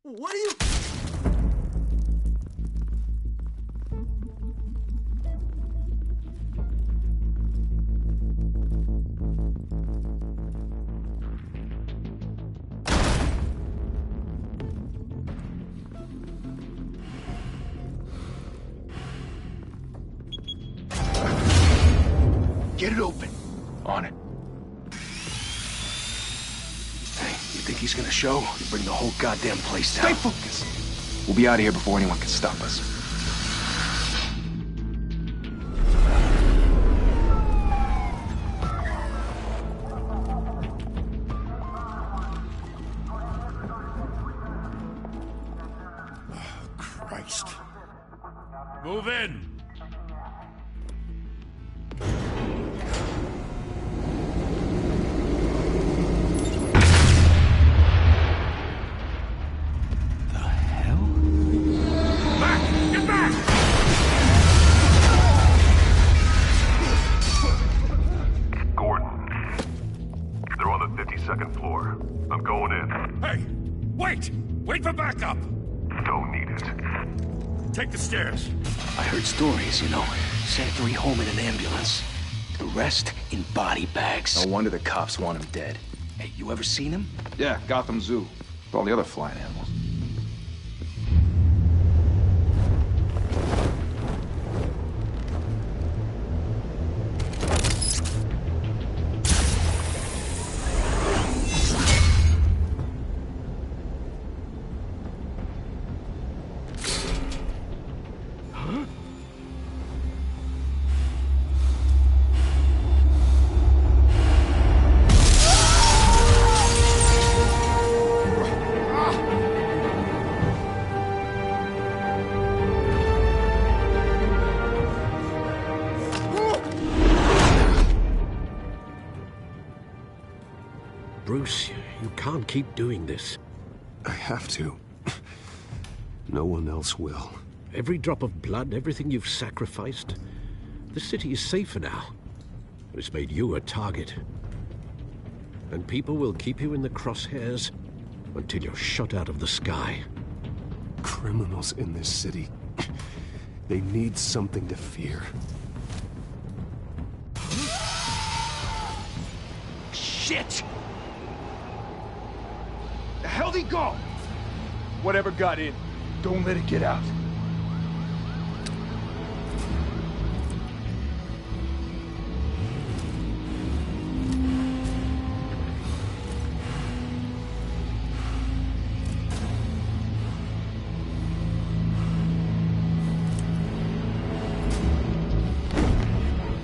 What are you... Get it open. On it. Hey, you think he's gonna show? You bring the whole goddamn place down. Stay focused. We'll be out of here before anyone can stop us. Christ. Move in! Second floor. I'm going in. Hey! Wait! Wait for backup! Don't need it. Take the stairs. I heard stories, you know. Sent 3 home in an ambulance. The rest in body bags. No wonder the cops want him dead. Hey, you ever seen him? Yeah, Gotham Zoo. With all the other flying animals. Bruce, you can't keep doing this. I have to. No one else will. Every drop of blood, everything you've sacrificed. The city is safer now. It's made you a target. And people will keep you in the crosshairs until you're shot out of the sky. Criminals in this city. They need something to fear. Shit! The hell'd he go? Whatever got in, don't let it get out.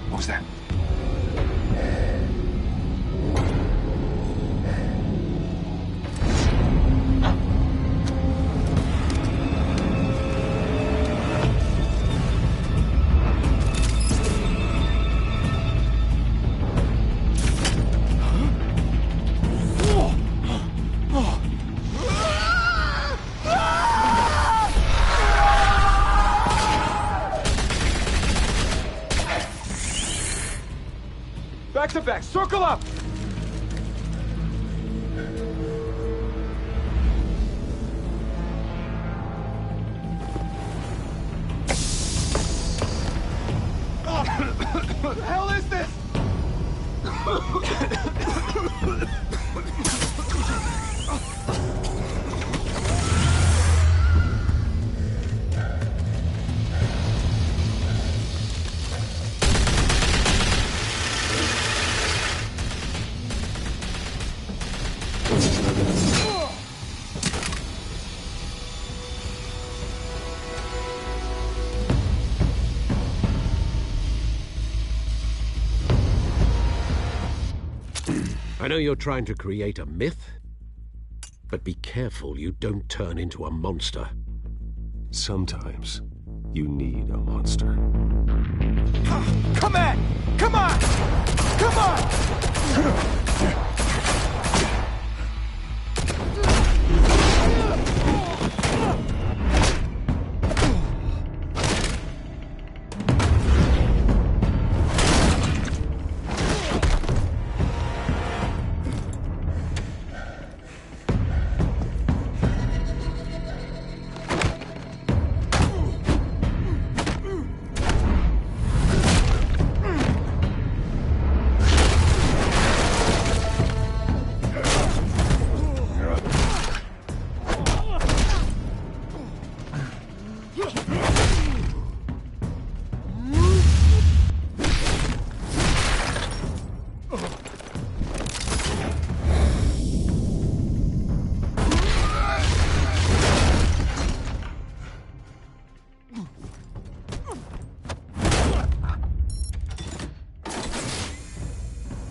What was that? Back to back, circle up! What the hell is this? I know you're trying to create a myth, but be careful you don't turn into a monster. Sometimes you need a monster. Come at! Come on! Come on!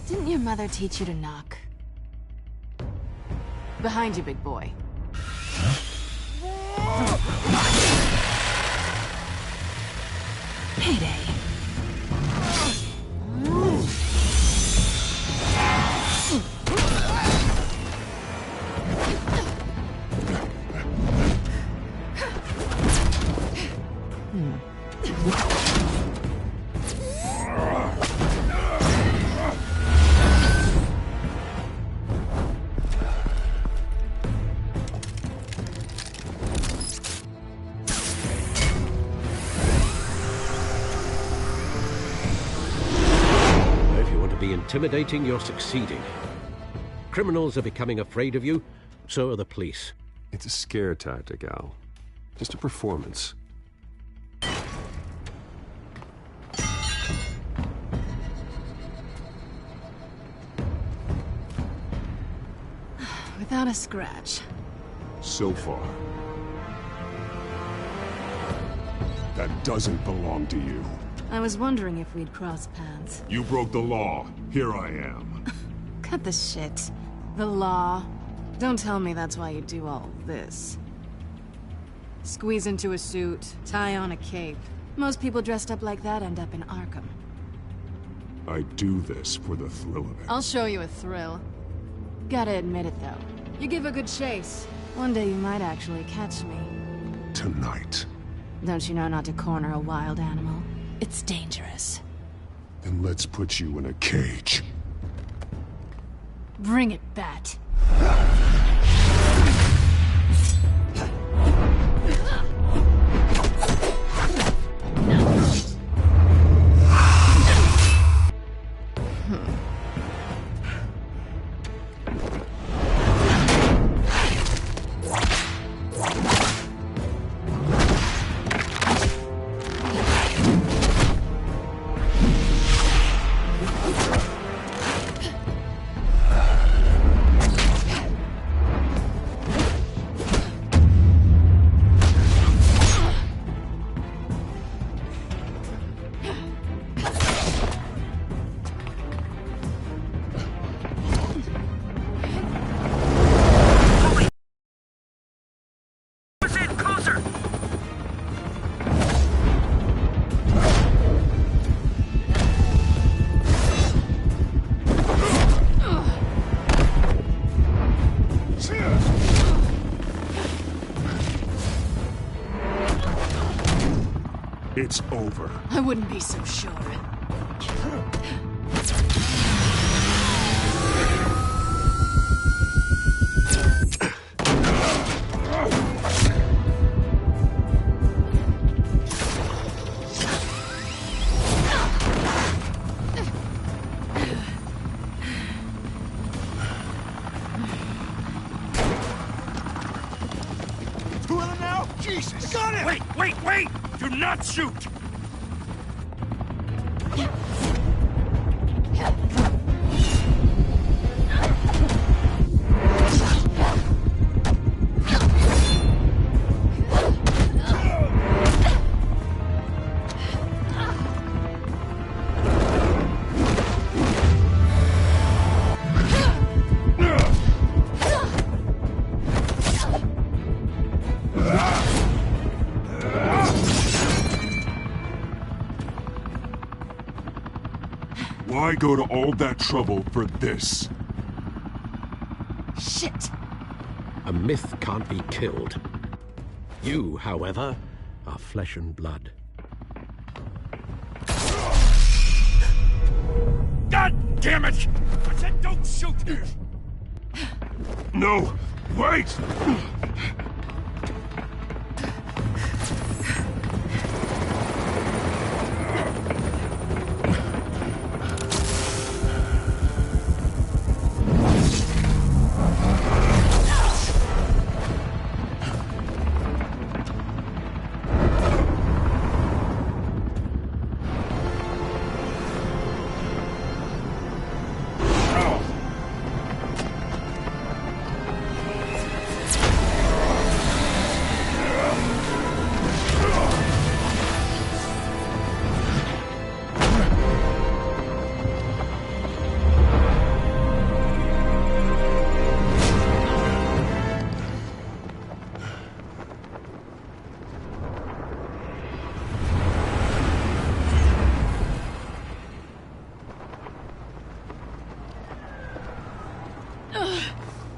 Didn't your mother teach you to knock? Behind you, big boy. Payday. Intimidating, you're succeeding. Criminals are becoming afraid of you, so are the police. It's a scare tactic, Al. Just a performance. Without a scratch. So far. That doesn't belong to you. I was wondering if we'd cross paths. You broke the law. Here I am. Cut the shit. The law. Don't tell me that's why you do all this. Squeeze into a suit, tie on a cape. Most people dressed up like that end up in Arkham. I do this for the thrill of it. I'll show you a thrill. Gotta admit it, though. You give a good chase. One day you might actually catch me. Tonight. Don't you know not to corner a wild animal? It's dangerous. Then let's put you in a cage. Bring it, Bat. It's over. I wouldn't be so sure. Two of them now? Jesus! Got him! Wait! Do not shoot! Why go to all that trouble for this? Shit! A myth can't be killed. You, however, are flesh and blood. God damn it! I said don't shoot! No! Wait!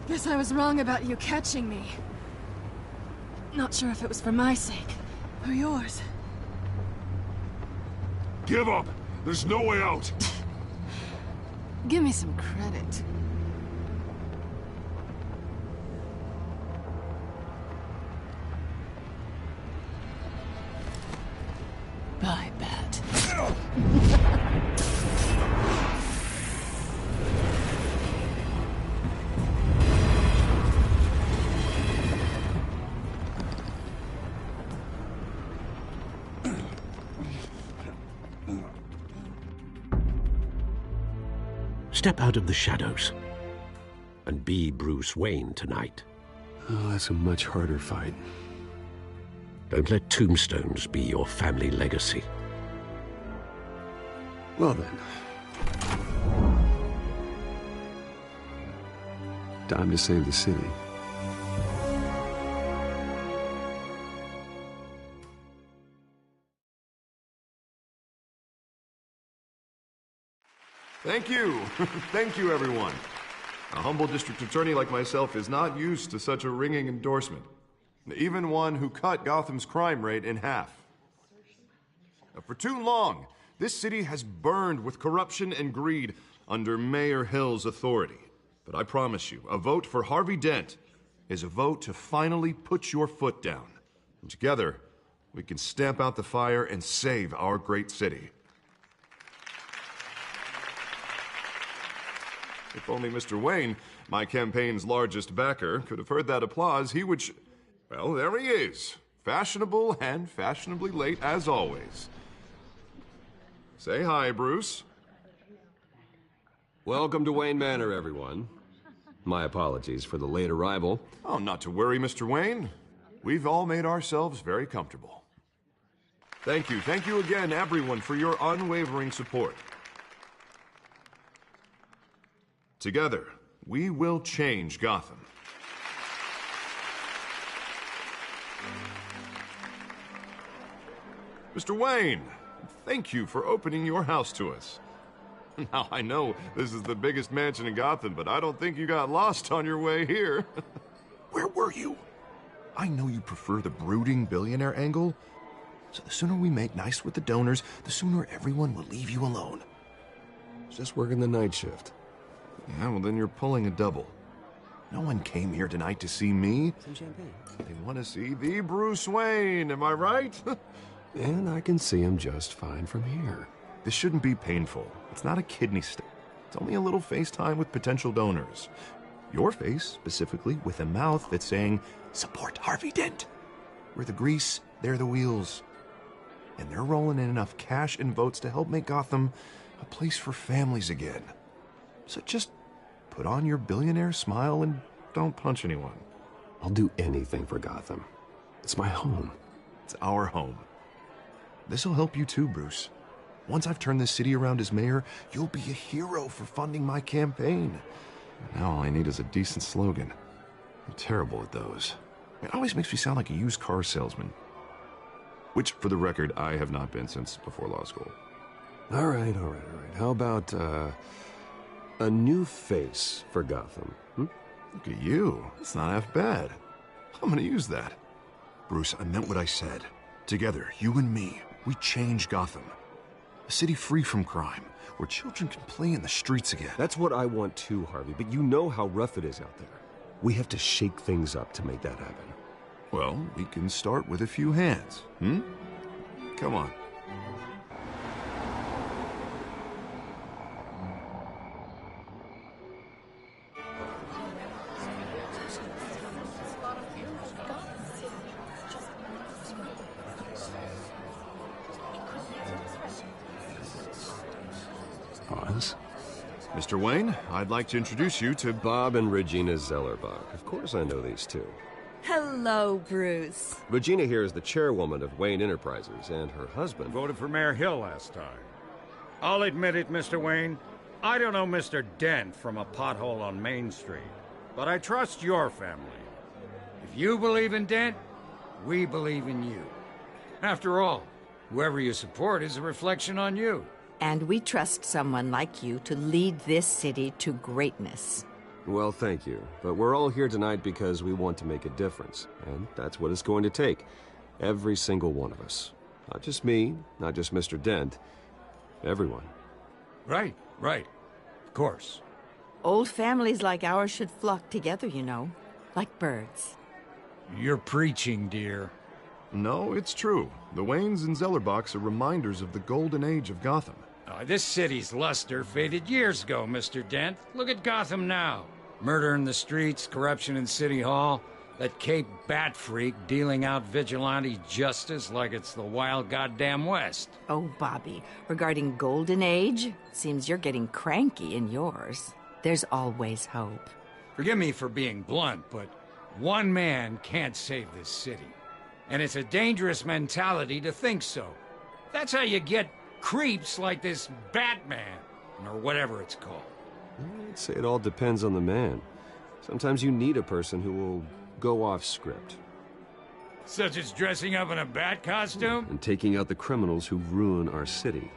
Guess I was wrong about you catching me. Not sure if it was for my sake, or yours. Give up! There's no way out! Give me some credit. Bye, Bat. Step out of the shadows and be Bruce Wayne tonight. Oh, that's a much harder fight. Don't let tombstones be your family legacy. Well then. Time to save the city. Thank you. Thank you, everyone. A humble district attorney like myself is not used to such a ringing endorsement. Even one who cut Gotham's crime rate in half. For too long, this city has burned with corruption and greed under Mayor Hill's authority. But I promise you, a vote for Harvey Dent is a vote to finally put your foot down. And together, we can stamp out the fire and save our great city. If only Mr. Wayne, my campaign's largest backer, could have heard that applause, he would well, there he is. Fashionable and fashionably late as always. Say hi, Bruce. Welcome to Wayne Manor, everyone. My apologies for the late arrival. Oh, not to worry, Mr. Wayne. We've all made ourselves very comfortable. Thank you again, everyone, for your unwavering support. Together, we will change Gotham. Mr. Wayne, thank you for opening your house to us. Now, I know this is the biggest mansion in Gotham, but I don't think you got lost on your way here. Where were you? I know you prefer the brooding billionaire angle, so the sooner we make nice with the donors, the sooner everyone will leave you alone. Just working the night shift. Yeah, well, then you're pulling a double. No one came here tonight to see me. Some champagne. They want to see the Bruce Wayne, am I right? And I can see him just fine from here. This shouldn't be painful. It's not a kidney stone. It's only a little FaceTime with potential donors. Your face, specifically, with a mouth that's saying, support Harvey Dent. We're the grease, they're the wheels. And they're rolling in enough cash and votes to help make Gotham a place for families again. So just put on your billionaire smile and don't punch anyone. I'll do anything for Gotham. It's my home. It's our home. This'll help you too, Bruce. Once I've turned this city around as mayor, you'll be a hero for funding my campaign. Now all I need is a decent slogan. I'm terrible at those. It always makes me sound like a used car salesman. Which, for the record, I have not been since before law school. All right. How about, a new face for Gotham? Look at you. It's not half bad. I'm gonna use that. Bruce, I meant what I said. Together, you and me, we change Gotham. A city free from crime, where children can play in the streets again. That's what I want too, Harvey, but you know how rough it is out there. We have to shake things up to make that happen. Well, we can start with a few hands, Come on. Pause. Mr. Wayne, I'd like to introduce you to Bob and Regina Zellerbach. Of course I know these two. Hello, Bruce. Regina here is the chairwoman of Wayne Enterprises, and her husband... Voted for Mayor Hill last time. I'll admit it, Mr. Wayne. I don't know Mr. Dent from a pothole on Main Street, but I trust your family. If you believe in Dent, we believe in you. After all, whoever you support is a reflection on you. And we trust someone like you to lead this city to greatness. Well, thank you. But we're all here tonight because we want to make a difference. And that's what it's going to take. Every single one of us. Not just me, not just Mr. Dent. Everyone. Right. Of course. Old families like ours should flock together, you know. Like birds. You're preaching, dear. No, it's true. The Waynes and Zellerbachs are reminders of the golden age of Gotham. This city's luster faded years ago, Mr. Dent. Look at Gotham now. Murder in the streets, corruption in City Hall, that Cape Bat freak dealing out vigilante justice like it's the wild goddamn West. Oh, Bobby, regarding Golden Age, seems you're getting cranky in yours. There's always hope. Forgive me for being blunt, but one man can't save this city. And it's a dangerous mentality to think so. That's how you get creeps like this Batman, or whatever it's called. I'd say it all depends on the man. Sometimes you need a person who will go off script. Such as dressing up in a bat costume? And taking out the criminals who ruin our city.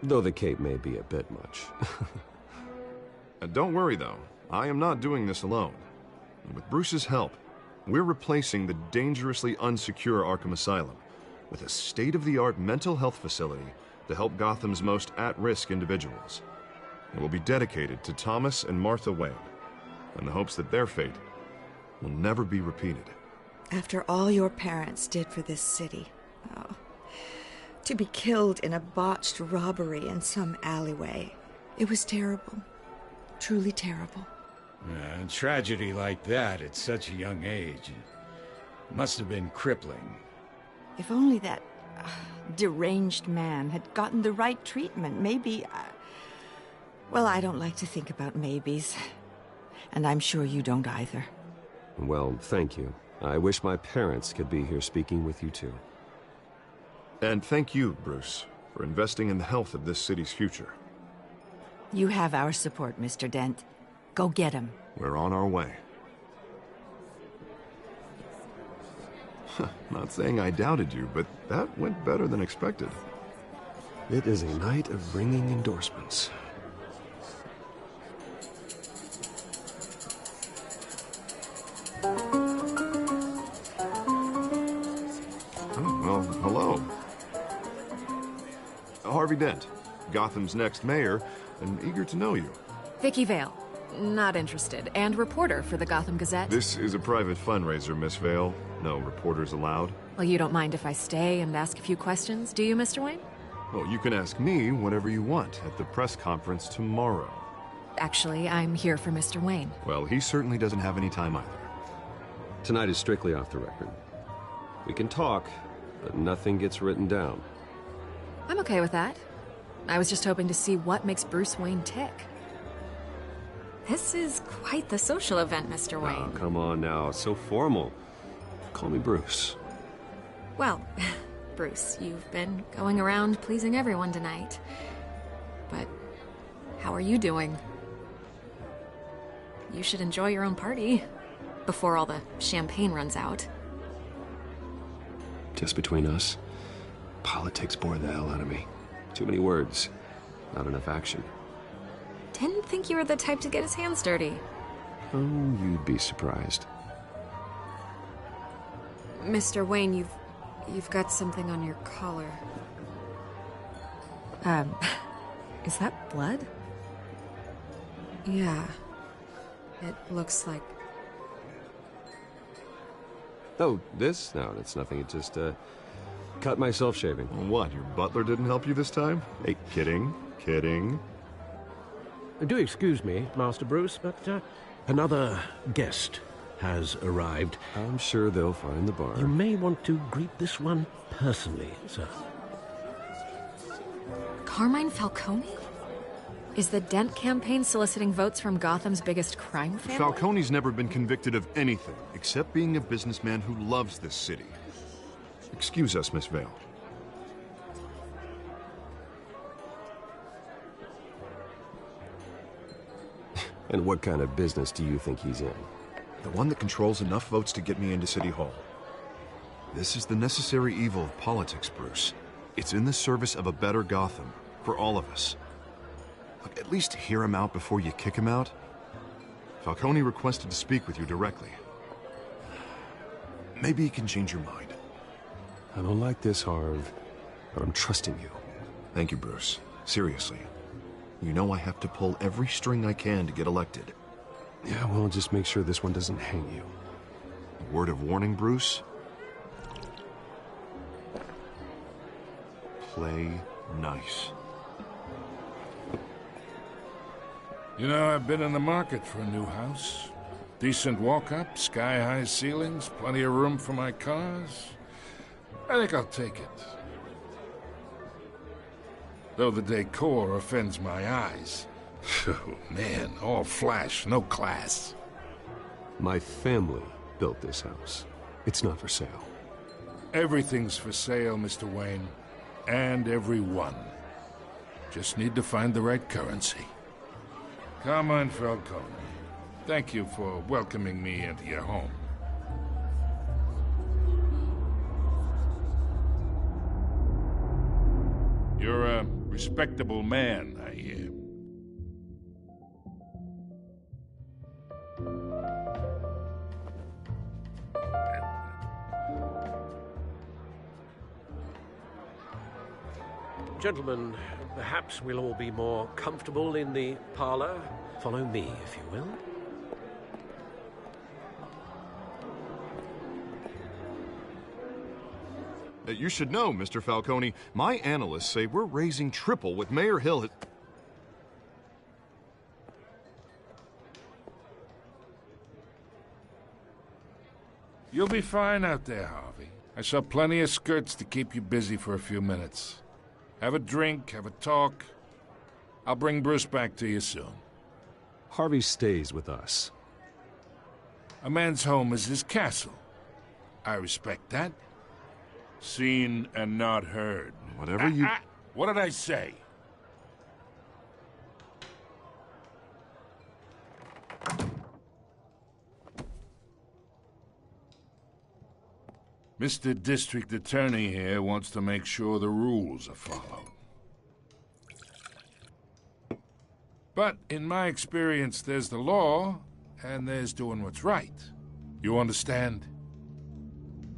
Though the cape may be a bit much. Don't worry, though. I am not doing this alone. With Bruce's help, we're replacing the dangerously unsecure Arkham Asylum with a state-of-the-art mental health facility to help Gotham's most at-risk individuals. It will be dedicated to Thomas and Martha Wayne, in the hopes that their fate will never be repeated. After all your parents did for this city, to be killed in a botched robbery in some alleyway, it was terrible. Truly terrible. A tragedy like that at such a young age must have been crippling. If only that deranged man had gotten the right treatment, maybe... Well, I don't like to think about maybes. And I'm sure you don't either. Well, thank you. I wish my parents could be here speaking with you too. And thank you, Bruce, for investing in the health of this city's future. You have our support, Mr. Dent. Go get him. We're on our way. Not saying I doubted you, but that went better than expected. It is a night of ringing endorsements. Well, hello. Harvey Dent, Gotham's next mayor, and eager to know you. Vicky Vale. Not interested. And reporter for the Gotham Gazette. This is a private fundraiser, Miss Vale. No reporters allowed. Well, you don't mind if I stay and ask a few questions, do you, Mr. Wayne? Well, you can ask me whatever you want at the press conference tomorrow. Actually, I'm here for Mr. Wayne. Well, he certainly doesn't have any time either. Tonight is strictly off the record. We can talk, but nothing gets written down. I'm okay with that. I was just hoping to see what makes Bruce Wayne tick. This is quite the social event, Mr. Wayne. Oh, come on now. It's so formal. Call me Bruce. Well, Bruce, you've been going around pleasing everyone tonight. But how are you doing? You should enjoy your own party before all the champagne runs out. Just between us, politics bore the hell out of me. Too many words, not enough action. Didn't think you were the type to get his hands dirty. Oh, you'd be surprised. Mr. Wayne, you've got something on your collar. Is that blood? Yeah. It looks like... Oh, this? No, it's nothing. It just, cut myself shaving. What, your butler didn't help you this time? Hey, kidding. Do excuse me, Master Bruce, but another guest has arrived. I'm sure they'll find the bar. You may want to greet this one personally, sir. Carmine Falcone? Is the Dent campaign soliciting votes from Gotham's biggest crime family? Falcone's never been convicted of anything, except being a businessman who loves this city. Excuse us, Miss Vale. And what kind of business do you think he's in? The one that controls enough votes to get me into City Hall. This is the necessary evil of politics, Bruce. It's in the service of a better Gotham, for all of us. Look, at least hear him out before you kick him out. Falcone requested to speak with you directly. Maybe he can change your mind. I don't like this, Harv, but I'm trusting you. Thank you, Bruce. Seriously. You know I have to pull every string I can to get elected. Yeah, well, just make sure this one doesn't hang you. A word of warning, Bruce? Play nice. You know, I've been in the market for a new house. Decent walk-up, sky-high ceilings, plenty of room for my cars. I think I'll take it. Though the decor offends my eyes. Oh, man, all flash, no class. My family built this house. It's not for sale. Everything's for sale, Mr. Wayne. And everyone. Just need to find the right currency. Carmine Falcone, thank you for welcoming me into your home. You're a respectable man, I hear. Gentlemen, perhaps we'll all be more comfortable in the parlor. Follow me, if you will. You should know, Mr. Falcone, my analysts say we're raising triple what Mayor Hill had... You'll be fine out there, Harvey. I saw plenty of skirts to keep you busy for a few minutes. Have a drink, have a talk. I'll bring Bruce back to you soon. Harvey stays with us. A man's home is his castle. I respect that. Seen and not heard. Whatever you... What did I say? Mr. District Attorney here wants to make sure the rules are followed. But in my experience, there's the law, and there's doing what's right. You understand?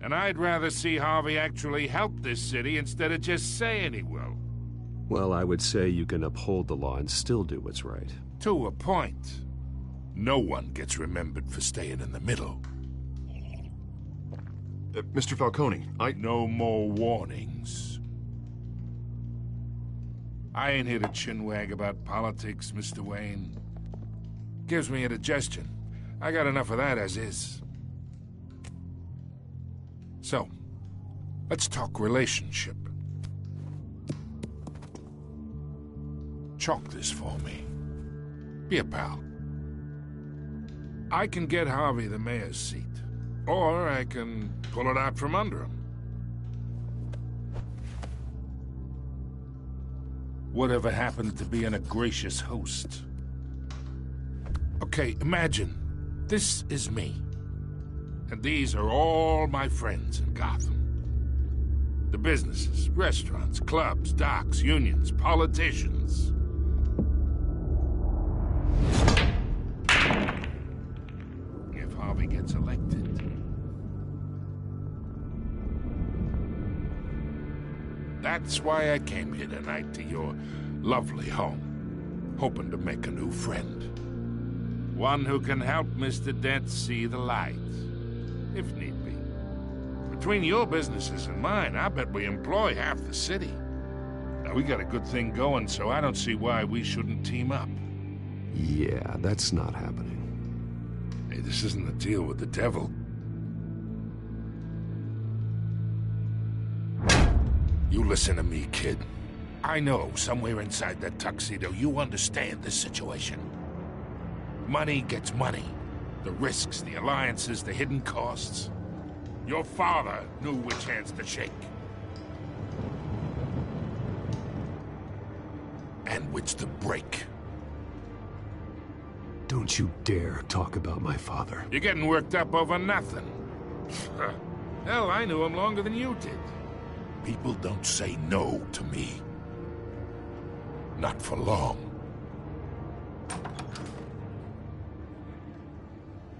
And I'd rather see Harvey actually help this city instead of just saying he will. Well, I would say you can uphold the law and still do what's right. To a point. No one gets remembered for staying in the middle. Mr. Falcone, No more warnings. I ain't here to chinwag about politics, Mr. Wayne. Gives me indigestion. I got enough of that as is. So, let's talk relationship. Chalk this for me. Be a pal. I can get Harvey the mayor's seat. Or I can pull it out from under him. Whatever happened to being a gracious host? Okay, imagine, this is me. And these are all my friends in Gotham. The businesses, restaurants, clubs, docks, unions, politicians. If Harvey gets elected. That's why I came here tonight to your lovely home, hoping to make a new friend. One who can help Mr. Dent see the light, if need be. Between your businesses and mine, I bet we employ half the city. Now, we got a good thing going, so I don't see why we shouldn't team up. Yeah, that's not happening. Hey, this isn't a deal with the devil. You listen to me, kid. I know somewhere inside that tuxedo you understand this situation. Money gets money. The risks, the alliances, the hidden costs. Your father knew which hands to shake. And which to break. Don't you dare talk about my father. You're getting worked up over nothing. Hell, I knew him longer than you did. People don't say no to me. Not for long.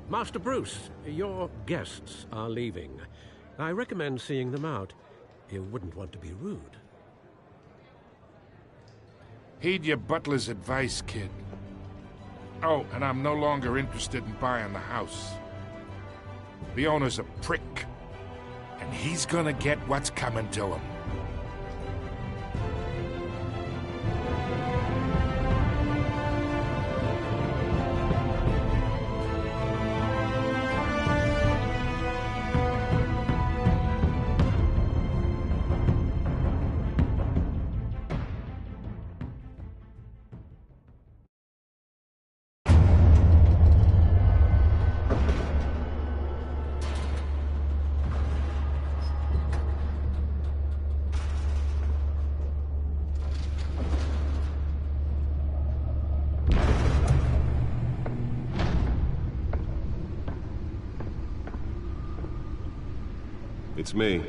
Master Bruce, your guests are leaving. I recommend seeing them out. You wouldn't want to be rude. Heed your butler's advice, kid. Oh, and I'm no longer interested in buying the house. The owner's a prick. And he's gonna get what's coming to him. It's me.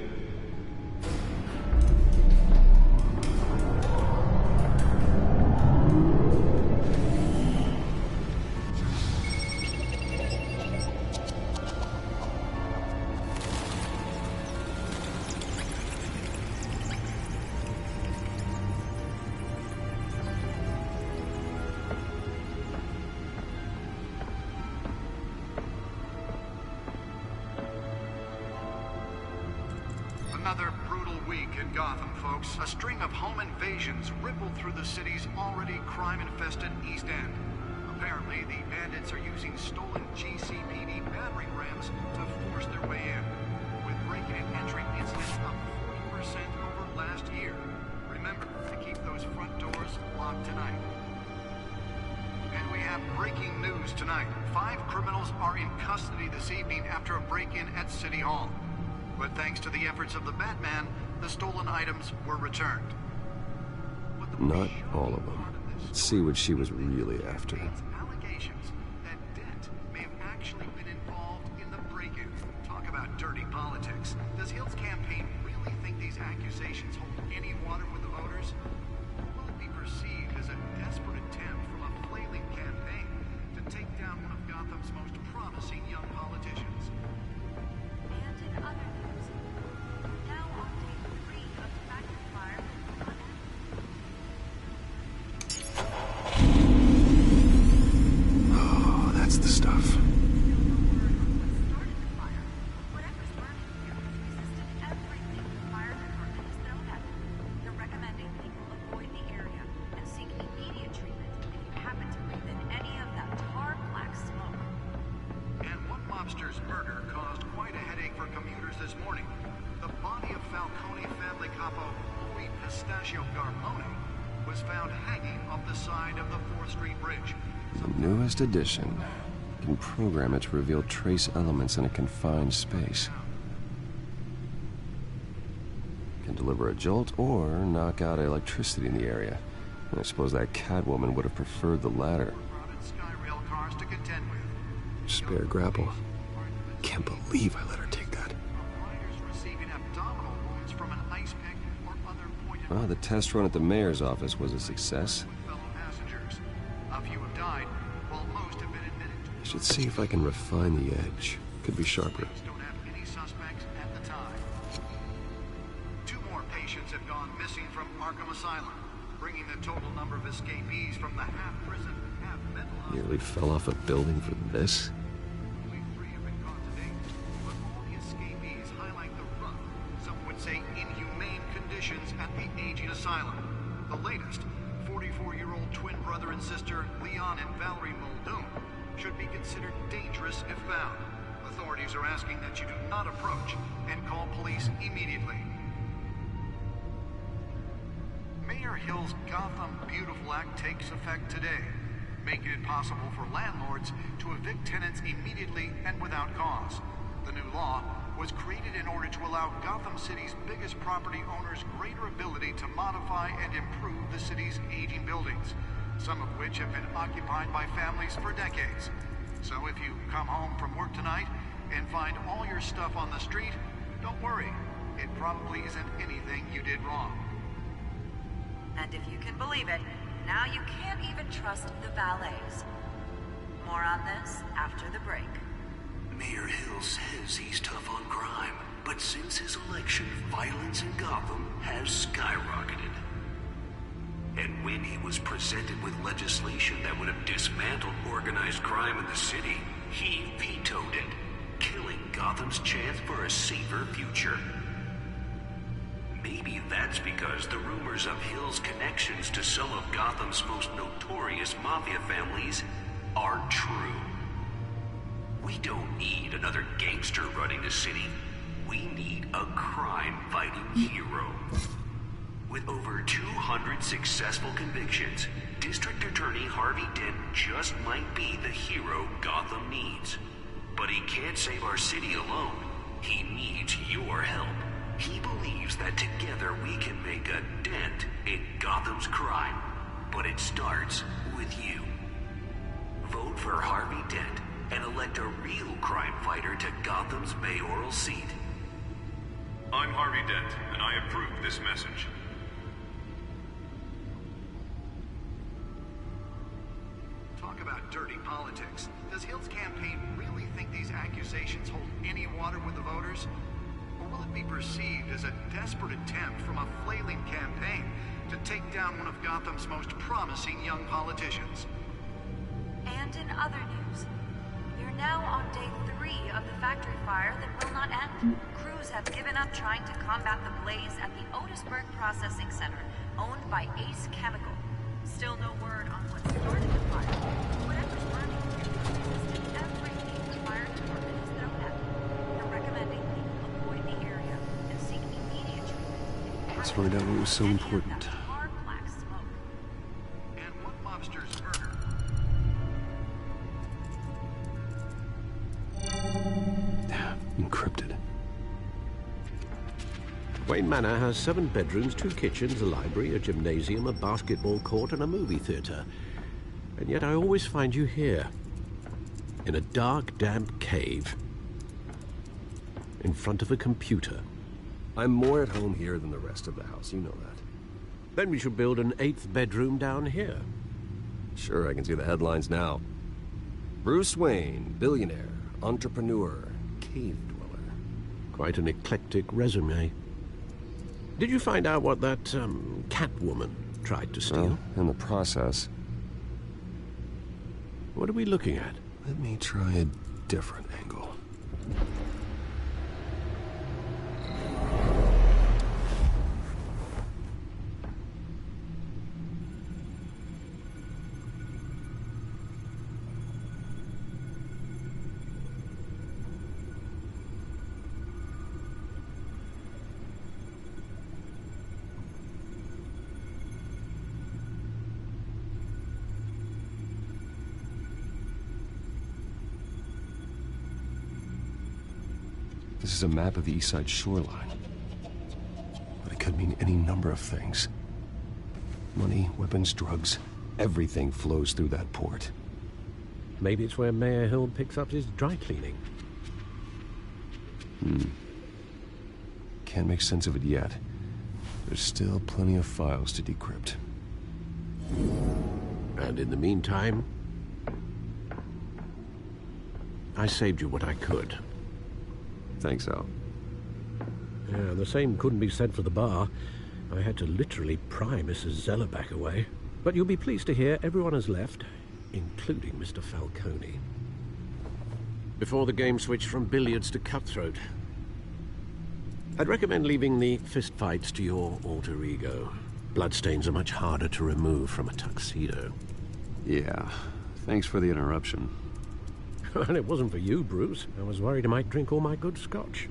Another brutal week in Gotham, folks. A string of home invasions rippled through the city's already crime-infested East End. Apparently, the bandits are using stolen GCPD battering rams to force their way in, with breaking and entering incidents up 40% over last year. Remember to keep those front doors locked tonight. And we have breaking news tonight. 5 criminals are in custody this evening after a break-in at City Hall. But thanks to the efforts of the Batman, the stolen items were returned. Not all of them. Let's see what she was really after. Allegations that Dent may have actually been involved in the break-in. Talk about dirty politics. Does Hill's campaign really think these accusations hold any water with the voters? Or will it be perceived as a desperate attempt from a flailing campaign to take down one of Gotham's most promising young politicians? And in other news, now on day 3 of Factor Fire. Oh, that's the stuff. Newest edition. You can program it to reveal trace elements in a confined space. Can deliver a jolt or knock out electricity in the area. I suppose that Catwoman would have preferred the latter. Spare grapple. Can't believe I let her take that. Riders receiving abdominal wounds from an ice Well, the test run at the mayor's office was a success. Fellow passengers. A few have died, while most have been admitted to. I should see if I can refine the edge. Could be sharper. Don't have any suspects at the time. 2 more patients have gone missing from Arkham Asylum, bringing the total number of escapees from the half-prison, half-mental hospital. Nearly fell off a building for this. Only 3 have been caught to date, but all the escapees highlight the rough, some would say inhumane conditions at the aging asylum. The latest, 44-year-old twin brother and sister Leon and Valerie Muldoon, should be considered dangerous if found. Authorities are asking that you do not approach and call police immediately. Mayor Hill's Gotham Beautiful Act takes effect today, making it possible for landlords to evict tenants immediately and without cause. The new law was created in order to allow Gotham City's biggest property owners greater ability to modify and improve the city's aging buildings, some of which have been occupied by families for decades. So if you come home from work tonight and find all your stuff on the street, don't worry. It probably isn't anything you did wrong. And if you can believe it, now you can't even trust the valets. More on this after the break. Mayor Hill says he's tough on crime, but since his election, violence in Gotham has skyrocketed. And when he was presented with legislation that would have dismantled organized crime in the city, he vetoed it, killing Gotham's chance for a safer future. Maybe that's because the rumors of Hill's connections to some of Gotham's most notorious mafia families aren't true. We don't need another gangster running the city. We need a crime-fighting hero. With over 200 successful convictions, District Attorney Harvey Dent just might be the hero Gotham needs. But he can't save our city alone. He needs your help. He believes that together we can make a dent in Gotham's crime. But it starts with you. Vote for Harvey Dent and elect a real crime fighter to Gotham's mayoral seat. I'm Harvey Dent, and I approve this message. Talk about dirty politics. Does Hill's campaign really think these accusations hold any water with the voters? Or will it be perceived as a desperate attempt from a flailing campaign to take down one of Gotham's most promising young politicians? And in other news, we're now on day 3 of the factory fire that will not end. Crews have given up trying to combat the blaze at the Otisburg Processing Center, owned by Ace Chemical. Still no word on what started the fire. Whatever's burning is in everything the fire department has thrown at them. They're recommending people avoid the area and seek immediate treatment. Let's find out what was so important. Hard black smoke. And what mobster's murder? Encrypted. Wayne Manor has 7 bedrooms, 2 kitchens, a library, a gymnasium, a basketball court, and a movie theater. And yet I always find you here, in a dark, damp cave, in front of a computer. I'm more at home here than the rest of the house, you know that. Then we should build an 8th bedroom down here. Sure, I can see the headlines now. Bruce Wayne, billionaire, entrepreneur, cave dweller. Quite an eclectic resume. Did you find out what that, Catwoman tried to steal? Well, in the process. What are we looking at? Let me try a different angle. This is a map of the east side shoreline. But it could mean any number of things. Money, weapons, drugs, everything flows through that port. Maybe it's where Mayor Hill picks up his dry cleaning. Can't make sense of it yet. There's still plenty of files to decrypt. And in the meantime, I saved you what I could. Thanks, Al. Yeah, the same couldn't be said for the bar. I had to literally pry Mrs. Zeller back away. But you'll be pleased to hear everyone has left, including Mr. Falcone. Before the game switched from billiards to cutthroat. I'd recommend leaving the fistfights to your alter ego. Bloodstains are much harder to remove from a tuxedo. Yeah, thanks for the interruption. And it wasn't for you, Bruce. I was worried I might drink all my good scotch.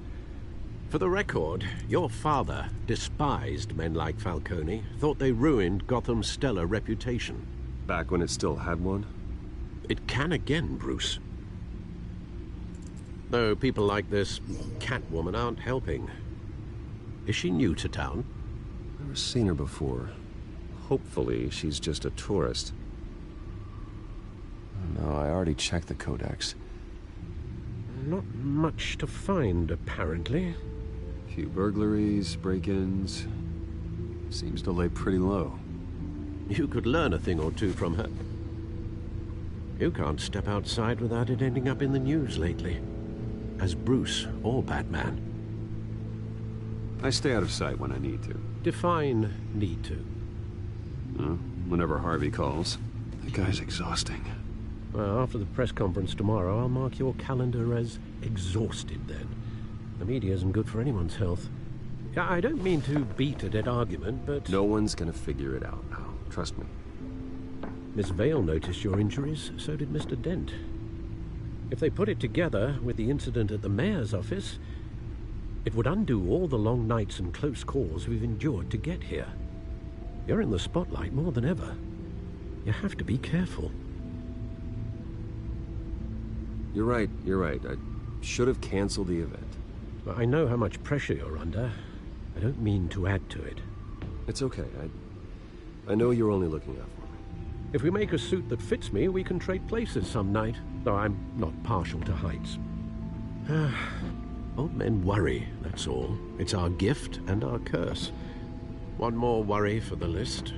For the record, your father despised men like Falcone, thought they ruined Gotham's stellar reputation. Back when it still had one? It can again, Bruce. Though people like this Catwoman aren't helping. Is she new to town? Never seen her before. Hopefully, she's just a tourist. No, I already checked the codex. Not much to find, apparently. Few burglaries, break-ins. Seems to lay pretty low. You could learn a thing or two from her. You can't step outside without it ending up in the news lately. As Bruce or Batman. I stay out of sight when I need to. Define need to. Whenever Harvey calls. That guy's exhausting. Well, after the press conference tomorrow, I'll mark your calendar as exhausted then. The media isn't good for anyone's health. I don't mean to beat a dead argument, but... No one's gonna figure it out now. Trust me. Miss Vale noticed your injuries, so did Mr. Dent. If they put it together with the incident at the mayor's office, it would undo all the long nights and close calls we've endured to get here. You're in the spotlight more than ever. You have to be careful. You're right. I should have canceled the event. I know how much pressure you're under. I don't mean to add to it. It's okay. I know you're only looking out for me. If we make a suit that fits me, we can trade places some night. Though I'm not partial to heights. Old men worry, that's all. It's our gift and our curse. One more worry for the list.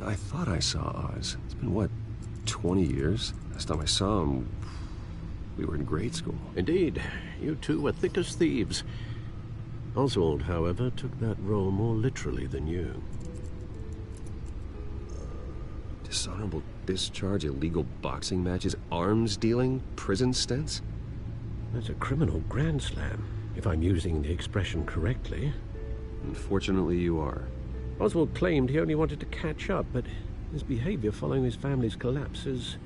I thought I saw Oz. It's been, what, 20 years? Last time I saw him, we were in grade school. Indeed. You two were thick as thieves. Oswald, however, took that role more literally than you. Dishonorable discharge, illegal boxing matches, arms dealing, prison stints? That's a criminal grand slam, if I'm using the expression correctly. Unfortunately, you are. Oswald claimed he only wanted to catch up, but his behavior following his family's collapse is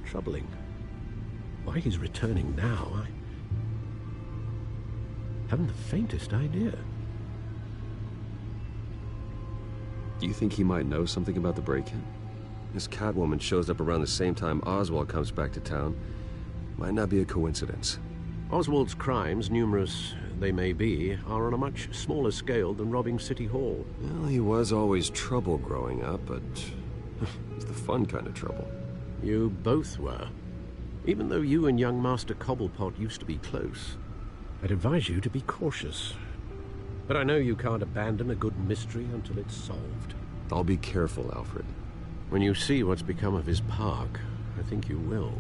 troubling. Why he's returning now, I haven't the faintest idea. Do you think he might know something about the break-in? This Catwoman shows up around the same time Oswald comes back to town. Might not be a coincidence. Oswald's crimes, numerous they may be, are on a much smaller scale than robbing City Hall. Well, he was always trouble growing up, but it's the fun kind of trouble. You both were. Even though you and young Master Cobblepot used to be close, I'd advise you to be cautious. But I know you can't abandon a good mystery until it's solved. I'll be careful, Alfred. When you see what's become of his park, I think you will.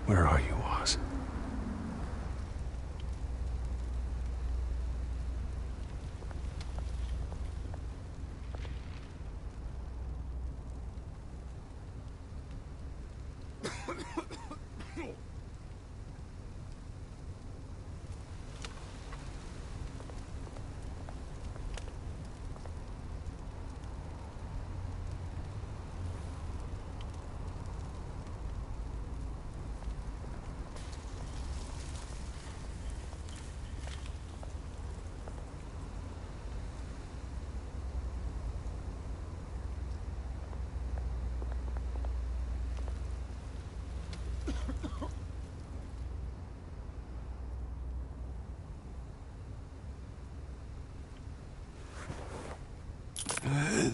Where are you, Oz?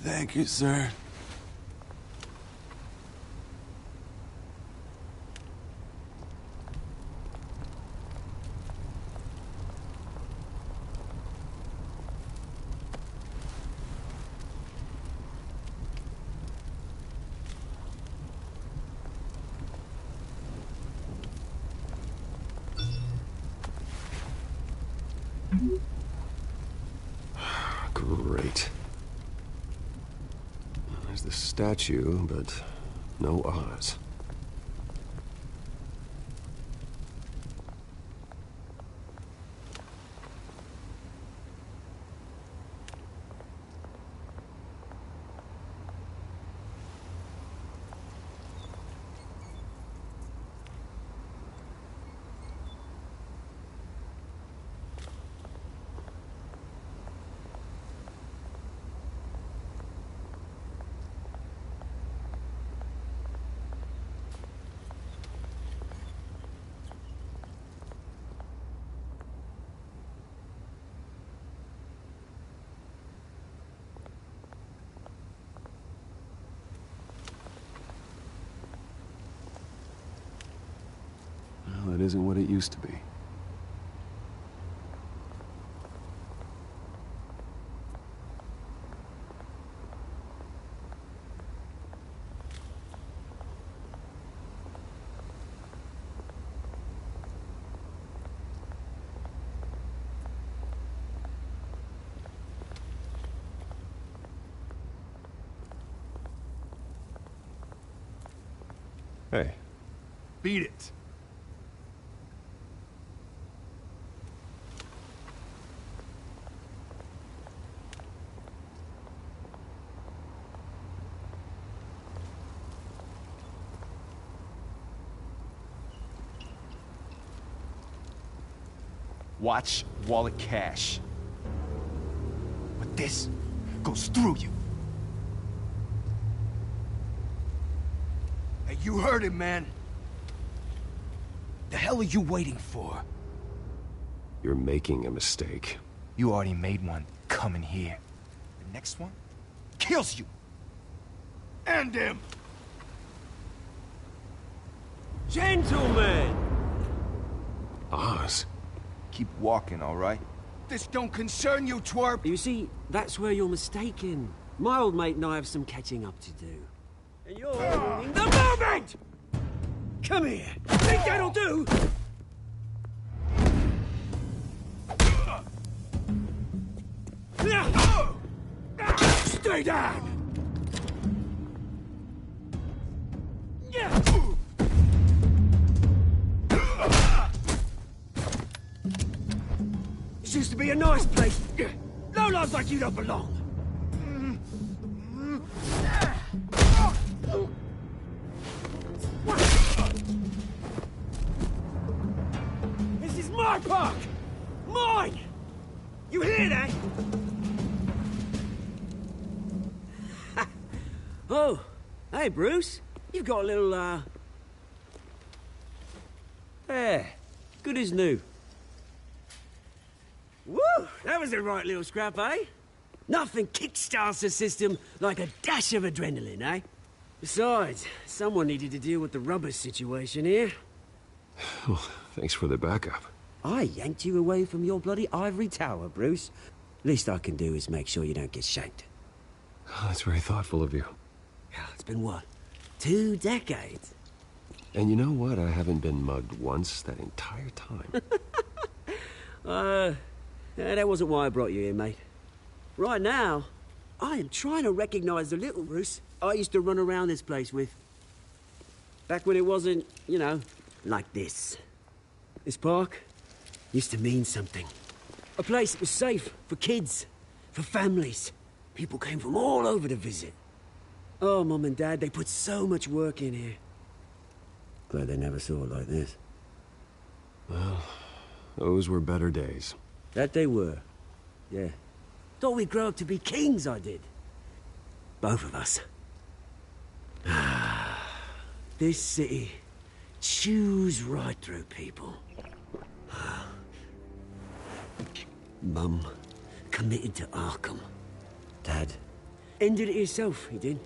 Thank you, sir. Great. There's the statue, but no Oz. Well, it isn't what it used to be. Hey. Beat it. Watch wallet cash. But this goes through you. Hey, you heard him, man. The hell are you waiting for? You're making a mistake. You already made one coming here. The next one kills you. And him. Gentlemen! Oz? Keep walking, all right? This don't concern you, twerp! You see, that's where you're mistaken. My old mate and I have some catching up to do. And you're ruining the moment! Come here! Think that'll do? Stay down! This used to be a nice place. No lives like you don't belong. This is my park! Mine! You hear that? Oh, hey, Bruce. You've got a little, There. Good as new. Woo! That was a right little scrap, eh? Nothing kickstarts the system like a dash of adrenaline, eh? Besides, someone needed to deal with the rubber situation here. Well, thanks for the backup. I yanked you away from your bloody ivory tower, Bruce. Least I can do is make sure you don't get shanked. Oh, that's very thoughtful of you. Yeah, it's been what? 2 decades? And you know what? I haven't been mugged once that entire time. That wasn't why I brought you here, mate. Right now, I am trying to recognize the little Bruce I used to run around this place with. Back when it wasn't, you know, like this. This park used to mean something. A place that was safe for kids, for families. People came from all over to visit. Oh, Mum and Dad, they put so much work in here. Glad they never saw it like this. Well, those were better days. That they were. Yeah. Thought we'd grow up to be kings, I did. Both of us. This city chews right through people. Mum committed to Arkham. Dad Ended it yourself, he did.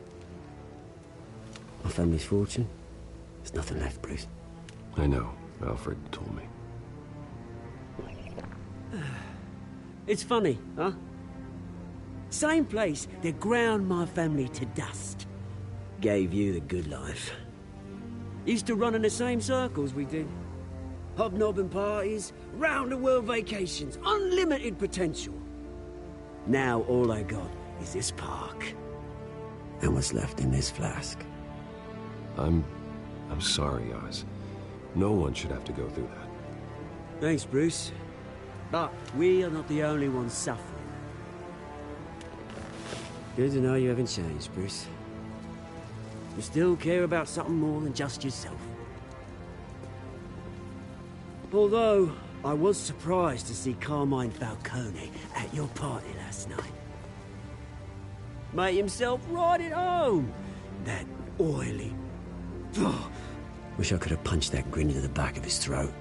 My family's fortune. There's nothing left, Bruce. I know. Alfred told me. It's funny, huh? Same place that ground my family to dust. Gave you the good life. Used to run in the same circles we did. Hobnobbing parties, round-the-world vacations, unlimited potential. Now all I got is this park. And what's left in this flask. I'm sorry, Oz. No one should have to go through that. Thanks, Bruce. But we are not the only ones suffering. Good to know you haven't changed, Bruce. You still care about something more than just yourself. Although, I was surprised to see Carmine Falcone at your party last night. Made himself right at home. That oily... Ugh. Wish I could have punched that grin into the back of his throat.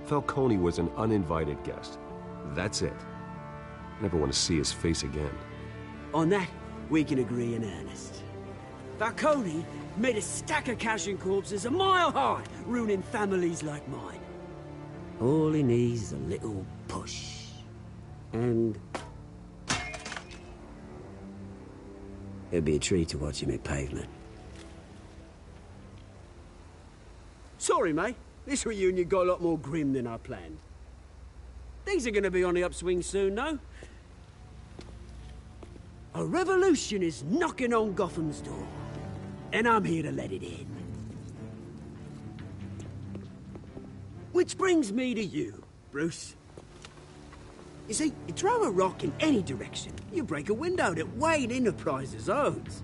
Falcone was an uninvited guest. That's it. Never want to see his face again. On that, we can agree in earnest. Falcone made a stack of cash and corpses a mile high, ruining families like mine. All he needs is a little push. And... it'd be a treat to watch him hit pavement. Sorry, mate. This reunion got a lot more grim than I planned. Things are gonna be on the upswing soon, though. A revolution is knocking on Gotham's door. And I'm here to let it in. Which brings me to you, Bruce. You see, you throw a rock in any direction, you break a window that Wayne Enterprises owns.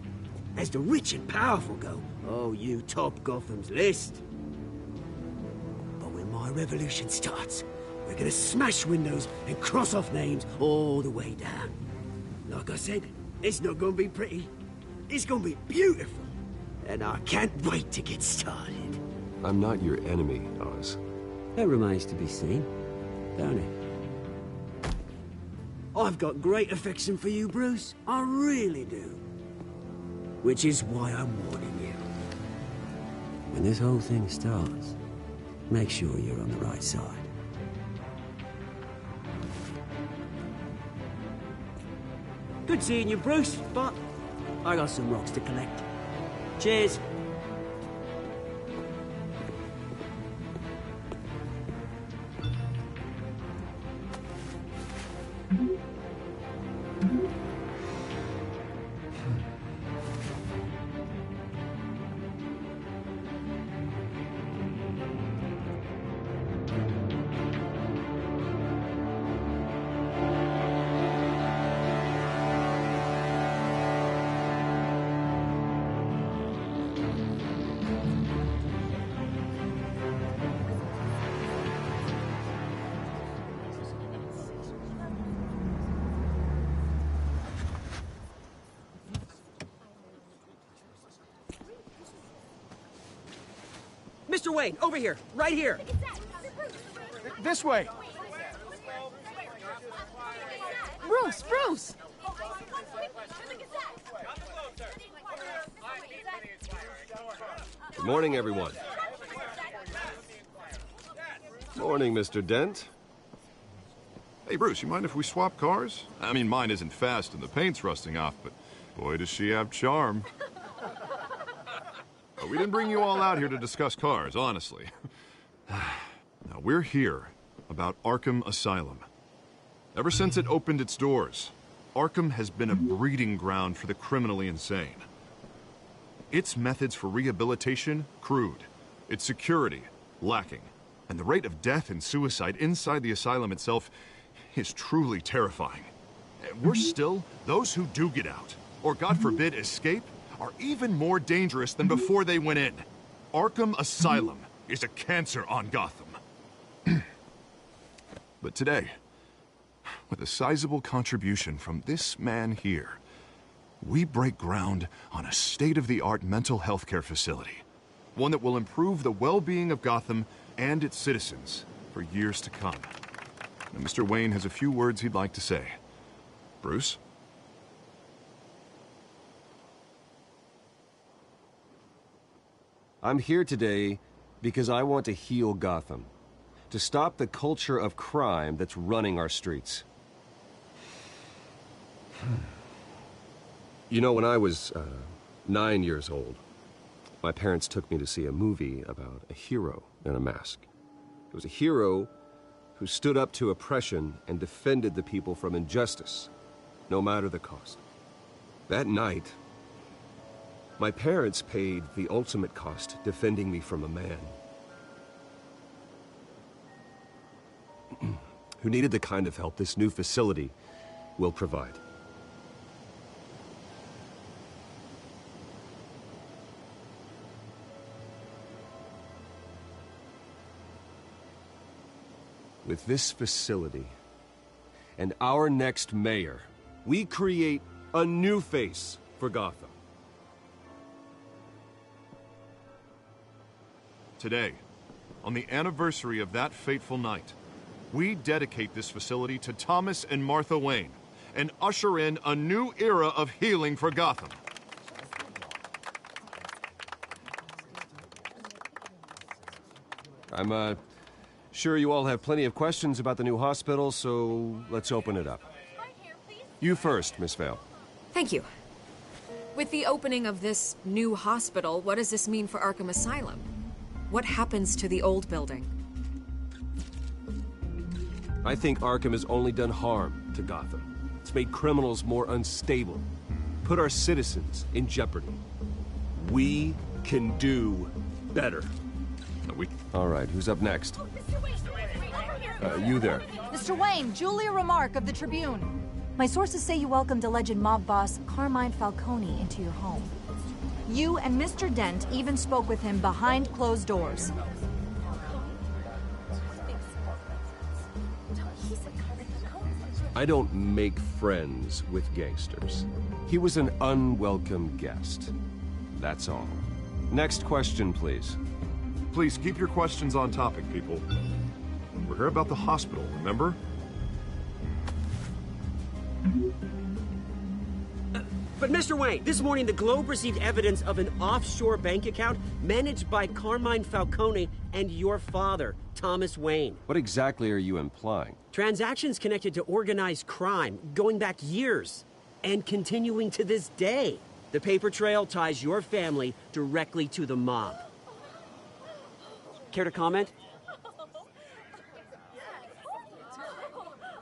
As the rich and powerful go, oh, you top Gotham's list. But when my revolution starts, we're gonna smash windows and cross off names all the way down. Like I said, it's not gonna be pretty. It's gonna be beautiful. And I can't wait to get started. I'm not your enemy, Oz. That remains to be seen, don't it? I've got great affection for you, Bruce. I really do. Which is why I'm warning you. When this whole thing starts, make sure you're on the right side. Good seeing you, Bruce, but I got some rocks to collect. Cheers. Mr. Wayne, over here, right here. This way. Bruce, Bruce! Good morning, everyone. Morning, Mr. Dent. Hey, Bruce, you mind if we swap cars? I mean, mine isn't fast and the paint's rusting off, but boy, does she have charm. We didn't bring you all out here to discuss cars, honestly. Now, we're here about Arkham Asylum. Ever since it opened its doors, Arkham has been a breeding ground for the criminally insane. Its methods for rehabilitation, crude. Its security, lacking. And the rate of death and suicide inside the asylum itself is truly terrifying. Worse still, those who do get out, or God forbid, escape, are even more dangerous than before they went in. Arkham Asylum is a cancer on Gotham. But today, with a sizable contribution from this man here, we break ground on a state-of-the-art mental health care facility. One that will improve the well-being of Gotham and its citizens for years to come. Now, Mr. Wayne has a few words he'd like to say. Bruce? I'm here today because I want to heal Gotham. To stop the culture of crime that's running our streets. You know, when I was 9 years old, my parents took me to see a movie about a hero in a mask. It was a hero who stood up to oppression and defended the people from injustice, no matter the cost. That night, my parents paid the ultimate cost defending me from a man who needed the kind of help this new facility will provide. With this facility and our next mayor, we create a new face for Gotham. Today, on the anniversary of that fateful night, we dedicate this facility to Thomas and Martha Wayne and usher in a new era of healing for Gotham. I'm sure you all have plenty of questions about the new hospital, so let's open it up. You first, Miss Vale. Thank you. With the opening of this new hospital, what does this mean for Arkham Asylum? What happens to the old building? I think Arkham has only done harm to Gotham. It's made criminals more unstable, put our citizens in jeopardy. We can do better. All right, who's up next? You there. Mr. Wayne, Julia Remark of the Tribune. My sources say you welcomed alleged mob boss Carmine Falcone into your home. You and Mr. Dent even spoke with him behind closed doors. I don't make friends with gangsters. He was an unwelcome guest. That's all. Next question, please. Please keep your questions on topic, people. We're here about the hospital, remember? But Mr. Wayne, this morning the Globe received evidence of an offshore bank account managed by Carmine Falcone and your father, Thomas Wayne. What exactly are you implying? Transactions connected to organized crime, going back years, and continuing to this day. The paper trail ties your family directly to the mob. Care to comment?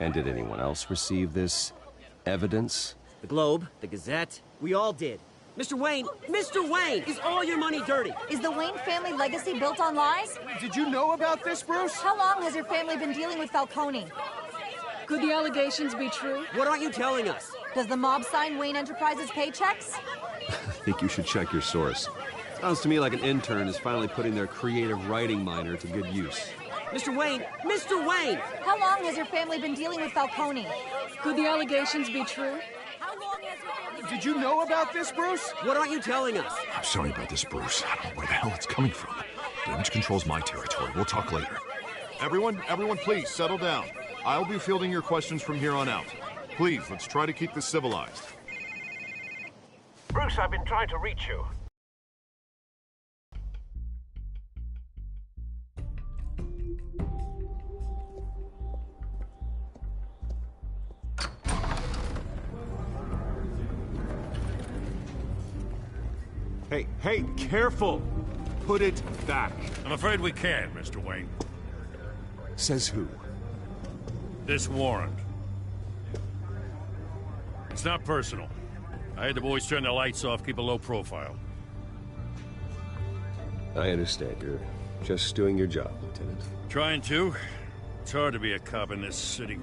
And did anyone else receive this evidence? The Globe, the Gazette, we all did. Mr. Wayne, is all your money dirty? Is the Wayne family legacy built on lies? Did you know about this, Bruce? How long has your family been dealing with Falcone? Could the allegations be true? What aren't you telling us? Does the mob sign Wayne Enterprises paychecks? I think you should check your source. Sounds to me like an intern is finally putting their creative writing minor to good use. Mr. Wayne! How long has your family been dealing with Falcone? Could the allegations be true? Did you know about this, Bruce? What aren't you telling us? I'm sorry about this, Bruce. I don't know where the hell it's coming from. Damage control's my territory. We'll talk later. Everyone, please, settle down. I'll be fielding your questions from here on out. Please, let's try to keep this civilized. Bruce, I've been trying to reach you. Hey, careful! Put it back. I'm afraid we can't, Mr. Wayne. Says who? This warrant. It's not personal. I had the boys turn the lights off, keep a low profile. I understand. You're just doing your job, Lieutenant. Trying to. It's hard to be a cop in this city.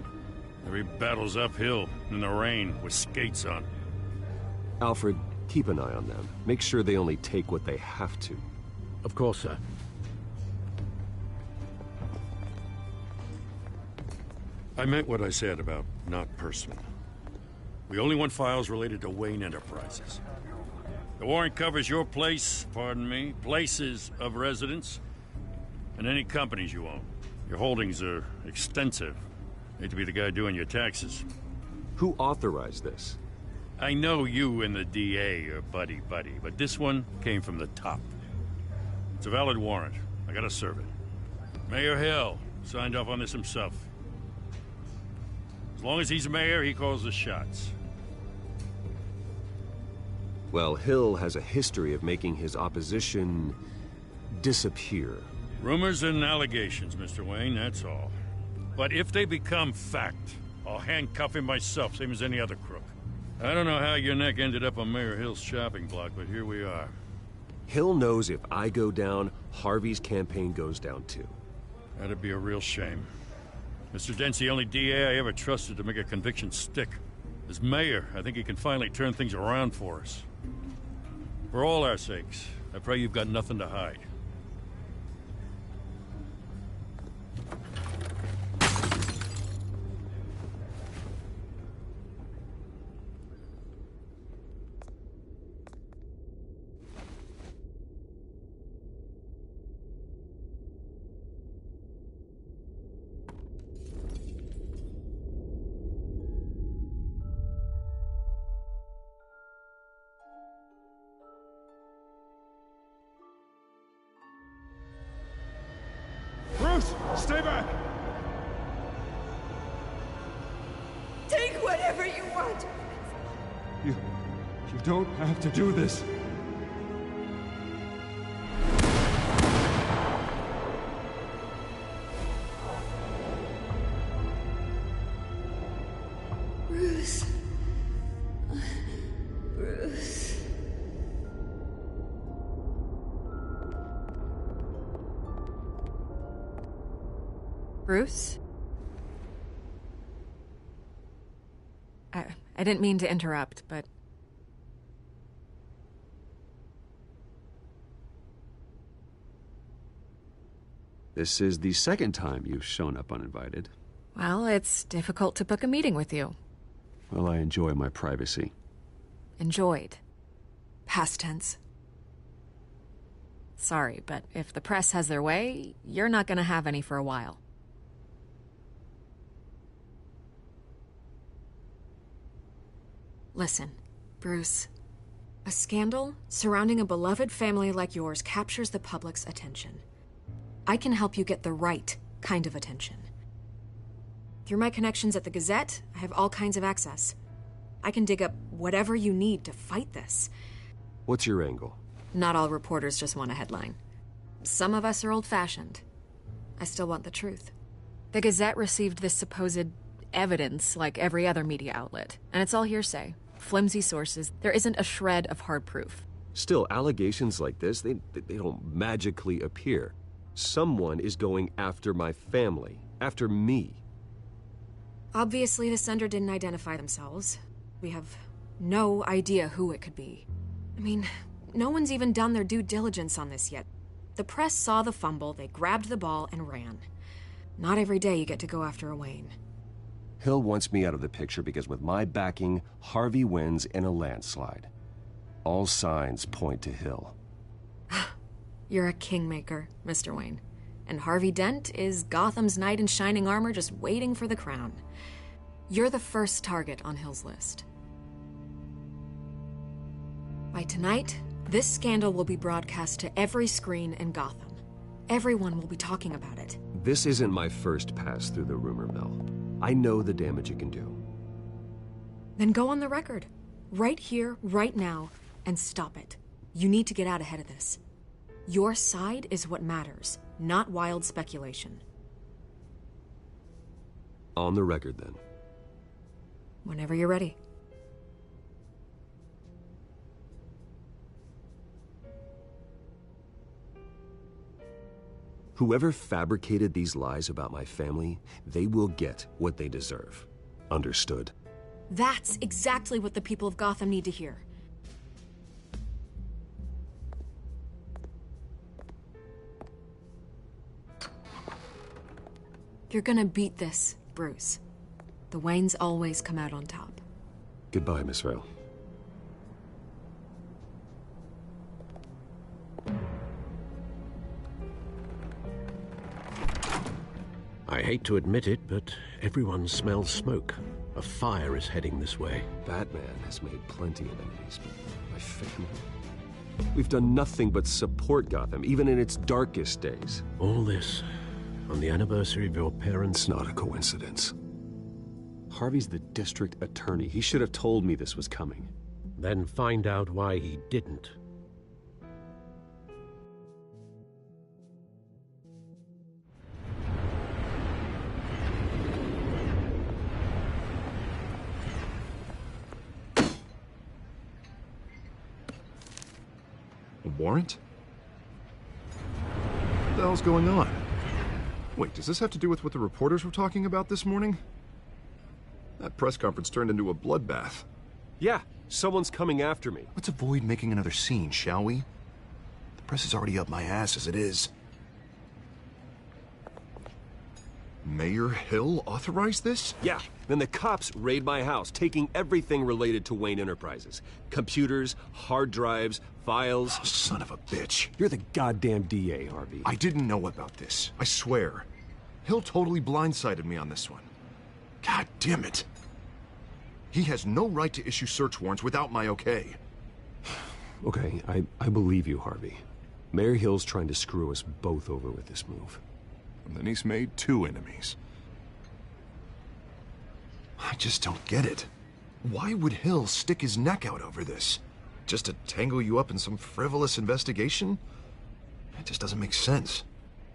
Every battle's uphill, in the rain, with skates on. Alfred, keep an eye on them. Make sure they only take what they have to. Of course, sir. I meant what I said about not personal. We only want files related to Wayne Enterprises. The warrant covers your place, places of residence, and any companies you own. Your holdings are extensive. Hate to be the guy doing your taxes. Who authorized this? I know you and the DA are buddy-buddy, but this one came from the top. It's a valid warrant. I gotta serve it. Mayor Hill signed off on this himself. As long as he's mayor, he calls the shots. Well, Hill has a history of making his opposition disappear. Rumors and allegations, Mr. Wayne, that's all. But if they become fact, I'll handcuff him myself, same as any other crook. I don't know how your neck ended up on Mayor Hill's shopping block, but here we are. Hill knows if I go down, Harvey's campaign goes down too. That'd be a real shame. Mr. Dent's the only DA I ever trusted to make a conviction stick. As mayor, I think he can finally turn things around for us. For all our sakes, I pray you've got nothing to hide. Bruce, stay back! Take whatever you want. You don't have to do this. Bruce. Bruce. Bruce? I didn't mean to interrupt, but... This is the second time you've shown up uninvited. Well, it's difficult to book a meeting with you. Well, I enjoy my privacy. Enjoyed. Past tense. Sorry, but if the press has their way, you're not gonna have any for a while. Listen, Bruce. A scandal surrounding a beloved family like yours captures the public's attention. I can help you get the right kind of attention. Through my connections at the Gazette, I have all kinds of access. I can dig up whatever you need to fight this. What's your angle? Not all reporters just want a headline. Some of us are old-fashioned. I still want the truth. The Gazette received this supposed evidence like every other media outlet, and it's all hearsay. Flimsy sources. There isn't a shred of hard proof. Still, allegations like this, they don't magically appear. Someone is going after my family, after me. Obviously, the sender didn't identify themselves. We have no idea who it could be. I mean, no one's even done their due diligence on this yet. The press saw the fumble, they grabbed the ball and ran. Not every day you get to go after a Wayne. Hill wants me out of the picture because with my backing, Harvey wins in a landslide. All signs point to Hill. You're a kingmaker, Mr. Wayne. And Harvey Dent is Gotham's knight in shining armor just waiting for the crown. You're the first target on Hill's list. By tonight, this scandal will be broadcast to every screen in Gotham. Everyone will be talking about it. This isn't my first pass through the rumor mill. I know the damage it can do. Then go on the record. Right here, right now, and stop it. You need to get out ahead of this. Your side is what matters, not wild speculation. On the record, then. Whenever you're ready. Whoever fabricated these lies about my family, they will get what they deserve. Understood? That's exactly what the people of Gotham need to hear. You're gonna beat this, Bruce. The Waynes always come out on top. Goodbye, Miss Vale. I hate to admit it, but everyone smells smoke. A fire is heading this way. Batman has made plenty of enemies, but my family... We've done nothing but support Gotham, even in its darkest days. All this on the anniversary of your parents' Not a coincidence. Harvey's the district attorney. He should have told me this was coming. Then find out why he didn't. A warrant? What the hell's going on? Wait, does this have to do with what the reporters were talking about this morning? That press conference turned into a bloodbath. Yeah, someone's coming after me. Let's avoid making another scene, shall we? The press is already up my ass as it is. Mayor Hill authorized this? Yeah, then the cops raid my house, taking everything related to Wayne Enterprises. Computers, hard drives, files. Oh, son of a bitch. You're the goddamn DA, Harvey. I didn't know about this. I swear. Hill totally blindsided me on this one. God damn it. He has no right to issue search warrants without my okay. Okay, I believe you, Harvey. Mayor Hill's trying to screw us both over with this move. And then he's made 2 enemies. I just don't get it. Why would Hill stick his neck out over this? Just to tangle you up in some frivolous investigation? It just doesn't make sense.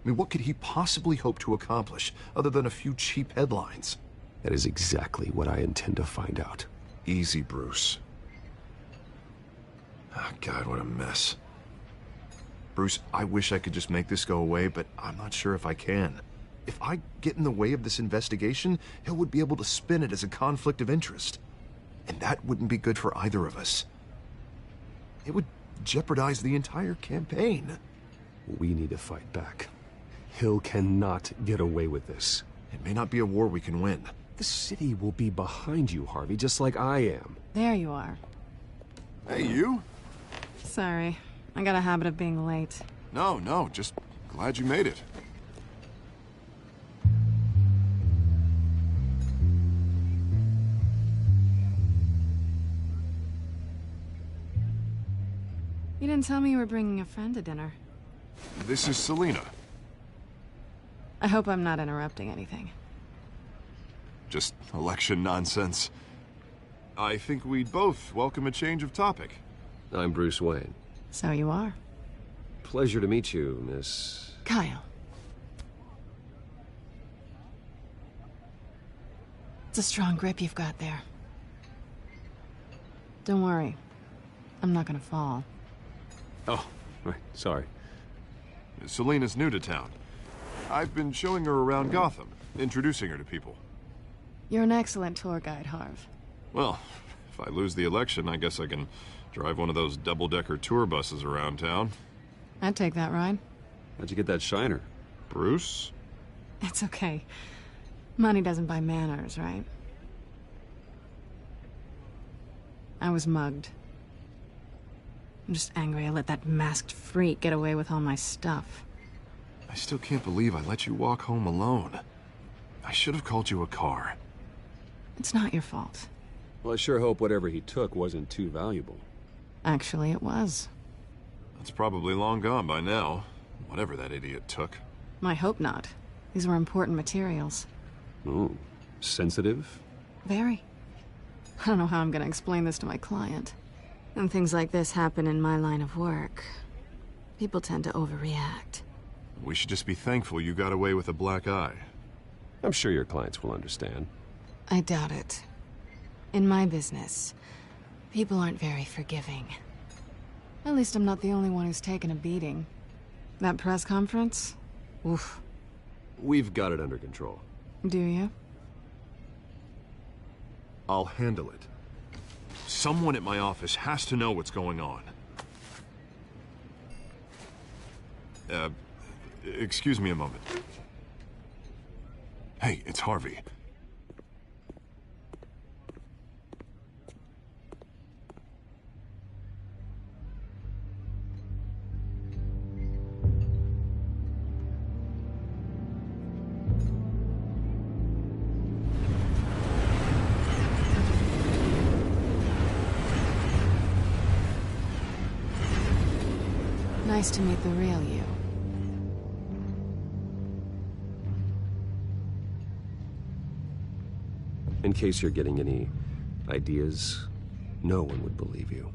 I mean, what could he possibly hope to accomplish other than a few cheap headlines? That is exactly what I intend to find out. Easy, Bruce. Oh, God, what a mess. Bruce, I wish I could just make this go away, but I'm not sure if I can. If I get in the way of this investigation, Hill would be able to spin it as a conflict of interest. And that wouldn't be good for either of us. It would jeopardize the entire campaign. We need to fight back. Hill cannot get away with this. It may not be a war we can win. The city will be behind you, Harvey, just like I am. There you are. Hey, you? Sorry. I got a habit of being late. No, just glad you made it. You didn't tell me you were bringing a friend to dinner. This is Selina. I hope I'm not interrupting anything. Just election nonsense. I think we'd both welcome a change of topic. I'm Bruce Wayne. So you are. Pleasure to meet you, Miss... Kyle. It's a strong grip you've got there. Don't worry. I'm not gonna fall. Oh, right, sorry. Selina's new to town. I've been showing her around Gotham, introducing her to people. You're an excellent tour guide, Harv. Well, if I lose the election, I guess I can drive one of those double-decker tour buses around town. I'd take that ride. How'd you get that shiner? Bruce? It's okay. Money doesn't buy manners, right? I was mugged. I'm just angry I let that masked freak get away with all my stuff. I still can't believe I let you walk home alone. I should have called you a car. It's not your fault. Well, I sure hope whatever he took wasn't too valuable. Actually, it was. That's probably long gone by now, whatever that idiot took. I hope not. These were important materials. Ooh, sensitive? Very. I don't know how I'm gonna explain this to my client. When things like this happen in my line of work, people tend to overreact. We should just be thankful you got away with a black eye. I'm sure your clients will understand. I doubt it. In my business, people aren't very forgiving. At least I'm not the only one who's taken a beating. That press conference? Oof. We've got it under control. Do you? I'll handle it. Someone at my office has to know what's going on. Excuse me a moment. Hey, it's Harvey. Nice to meet the real you. In case you're getting any ideas, no one would believe you.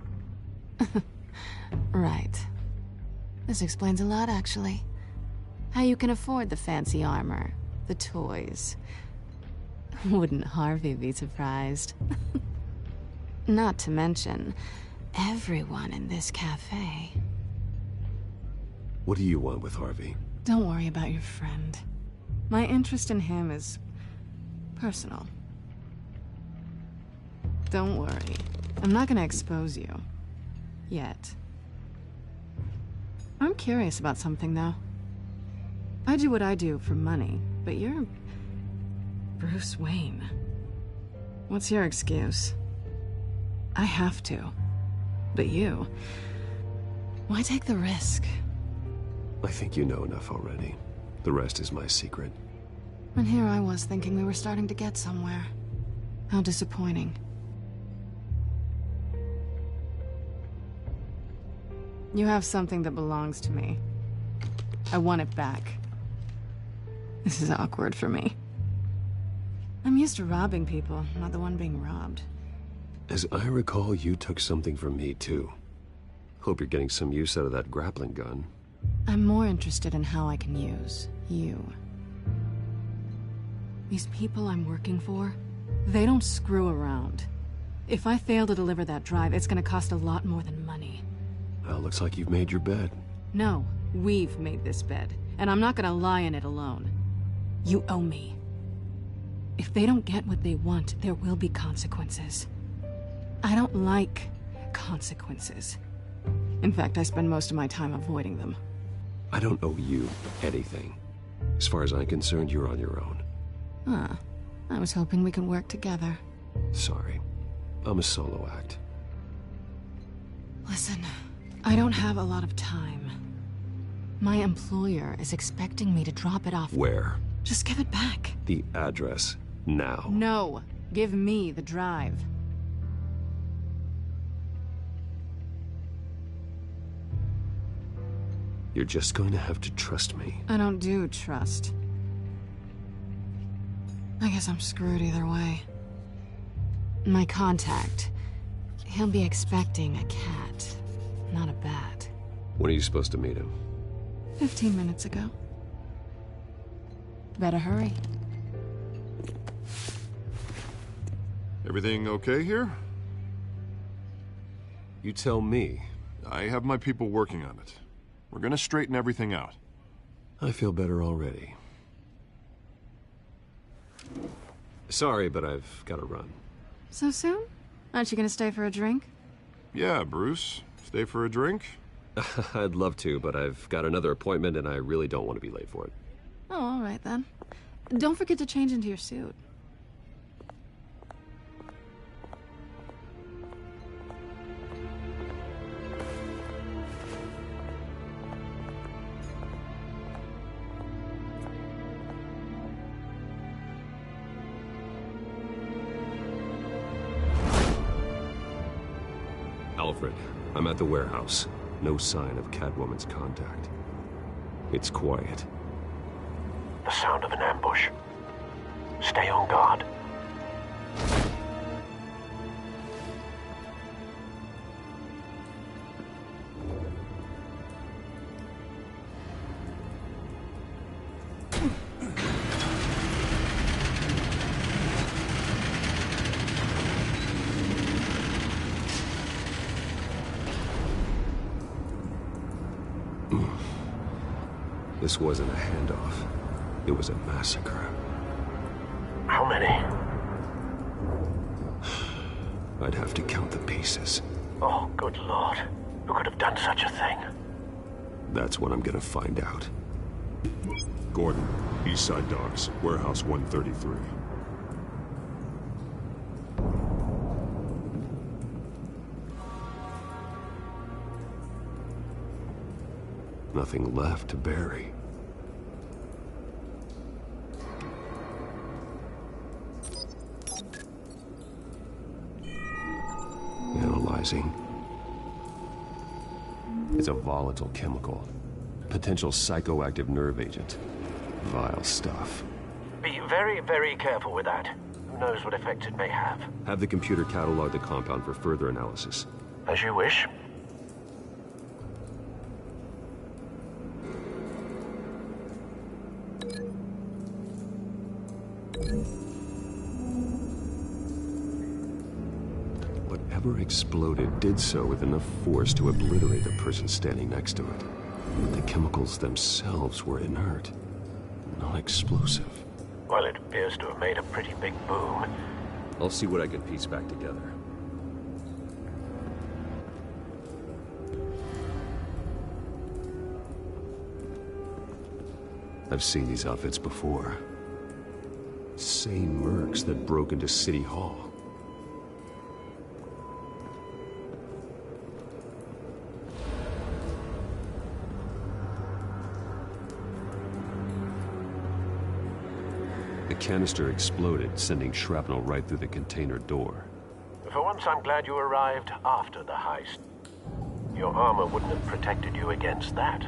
Right. This explains a lot, actually. How you can afford the fancy armor, the toys. Wouldn't Harvey be surprised? Not to mention, everyone in this cafe. What do you want with Harvey? Don't worry about your friend. My interest in him is personal. Don't worry. I'm not gonna expose you. Yet. I'm curious about something, though. I do what I do for money, but you're Bruce Wayne. What's your excuse? I have to. But you... why take the risk? I think you know enough already. The rest is my secret. And here I was thinking we were starting to get somewhere. How disappointing. You have something that belongs to me. I want it back. This is awkward for me. I'm used to robbing people, not the one being robbed. As I recall, you took something from me, too. Hope you're getting some use out of that grappling gun. I'm more interested in how I can use you. These people I'm working for, they don't screw around. If I fail to deliver that drive, it's gonna cost a lot more than money. Well, looks like you've made your bed. No, we've made this bed, and I'm not gonna lie in it alone. You owe me. If they don't get what they want, there will be consequences. I don't like consequences. In fact, I spend most of my time avoiding them. I don't owe you anything. As far as I'm concerned, you're on your own. Huh. I was hoping we could work together. Sorry. I'm a solo act. Listen, I don't have a lot of time. My employer is expecting me to drop it off. Where? Just give it back. The address, now. No. Give me the drive. You're just going to have to trust me. I don't do trust. I guess I'm screwed either way. My contact. He'll be expecting a cat, not a bat. When are you supposed to meet him? 15 minutes ago. Better hurry. Everything okay here? You tell me. I have my people working on it. We're gonna straighten everything out. I feel better already. Sorry, but I've got to run. So soon? Aren't you gonna stay for a drink? Yeah, Bruce. Stay for a drink? I'd love to, but I've got another appointment and I really don't want to be late for it. Oh, all right then. Don't forget to change into your suit. Alfred, I'm at the warehouse. No sign of Catwoman's contact. It's quiet. The sound of an ambush. Stay on guard. This wasn't a handoff. It was a massacre. How many? I'd have to count the pieces. Oh, good Lord. Who could have done such a thing? That's what I'm gonna find out. Gordon, East Side Docks, Warehouse 133. Nothing left to bury. Analyzing. It's a volatile chemical. Potential psychoactive nerve agent. Vile stuff. Be very, very careful with that. Who knows what effects it may have. Have the computer catalog the compound for further analysis. As you wish. Whatever exploded did so with enough force to obliterate the person standing next to it. But the chemicals themselves were inert, non-explosive. Well, it appears to have made a pretty big boom. I'll see what I can piece back together. I've seen these outfits before. Same mercs that broke into City Hall. The canister exploded, sending shrapnel right through the container door. For once, I'm glad you arrived after the heist. Your armor wouldn't have protected you against that.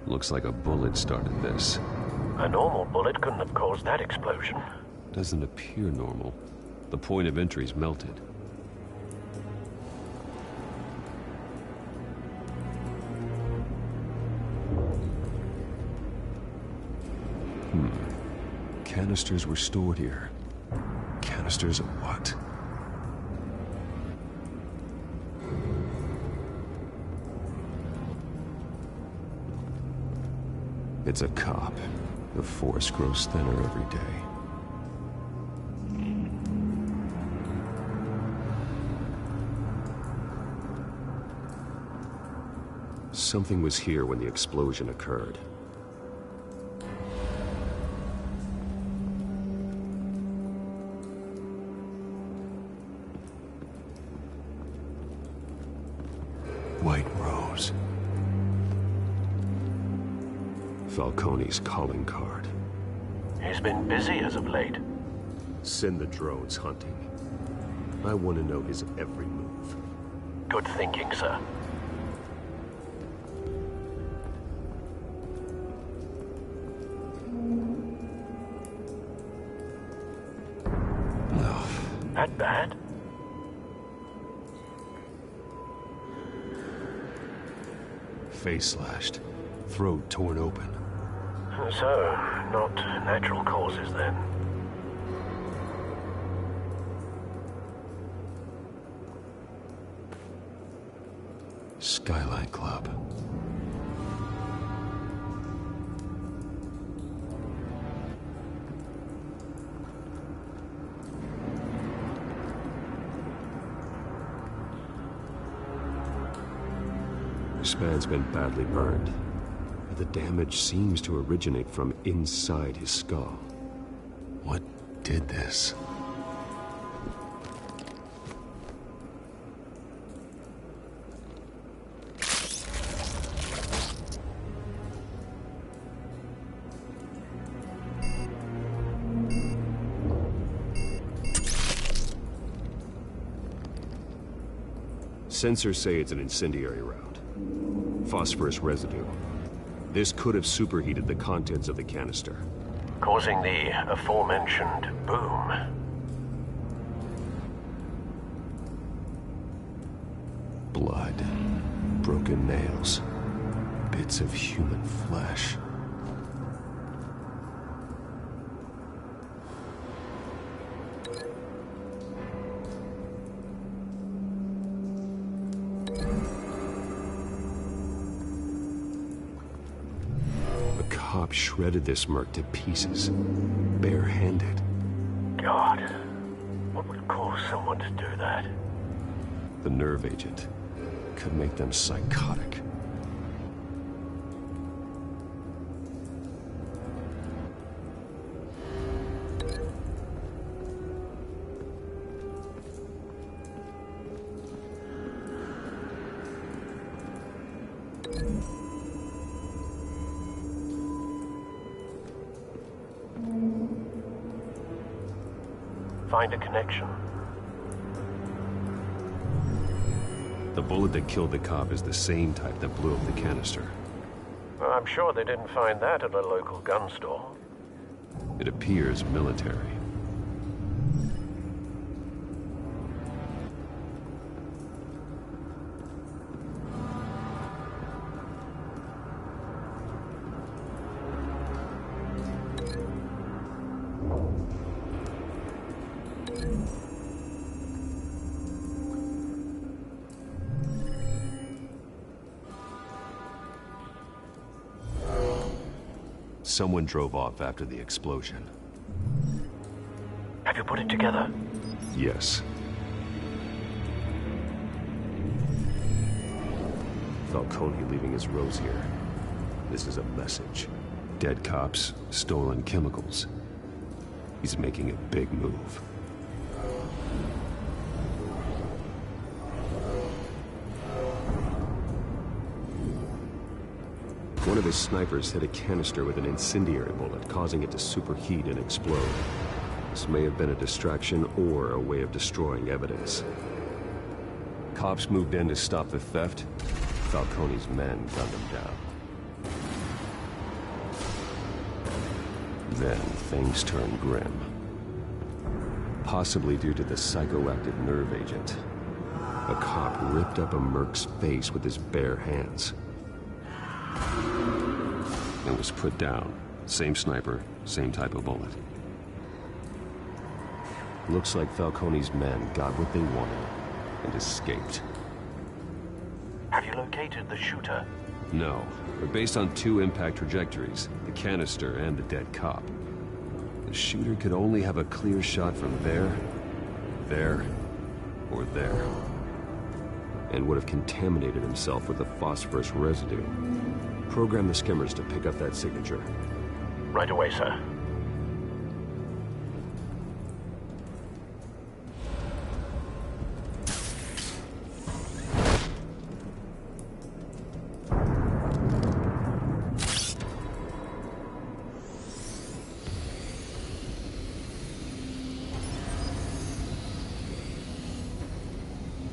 Looks like a bullet started this. A normal bullet couldn't have caused that explosion. Doesn't appear normal. The point of entry's melted. Canisters were stored here. Canisters of what? It's a cop. The force grows thinner every day. Something was here when the explosion occurred. White Rose. Falcone's calling card. He's been busy as of late. Send the drones hunting. I want to know his every move. Good thinking, sir. No. That bad? Face slashed. Throat torn open. So, not natural causes then. Skyline Club. This man's been badly burned. But the damage seems to originate from inside his skull. What did this? Sensors say it's an incendiary round. Phosphorus residue. This could have superheated the contents of the canister, causing the aforementioned boom. Blood, broken nails, bits of human flesh. Shredded this merc to pieces, barehanded. God, what would cause someone to do that? The nerve agent could make them psychotic. find a connection. The bullet that killed the cop is the same type that blew up the canister. I'm sure they didn't find that at a local gun store. It appears military. Someone drove off after the explosion. Have you put it together? Yes. Falcone leaving his rose here. This is a message. Dead cops, stolen chemicals. He's making a big move. One of his snipers hit a canister with an incendiary bullet, causing it to superheat and explode. This may have been a distraction or a way of destroying evidence. Cops moved in to stop the theft. Falcone's men gunned him down. Then things turned grim. Possibly due to the psychoactive nerve agent. A cop ripped up a merc's face with his bare hands. It was put down. Same sniper, same type of bullet. Looks like Falcone's men got what they wanted and escaped. Have you located the shooter? No, but based on two impact trajectories, the canister and the dead cop, the shooter could only have a clear shot from there, or there, and would have contaminated himself with the phosphorus residue. Program the skimmers to pick up that signature. Right away, sir.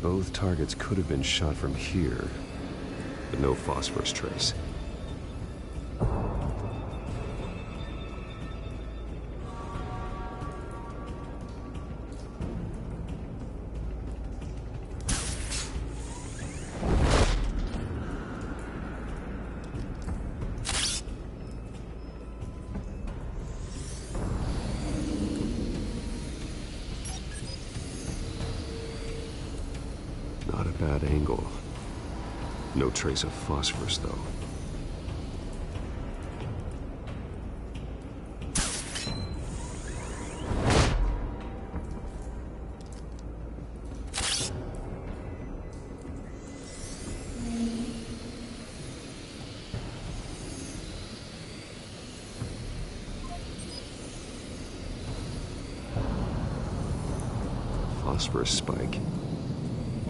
Both targets could have been shot from here, but no phosphorus trace. Not a bad angle. No trace of phosphorus, though. Phosphorus spike.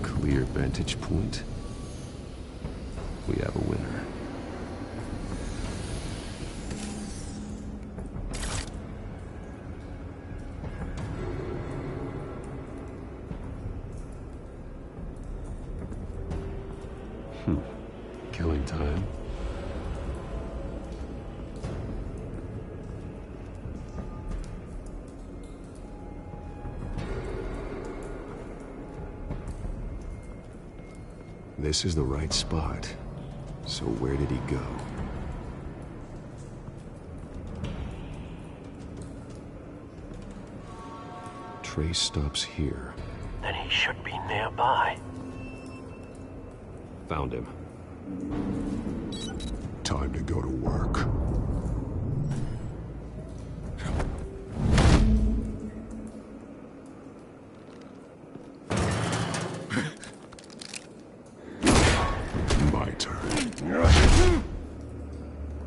Clear vantage point. We have a winner. Killing time. This is the right spot. So where did he go? Trace stops here. Then he should be nearby. Found him. Time to go to work.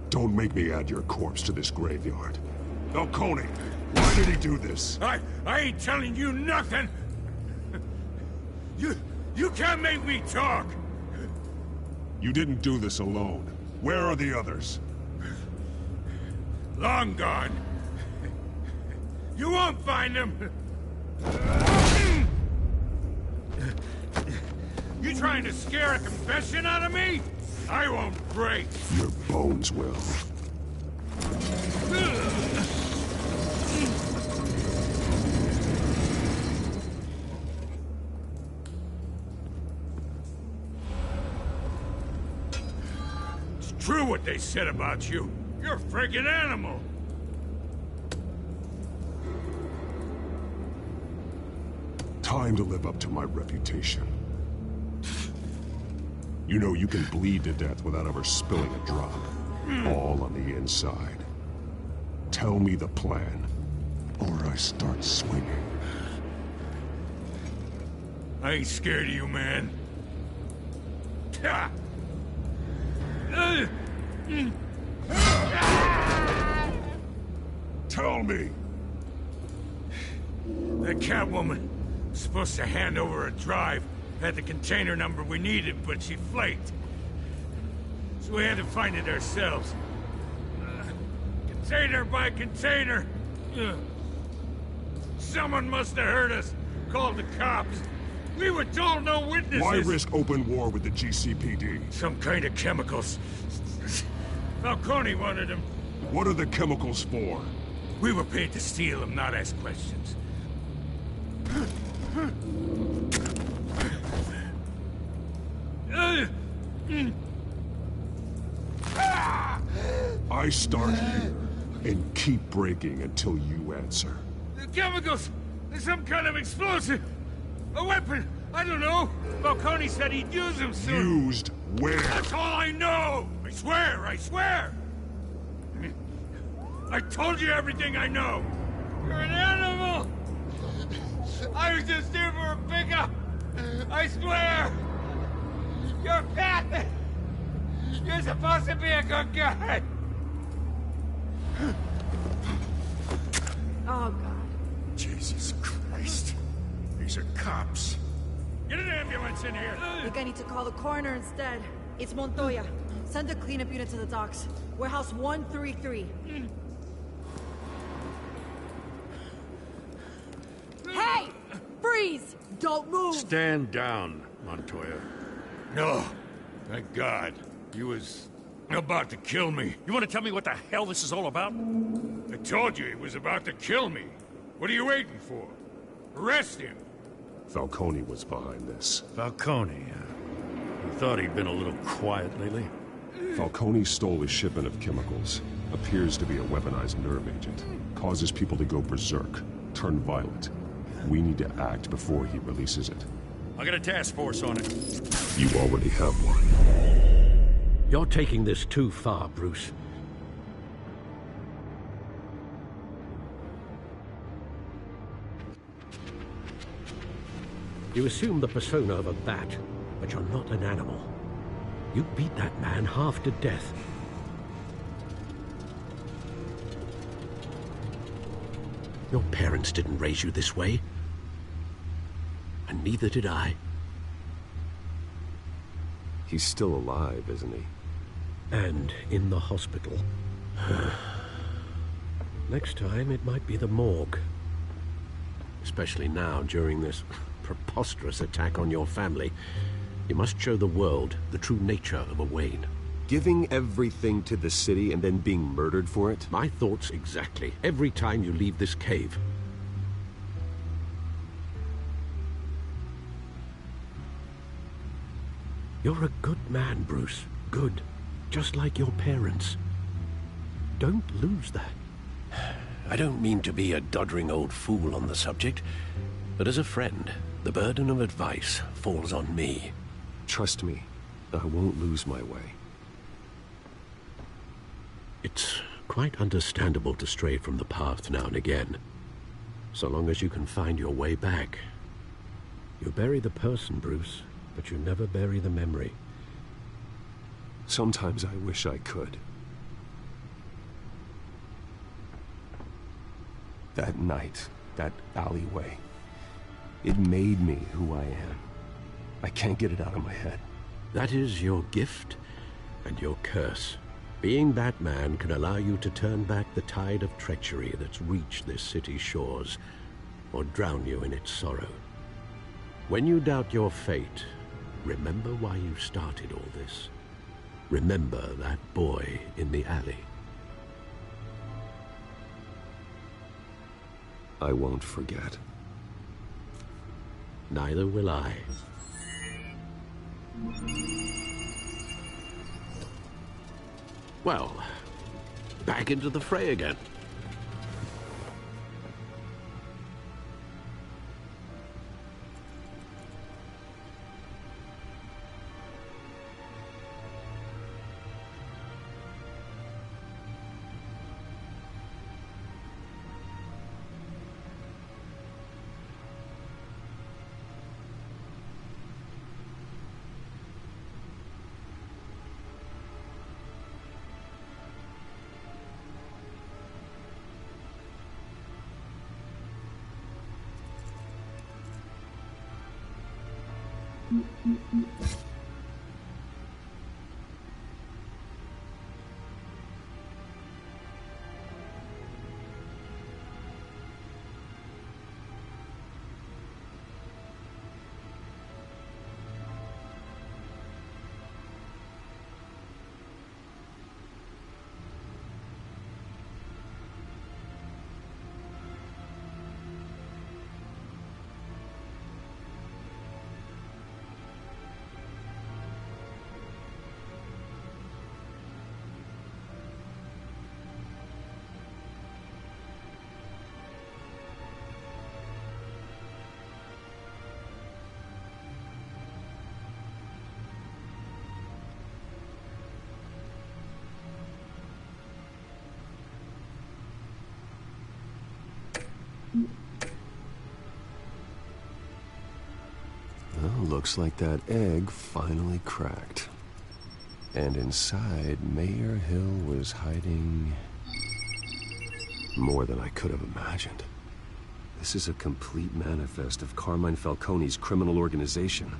Don't make me add your corpse to this graveyard. Falcone, why did he do this? I ain't telling you nothing! You can't make me talk! You didn't do this alone. Where are the others? Long gone. You won't find them! You trying to scare a confession out of me? I won't break. Your bones will. It's true what they said about you. You're a freaking animal. Time to live up to my reputation. You know you can bleed to death without ever spilling a drop. All on the inside. Tell me the plan, or I start swinging. I ain't scared of you, man. Tell me! That Catwoman was supposed to hand over a drive. Had the container number we needed, but she flaked. So we had to find it ourselves. Container by container. Someone must have heard us. Called the cops. We were told no witnesses. Why risk open war with the GCPD? Some kind of chemicals. Falcone wanted them. What are the chemicals for? We were paid to steal them, not ask questions. I start here and keep breaking until you answer. The chemicals! There's some kind of explosive! A weapon! I don't know! Falcone said he'd use them soon! Used where? That's all I know! I swear! I swear! I told you everything I know! You're an animal! I was just here for a pickup! I swear! You're pathetic! You're supposed to be a good guy! Oh, God. Jesus Christ. These are cops. Get an ambulance in here! I think I need to call the coroner instead. It's Montoya. Send a cleanup unit to the docks. Warehouse 133. Hey! Freeze! Don't move! Stand down, Montoya. No. Thank God. He was about to kill me. You want to tell me what the hell this is all about? I told you he was about to kill me. What are you waiting for? Arrest him. Falcone was behind this. Falcone, You thought he'd been a little quiet lately? Falcone stole a shipment of chemicals. Appears to be a weaponized nerve agent. Causes people to go berserk. Turn violent. We need to act before he releases it. I got a task force on it. You already have one. You're taking this too far, Bruce. You assume the persona of a bat, but you're not an animal. You beat that man half to death. Your parents didn't raise you this way. And neither did I. He's still alive, isn't he? And in the hospital. Next time, it might be the morgue. Especially now, during this preposterous attack on your family. You must show the world the true nature of a Wayne. Giving everything to the city and then being murdered for it? My thoughts exactly. Every time you leave this cave. You're a good man, Bruce. Good. Just like your parents. Don't lose that. I don't mean to be a doddering old fool on the subject, but as a friend, the burden of advice falls on me. Trust me, I won't lose my way. It's quite understandable to stray from the path now and again. So long as you can find your way back. You bury the person, Bruce, but you never bury the memory. Sometimes I wish I could. That night, that alleyway, it made me who I am. I can't get it out of my head. That is your gift and your curse. Being Batman can allow you to turn back the tide of treachery that's reached this city's shores. or drown you in its sorrow. When you doubt your fate, remember why you started all this. Remember that boy in the alley. I won't forget. Neither will I. Well, back into the fray again. Well, looks like that egg finally cracked. And inside, Mayor Hill was hiding more than I could have imagined. This is a complete manifest of Carmine Falcone's criminal organization.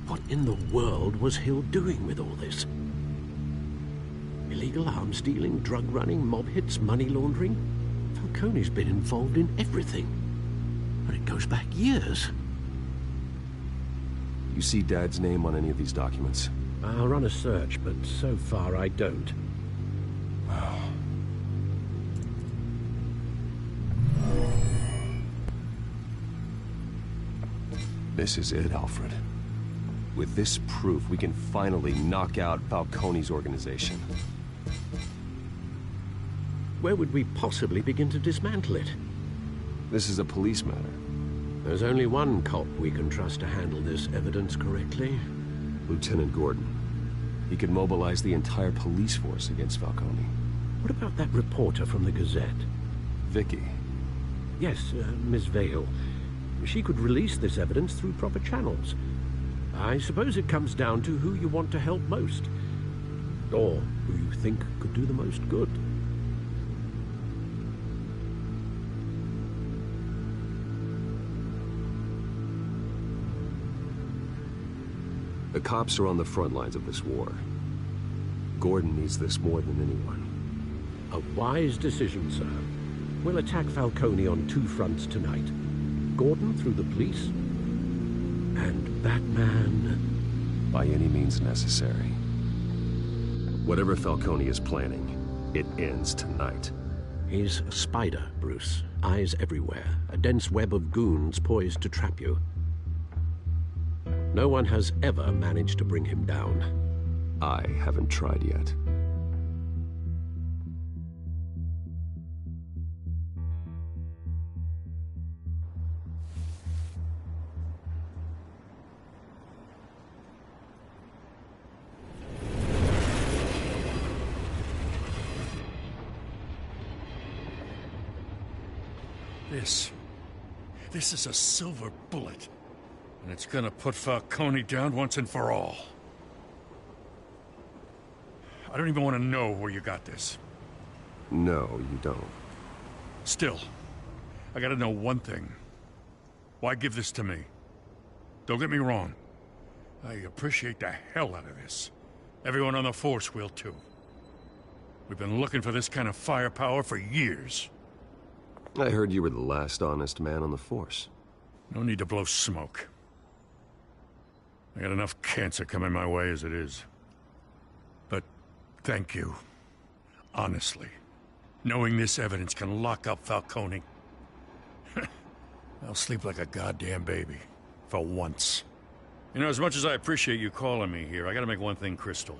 What in the world was Hill doing with all this? Illegal arms dealing, drug running, mob hits, money laundering? Falcone's been involved in everything. And it goes back years. You see Dad's name on any of these documents? I'll run a search, but so far I don't. This is it, Alfred. With this proof, we can finally knock out Falcone's organization. Where would we possibly begin to dismantle it? This is a police matter. There's only one cop we can trust to handle this evidence correctly. Lieutenant Gordon. He could mobilize the entire police force against Falcone. What about that reporter from the Gazette? Vicky. Yes, Miss Vale. She could release this evidence through proper channels. I suppose it comes down to who you want to help most. Or who you think could do the most good. The cops are on the front lines of this war. Gordon needs this more than anyone. A wise decision, sir. We'll attack Falcone on two fronts tonight. Gordon through the police, and Batman... by any means necessary. Whatever Falcone is planning, it ends tonight. He's a spider, Bruce. Eyes everywhere. A dense web of goons poised to trap you. No one has ever managed to bring him down. I haven't tried yet. This is a silver bullet. And it's gonna put Falcone down once and for all. I don't even want to know where you got this. No, you don't. Still, I gotta know one thing. Why give this to me? Don't get me wrong. I appreciate the hell out of this. Everyone on the force will too. We've been looking for this kind of firepower for years. I heard you were the last honest man on the force. No need to blow smoke. I got enough cancer coming my way as it is. But thank you. Honestly. Knowing this evidence can lock up Falcone. I'll sleep like a goddamn baby. For once. You know, as much as I appreciate you calling me here, I gotta make one thing crystal.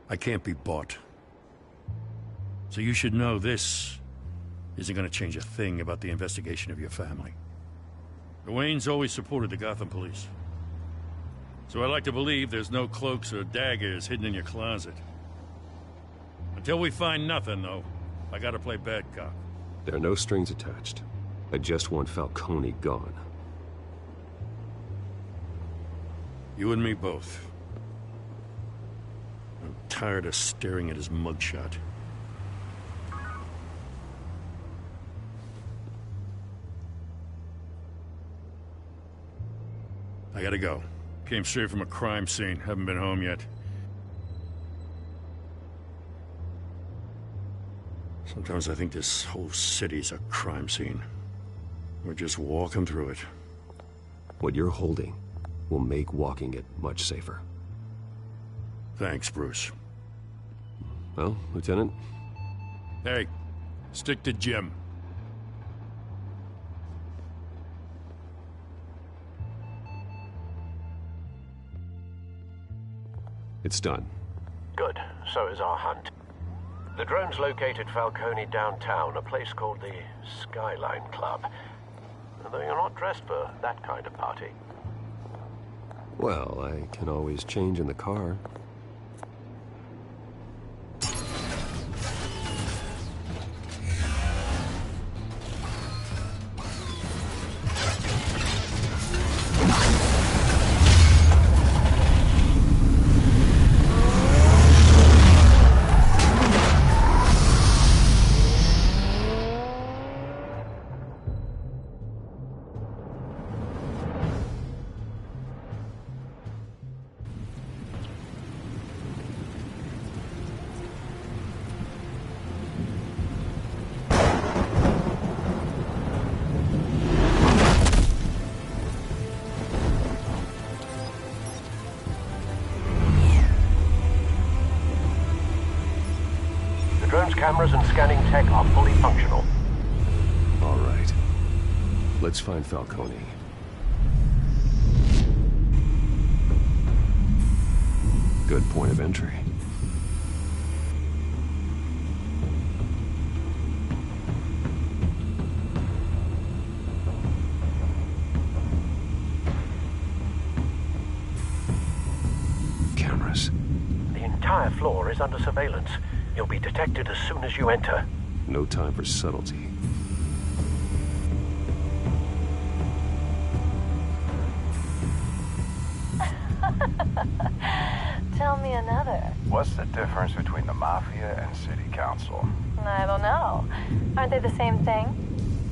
I can't be bought. So you should know this isn't gonna change a thing about the investigation of your family. The Waynes always supported the Gotham police. So I like to believe there's no cloaks or daggers hidden in your closet. Until we find nothing, though, I gotta play bad cop. There are no strings attached. I just want Falcone gone. You and me both. I'm tired of staring at his mugshot. I gotta go. Came straight from a crime scene. Haven't been home yet. Sometimes I think this whole city's a crime scene. We're just walking through it. What you're holding will make walking it much safer. Thanks, Bruce. Well, Lieutenant? Hey, stick to Jim. It's done. Good. So is our hunt. The drones located Falcone downtown, a place called the Skyline Club. Though you're not dressed for that kind of party. Well, I can always change in the car. Cameras and scanning tech are fully functional. All right. Let's find Falcone. Good point of entry. Cameras. The entire floor is under surveillance. You'll be detected as soon as you enter. No time for subtlety. Tell me another. What's the difference between the Mafia and City Council? I don't know. Aren't they the same thing?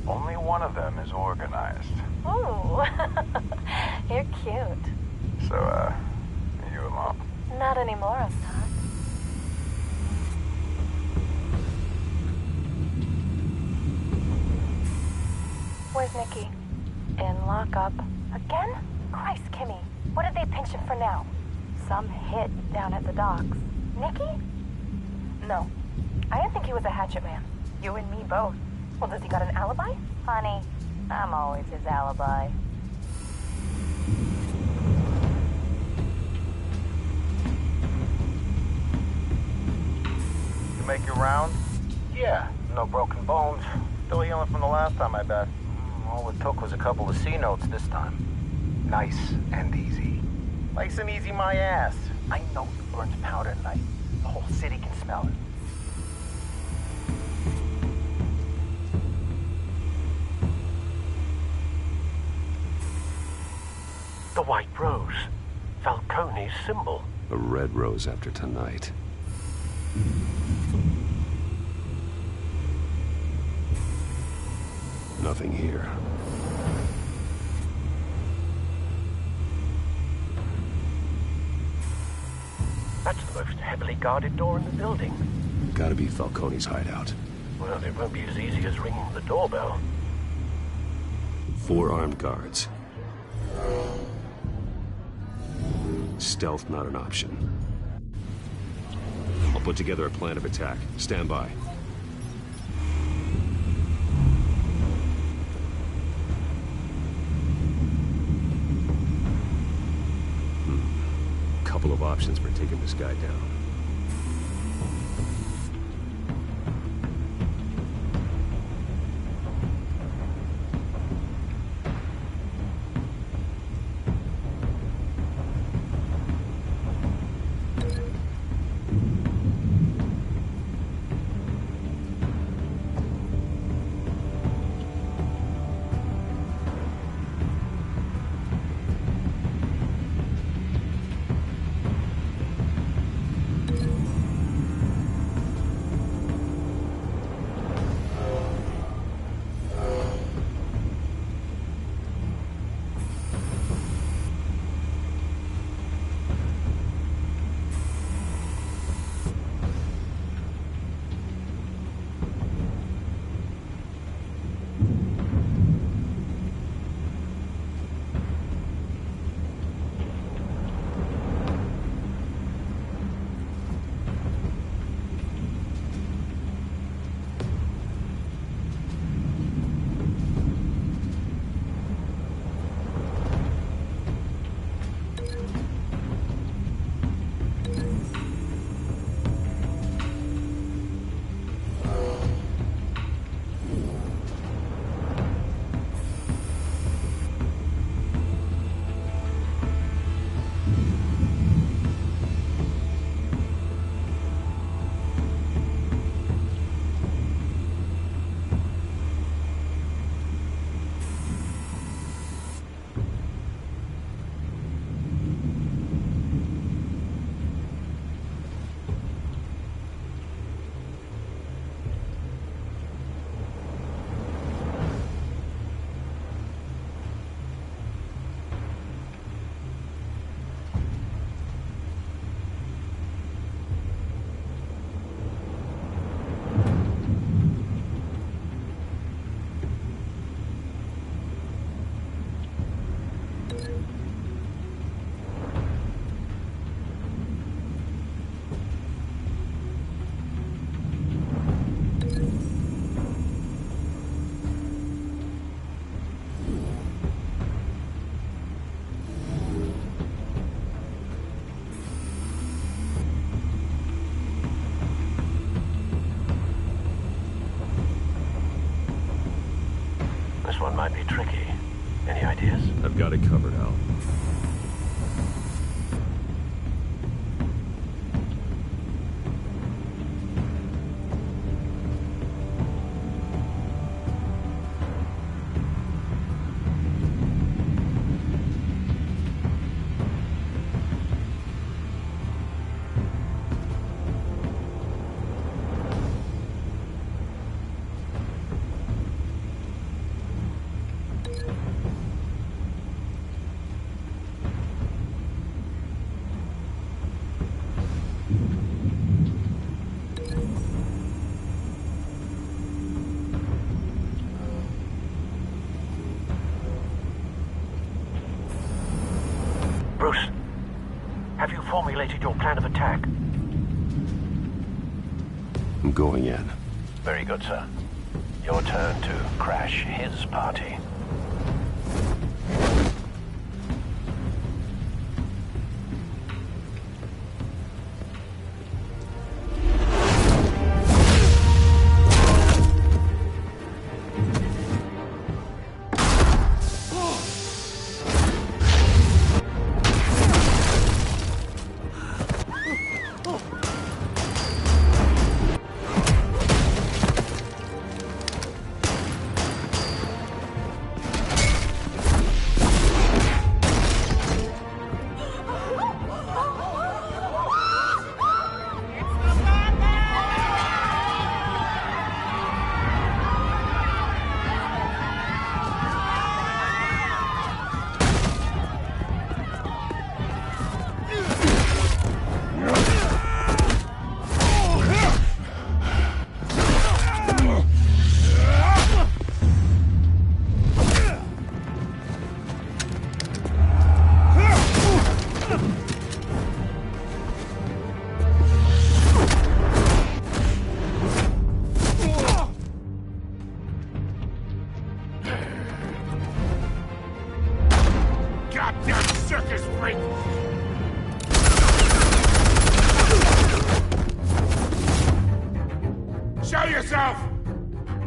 Only one of them is organized. Ooh. You're cute. So, are you a mom? Not anymore, I'm not. Where's Nikki? In lockup. Again? Christ, Kimmy. What did they pinch him for now? Some hit down at the docks. Nikki? No. I didn't think he was a hatchet man. You and me both. Well, does he got an alibi? Honey, I'm always his alibi. You make your round? Yeah. No broken bones. Still healing from the last time, I bet. All it took was a couple of C notes this time. Nice and easy. Nice and easy my ass. I know you burnt powder tonight. The whole city can smell it. The white rose. Falcone's symbol. A red rose after tonight. Nothing here. That's the most heavily guarded door in the building. Gotta be Falcone's hideout. Well, it won't be as easy as ringing the doorbell. 4 armed guards. Stealth not an option. I'll put together a plan of attack. Stand by. Couple of options for taking this guy down. One might be tricky. Any ideas? I've got it covered, Al. Bruce, have you formulated your plan of attack? I'm going in. Very good, sir. Your turn to crash his party. goddamn circus freak! Show yourself!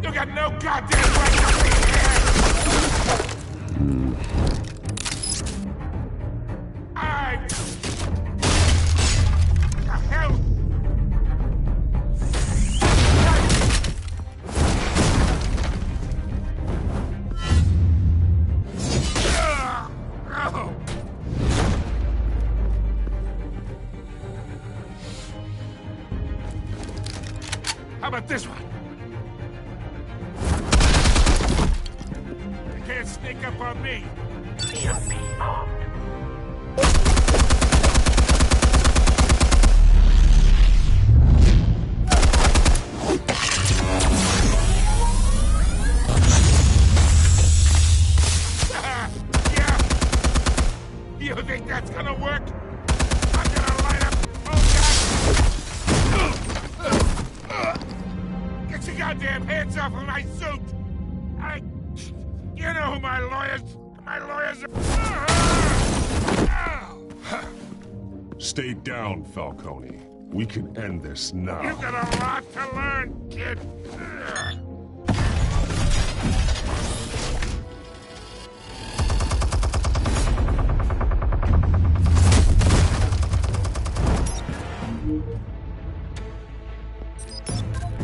You got no goddamn right to be here! The hell? How about this one? You can't sneak up on me. EMP armed. Yeah. You think that's gonna work? I'm gonna light up. Get your goddamn hands off of my suit! You know who my lawyers are. Stay down, Falcone. We can end this now. You've got a lot to learn, kid.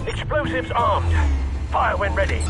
Explosives armed. Fire when ready.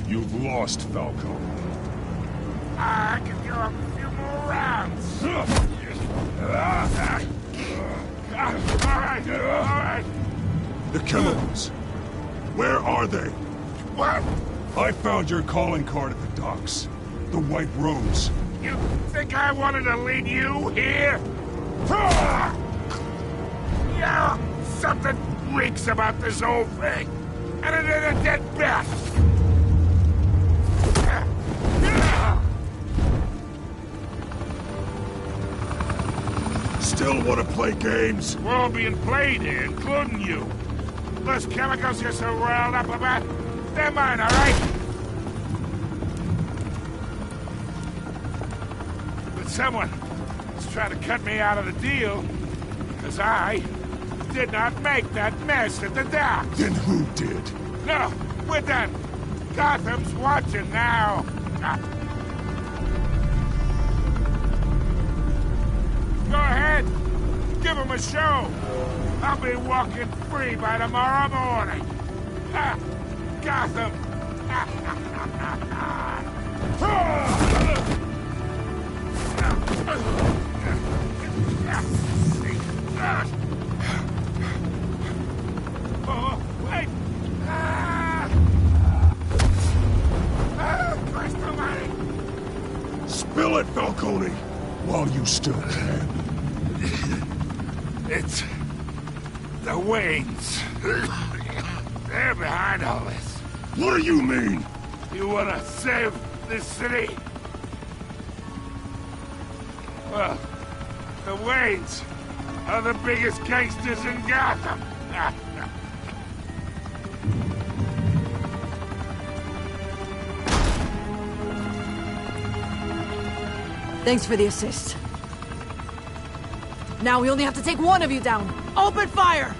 You've lost, Falcone. I can go a few more rounds. All right. The chemicals. Where are they? What? I found your calling card at the docks. The White Rose. You think I wanted to lead you here? Yeah, something reeks about this whole thing. And it ain't a dead bat. Still want to play games? We're all being played here, including you. Those chemicals you're so riled up about, they're mine, all right? But someone is trying to cut me out of the deal, because I did not make that mess at the docks. Then who did? No, we're done. Gotham's watching now. Go ahead. Give him a show. I'll be walking free by tomorrow morning. Ha! Gotham. Oh, wait. Christ almighty. Spill it, Falcone, while you still can. It's the Waynes. They're behind all this. What do you mean? You want to save this city? Well, the Waynes are the biggest gangsters in Gotham. Thanks for the assist. Now we only have to take one of you down. Open fire!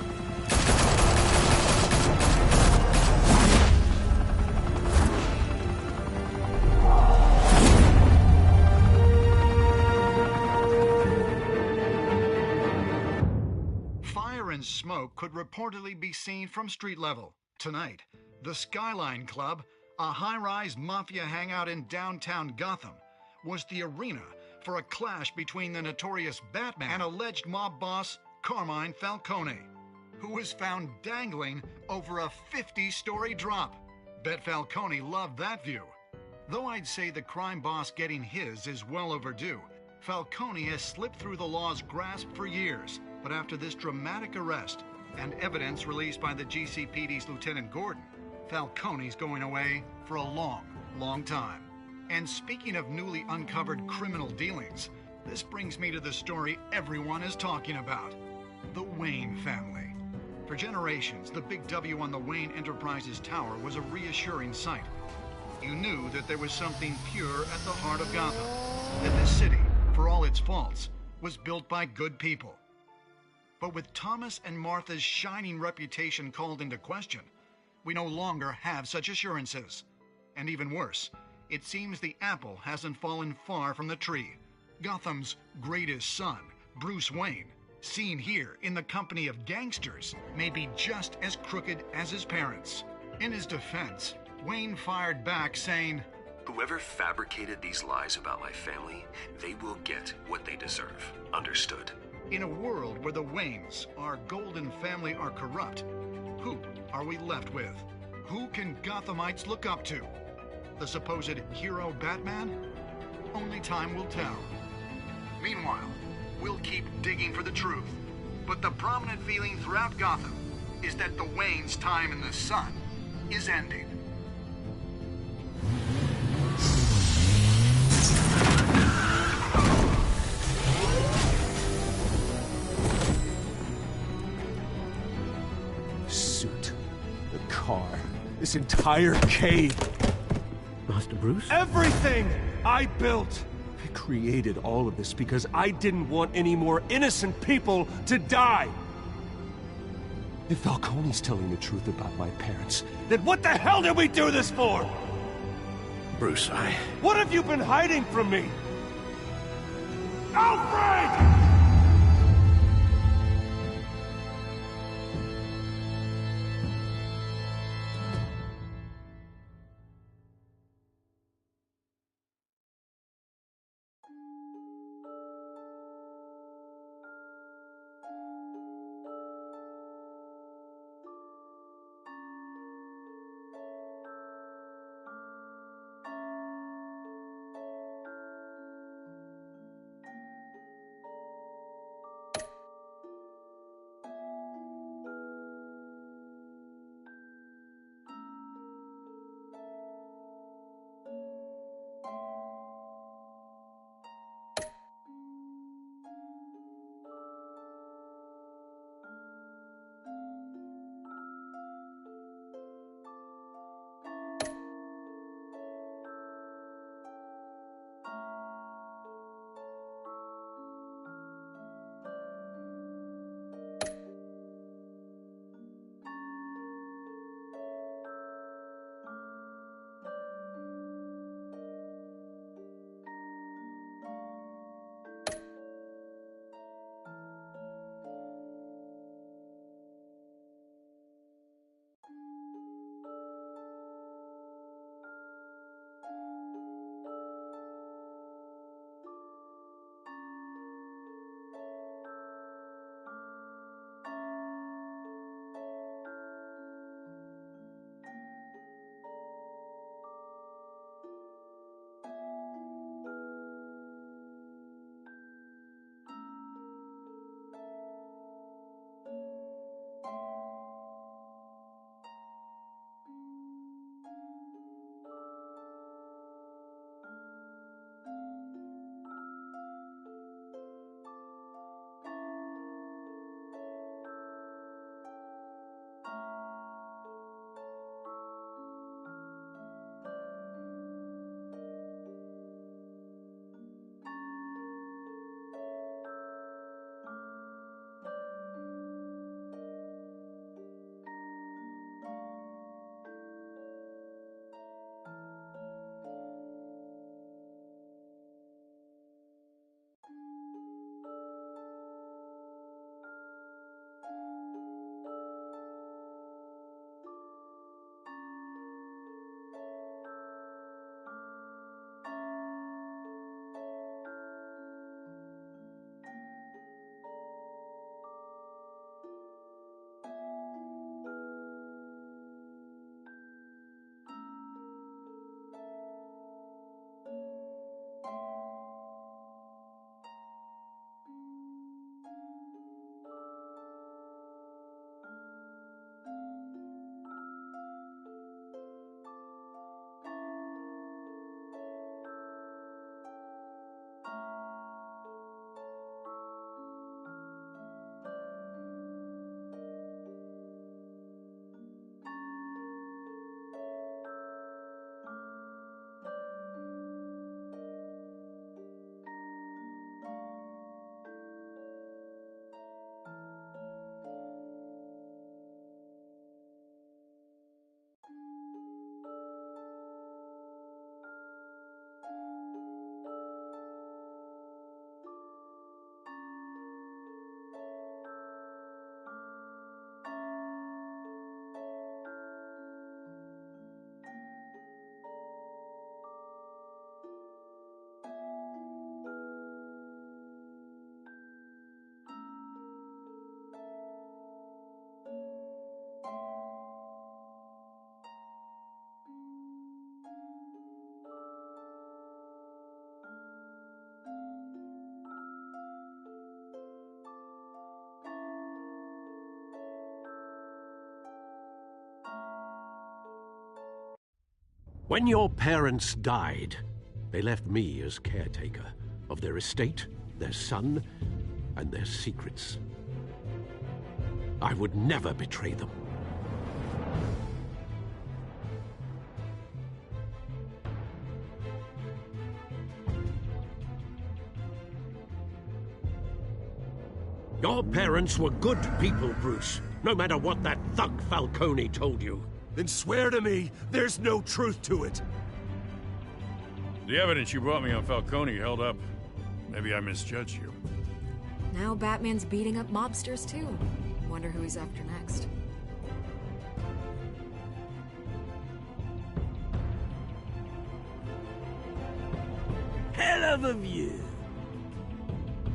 Fire and smoke could reportedly be seen from street level. Tonight, the Skyline Club, a high-rise mafia hangout in downtown Gotham, was the arena for a clash between the notorious Batman and alleged mob boss Carmine Falcone, who was found dangling over a 50-story drop. Bet Falcone loved that view. Though I'd say the crime boss getting his is well overdue, Falcone has slipped through the law's grasp for years, but after this dramatic arrest and evidence released by the GCPD's Lieutenant Gordon, Falcone's going away for a long, long time. And speaking of newly uncovered criminal dealings, this brings me to the story everyone is talking about: the Wayne family. For generations, the big W on the Wayne Enterprises tower was a reassuring sight. You knew that there was something pure at the heart of Gotham, that this city, for all its faults, was built by good people. But with Thomas and Martha's shining reputation called into question, we no longer have such assurances. And even worse, it seems the apple hasn't fallen far from the tree. Gotham's greatest son, Bruce Wayne, seen here in the company of gangsters, may be just as crooked as his parents. In his defense, Wayne fired back saying, "Whoever fabricated these lies about my family, they will get what they deserve. Understood?" In a world where the Waynes, our golden family, are corrupt, who are we left with? Who can Gothamites look up to? The supposed hero Batman? Only time will tell. Meanwhile, we'll keep digging for the truth. But the prominent feeling throughout Gotham is that the Waynes' time in the sun is ending. Suit, the car, this entire cave. Master Bruce? Everything I built! I created all of this because I didn't want any more innocent people to die! If Falcone's telling the truth about my parents, then what the hell did we do this for? Bruce, What have you been hiding from me? Alfred! When your parents died, they left me as caretaker of their estate, their son, and their secrets. I would never betray them. Your parents were good people, Bruce, no matter what that thug Falcone told you. Then swear to me there's no truth to it. The evidence you brought me on Falcone held up. Maybe I misjudged you. Now Batman's beating up mobsters, too. Wonder who he's after next. Hell of a view.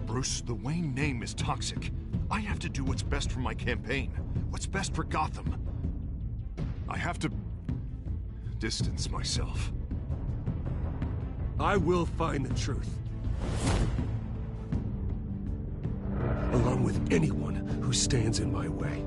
Bruce, the Wayne name is toxic. I have to do what's best for my campaign. What's best for Gotham. I have to distance myself. I will find the truth. Along with anyone who stands in my way.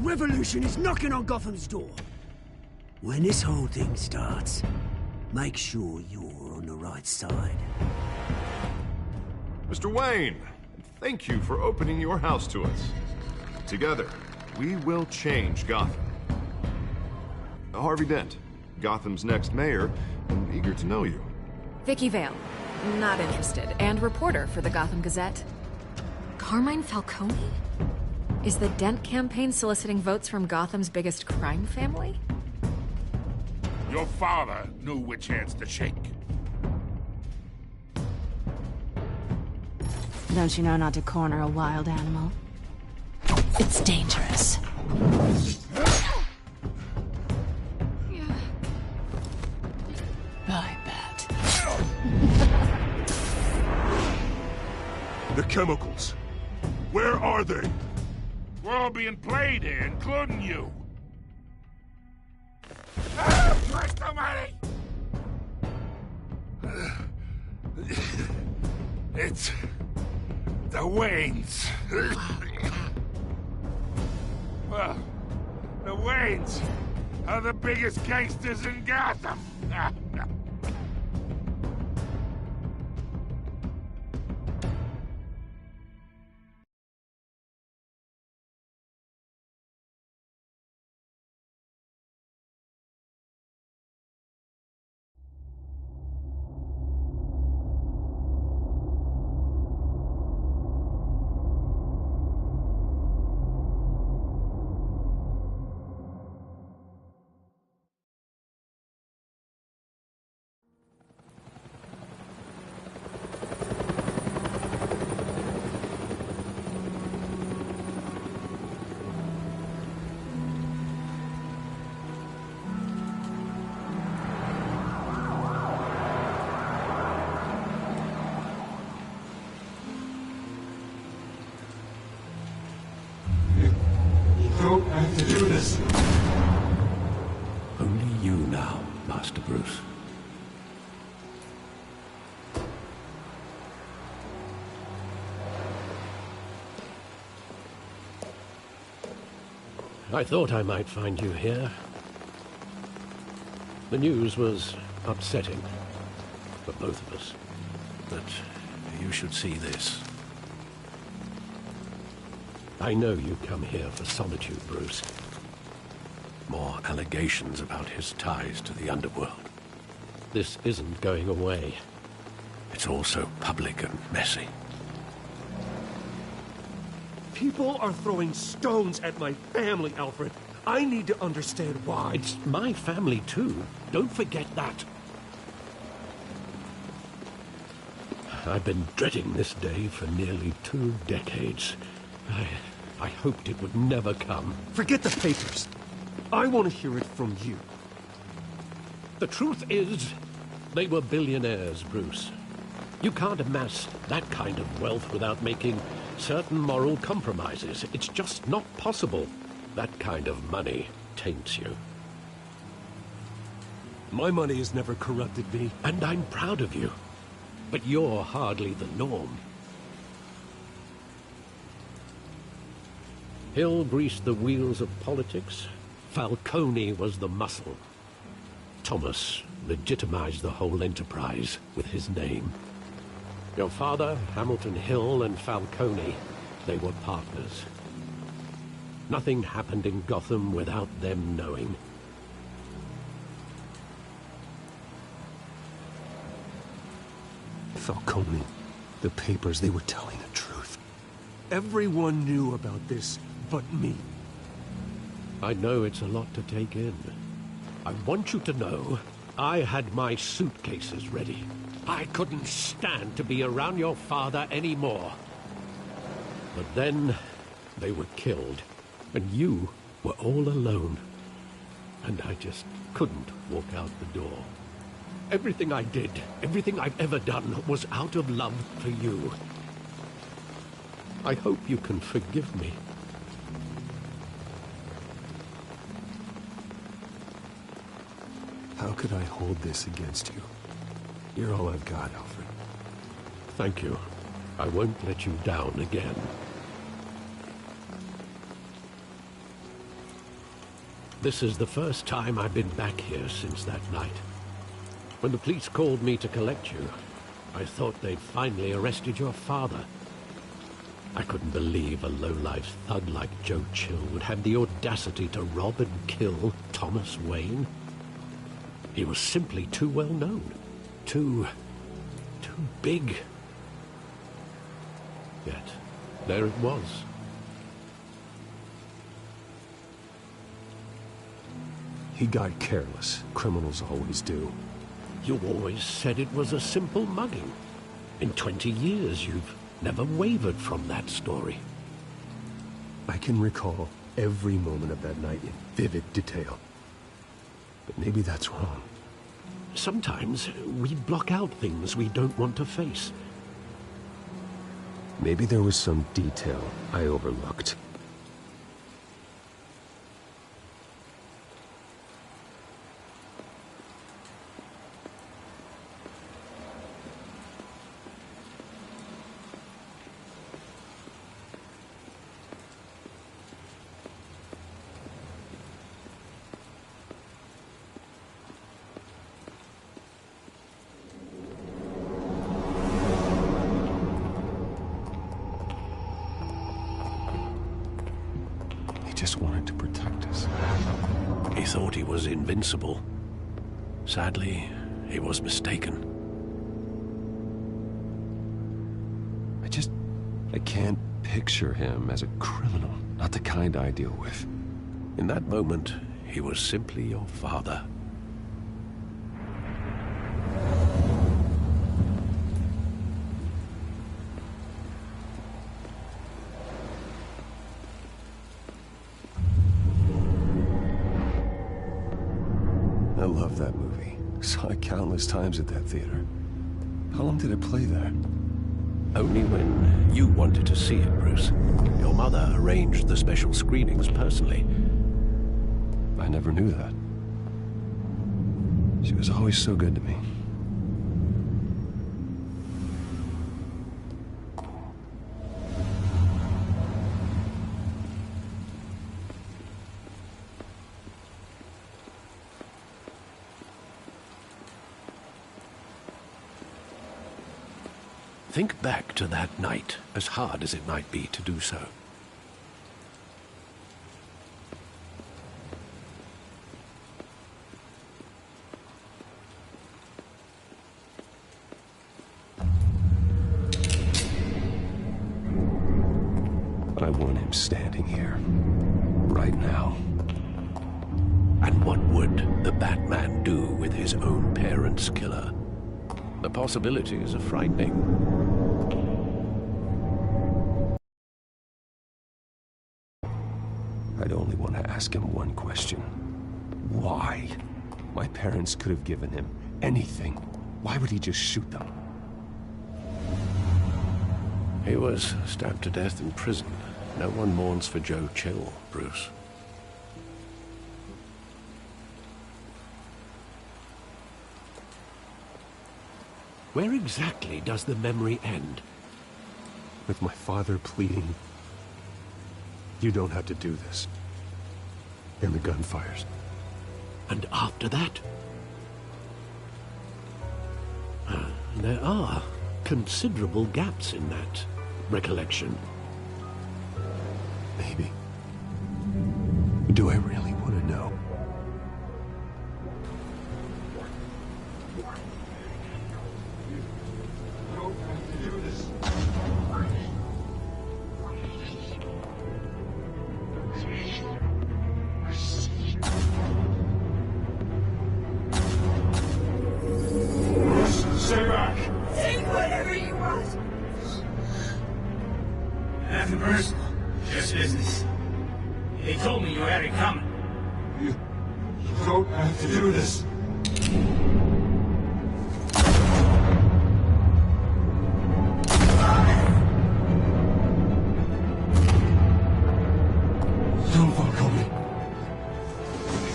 Revolution is knocking on Gotham's door. When this whole thing starts, make sure you're on the right side. Mr. Wayne, thank you for opening your house to us. Together, we will change Gotham. Harvey Dent, Gotham's next mayor, and eager to know you. Vicky Vale, not interested, and reporter for the Gotham Gazette. Carmine Falcone? Is the Dent campaign soliciting votes from Gotham's biggest crime family? Your father knew which hands to shake. Don't you know not to corner a wild animal? It's dangerous. I bet. The chemicals. Where are they? We're all being played here, including you. Ah, Christ almighty! It's the Waynes. Well, the Waynes are the biggest gangsters in Gotham. don't have to do this. Only you now, Master Bruce. I thought I might find you here. The news was upsetting for both of us, but you should see this. I know you come here for solitude, Bruce. More allegations about his ties to the underworld. This isn't going away. It's all so public and messy. People are throwing stones at my family, Alfred. I need to understand why. It's my family, too. Don't forget that. I've been dreading this day for nearly 2 decades. I hoped it would never come. Forget the papers. I want to hear it from you. The truth is, they were billionaires, Bruce. You can't amass that kind of wealth without making certain moral compromises. It's just not possible. That kind of money taints you. My money has never corrupted me. And I'm proud of you. But you're hardly the norm. Hill greased the wheels of politics. Falcone was the muscle. Thomas legitimized the whole enterprise with his name. Your father, Hamilton Hill, and Falcone, they were partners. Nothing happened in Gotham without them knowing. Falcone, the papers, they were telling the truth. Everyone knew about this but me. I know it's a lot to take in. I want you to know I had my suitcases ready. I couldn't stand to be around your father anymore. But then they were killed, and you were all alone. And I just couldn't walk out the door. Everything I did, everything I've ever done, was out of love for you. I hope you can forgive me. How could I hold this against you? You're all I've got, Alfred. Thank you. I won't let you down again. This is the first time I've been back here since that night. When the police called me to collect you, I thought they'd finally arrested your father. I couldn't believe a low-life thug like Joe Chill would have the audacity to rob and kill Thomas Wayne. He was simply too well known. Too big. Yet, there it was. He got careless. Criminals always do. You always said it was a simple mugging. In 20 years, you've never wavered from that story. I can recall every moment of that night in vivid detail. But maybe that's wrong. Sometimes we block out things we don't want to face. Maybe there was some detail I overlooked. Just wanted to protect us. He thought he was invincible. Sadly, he was mistaken. I can't picture him as a criminal. Not the kind I deal with. In that moment, he was simply your father. I love that movie. Saw it countless times at that theater. How long did it play there? Only when you wanted to see it, Bruce. Your mother arranged the special screenings personally. I never knew that. She was always so good to me. Think back to that night, as hard as it might be to do so. I want him standing here, right now. And what would the Batman do with his own parents' killer? The possibilities are frightening. I'd only want to ask him one question. Why? My parents could have given him anything. Why would he just shoot them? He was stabbed to death in prison. No one mourns for Joe Chill, Bruce. Where exactly does the memory end? With my father pleading, "You don't have to do this." And the gun fires. And after that? There are considerable gaps in that recollection. Maybe. Do I really want to know? Stay back! Take whatever you want! Nothing personal, just business. They told me you had it coming. You don't have to do this. Don't follow me.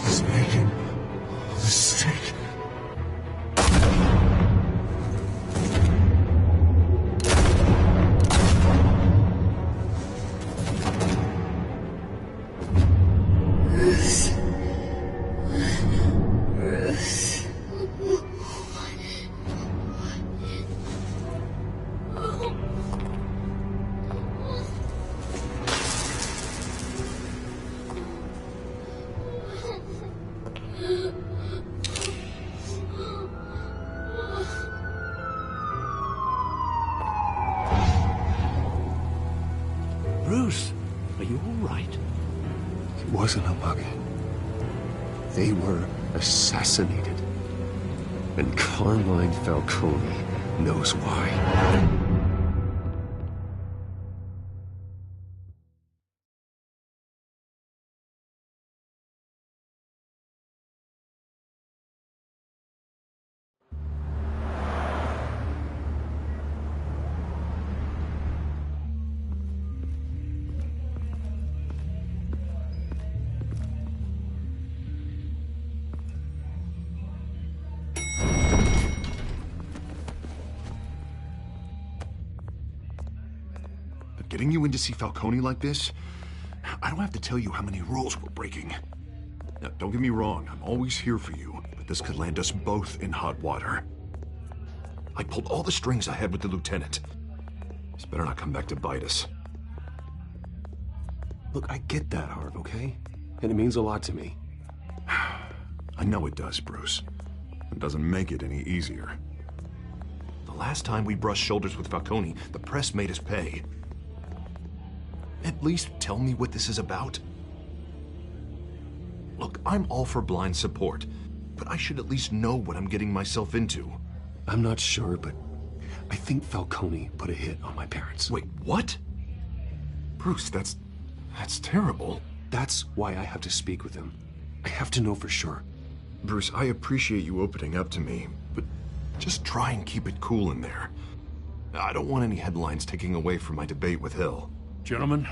He's making a mistake. Bruce, are you all right? It wasn't a mug. They were assassinated. And Carmine Falcone knows why. Getting you in to see Falcone like this? I don't have to tell you how many rules we're breaking. Now, don't get me wrong, I'm always here for you, but this could land us both in hot water. I pulled all the strings I had with the lieutenant. This better not come back to bite us. Look, I get that, Harv, okay? And it means a lot to me. I know it does, Bruce. It doesn't make it any easier. The last time we brushed shoulders with Falcone, the press made us pay. At least tell me what this is about. Look, I'm all for blind support, but I should at least know what I'm getting myself into. I'm not sure, but I think Falcone put a hit on my parents. Wait, what? Bruce, that's terrible. That's why I have to speak with him. I have to know for sure. Bruce, I appreciate you opening up to me, but just try and keep it cool in there. I don't want any headlines taking away from my debate with Hill. Gentlemen,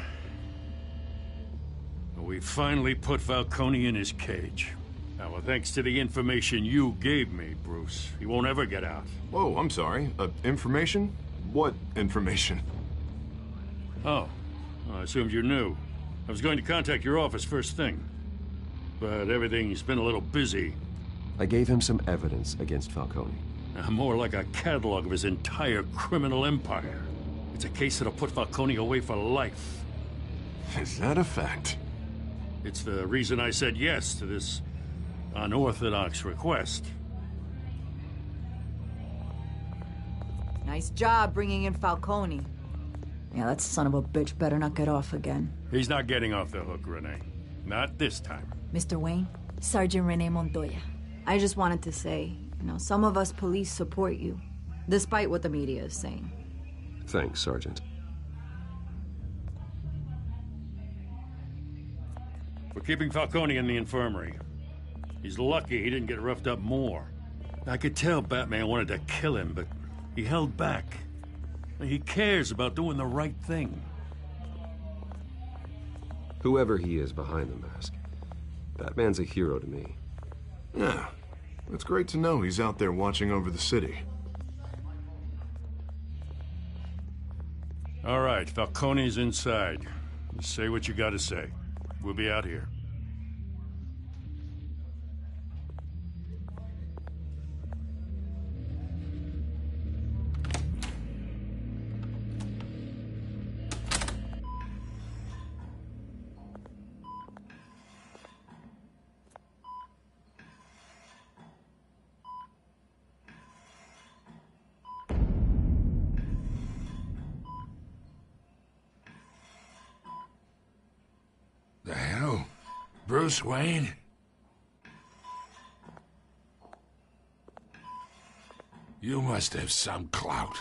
we finally put Falcone in his cage. Now, well, thanks to the information you gave me, Bruce, he won't ever get out. Whoa, I'm sorry. Information? What information? Oh, I assumed you knew. I was going to contact your office first thing, but everything's been a little busy. I gave him some evidence against Falcone. More like a catalog of his entire criminal empire. It's a case that'll put Falcone away for life. Is that a fact? It's the reason I said yes to this unorthodox request. Nice job bringing in Falcone. Yeah, that son of a bitch better not get off again. He's not getting off the hook, Renee. Not this time. Mr. Wayne, Sergeant Renee Montoya. I just wanted to say, some of us police support you, despite what the media is saying. Thanks, Sergeant. We're keeping Falcone in the infirmary. He's lucky he didn't get roughed up more. I could tell Batman wanted to kill him, but he held back. He cares about doing the right thing. Whoever he is behind the mask, Batman's a hero to me. Yeah, it's great to know he's out there watching over the city. All right, Falcone's inside. Say what you gotta say. We'll be out here. The hell? Bruce Wayne? You must have some clout.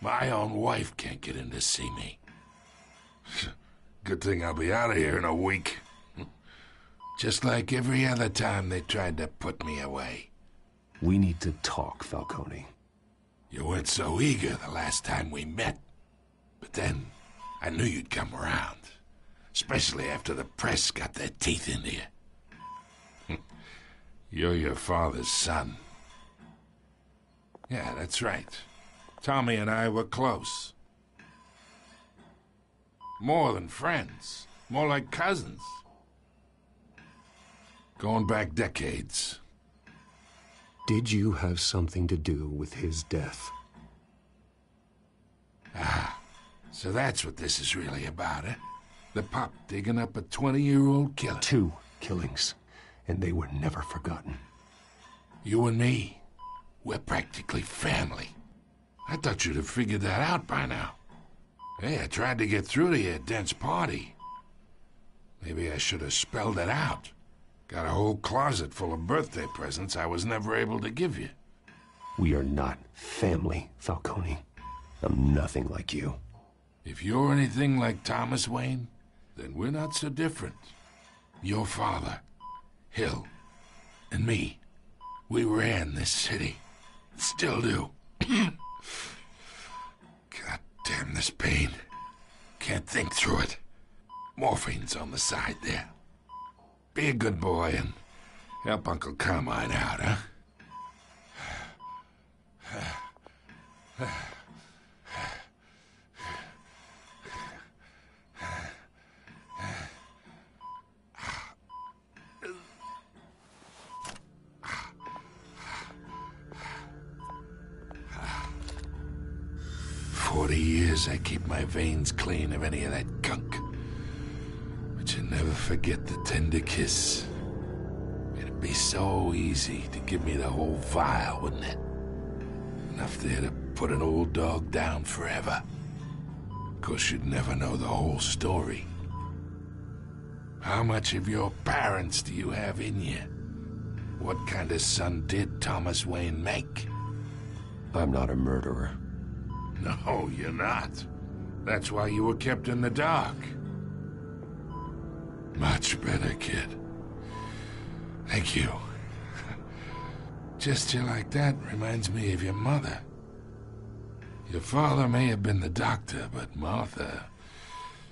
My own wife can't get in to see me. Good thing I'll be out of here in a week. Just like every other time they tried to put me away. We need to talk, Falcone. You weren't so eager the last time we met. But then, I knew you'd come around. Especially after the press got their teeth into you. You're your father's son. Yeah, that's right. Tommy and I were close. More than friends. More like cousins. Going back decades. Did you have something to do with his death? Ah, so that's what this is really about, eh? The pop digging up a 20-year-old killer. 2 killings, and they were never forgotten. You and me, we're practically family. I thought you'd have figured that out by now. Hey, I tried to get through to you at Dent's party. Maybe I should have spelled it out. Got a whole closet full of birthday presents I was never able to give you. We are not family, Falcone. I'm nothing like you. If you're anything like Thomas Wayne, then we're not so different. Your father, Hill, and me, we ran this city. Still do. God damn this pain. Can't think through it. Morphine's on the side there. Be a good boy and help Uncle Carmine out, huh? 40 years I keep my veins clean of any of that gunk. But you never forget the tender kiss. It'd be so easy to give me the whole vial, wouldn't it? Enough there to put an old dog down forever. Of course, you'd never know the whole story. How much of your parents do you have in you? What kind of son did Thomas Wayne make? I'm not a murderer. No, you're not. That's why you were kept in the dark. Much better, kid. Thank you. Gesture like that reminds me of your mother. Your father may have been the doctor, but Martha,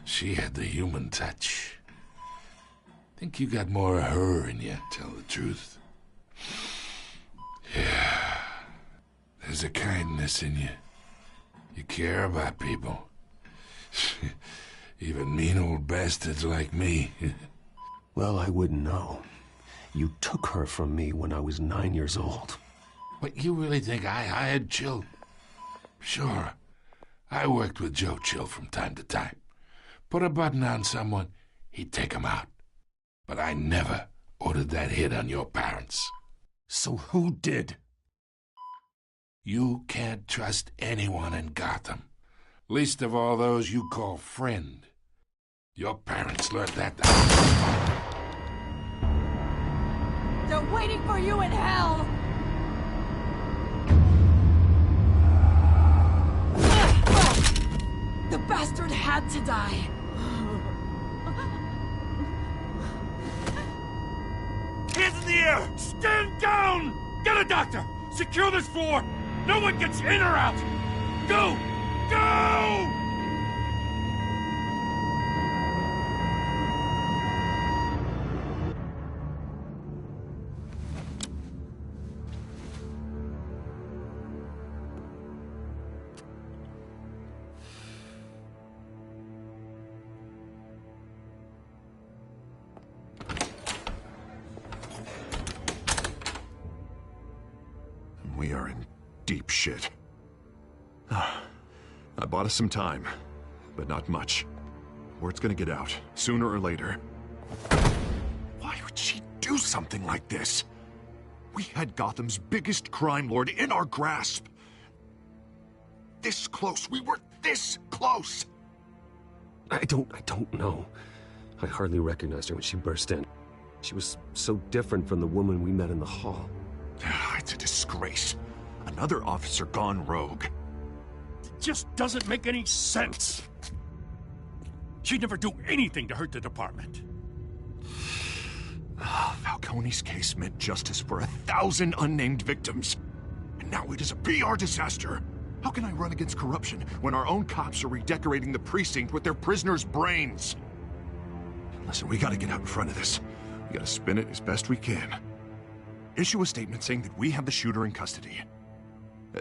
she had the human touch. Think you got more of her in you, tell the truth. Yeah. There's a kindness in you. You care about people. Even mean old bastards like me. Well, I wouldn't know. You took her from me when I was 9 years old. What, you really think I hired Chill? Sure. I worked with Joe Chill from time to time. Put a button on someone, he'd take him out. But I never ordered that hit on your parents. So who did? You can't trust anyone in Gotham. Least of all those you call friend. Your parents learned that. They're waiting for you in hell! The bastard had to die. here! Stand down! Get a doctor! Secure this floor! No one gets in or out! Go! Go! We are in deep shit. I bought us some time, but not much. Word's gonna get out, sooner or later. Why would she do something like this? We had Gotham's biggest crime lord in our grasp. This close, we were this close! I don't know. I hardly recognized her when she burst in. She was so different from the woman we met in the hall. It's a disgrace. Another officer gone rogue. It just doesn't make any sense. She'd never do anything to hurt the department. Falcone's case meant justice for 1,000 unnamed victims. And now it is a PR disaster. How can I run against corruption when our own cops are redecorating the precinct with their prisoners' brains? Listen, we gotta get out in front of this. We gotta spin it as best we can. Issue a statement saying that we have the shooter in custody.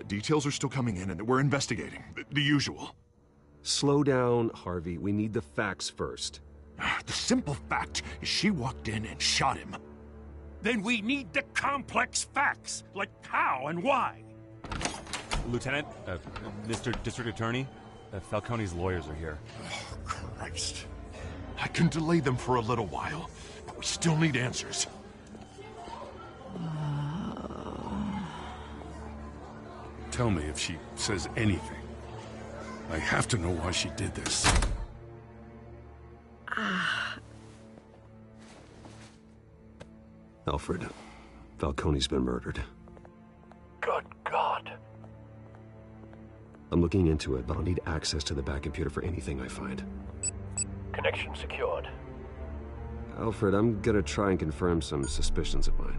Details are still coming in and that we're investigating. The usual. Slow down, Harvey. We need the facts first. The simple fact is she walked in and shot him. Then we need the complex facts, like how and why. Lieutenant, Mr. District Attorney, Falcone's lawyers are here. Oh, Christ. I can delay them for a little while, but we still need answers. Tell me if she says anything. I have to know why she did this. Alfred, Falcone's been murdered. Good God. I'm looking into it, but I'll need access to the back computer for anything I find. Connection secured. Alfred, I'm gonna try and confirm some suspicions of mine.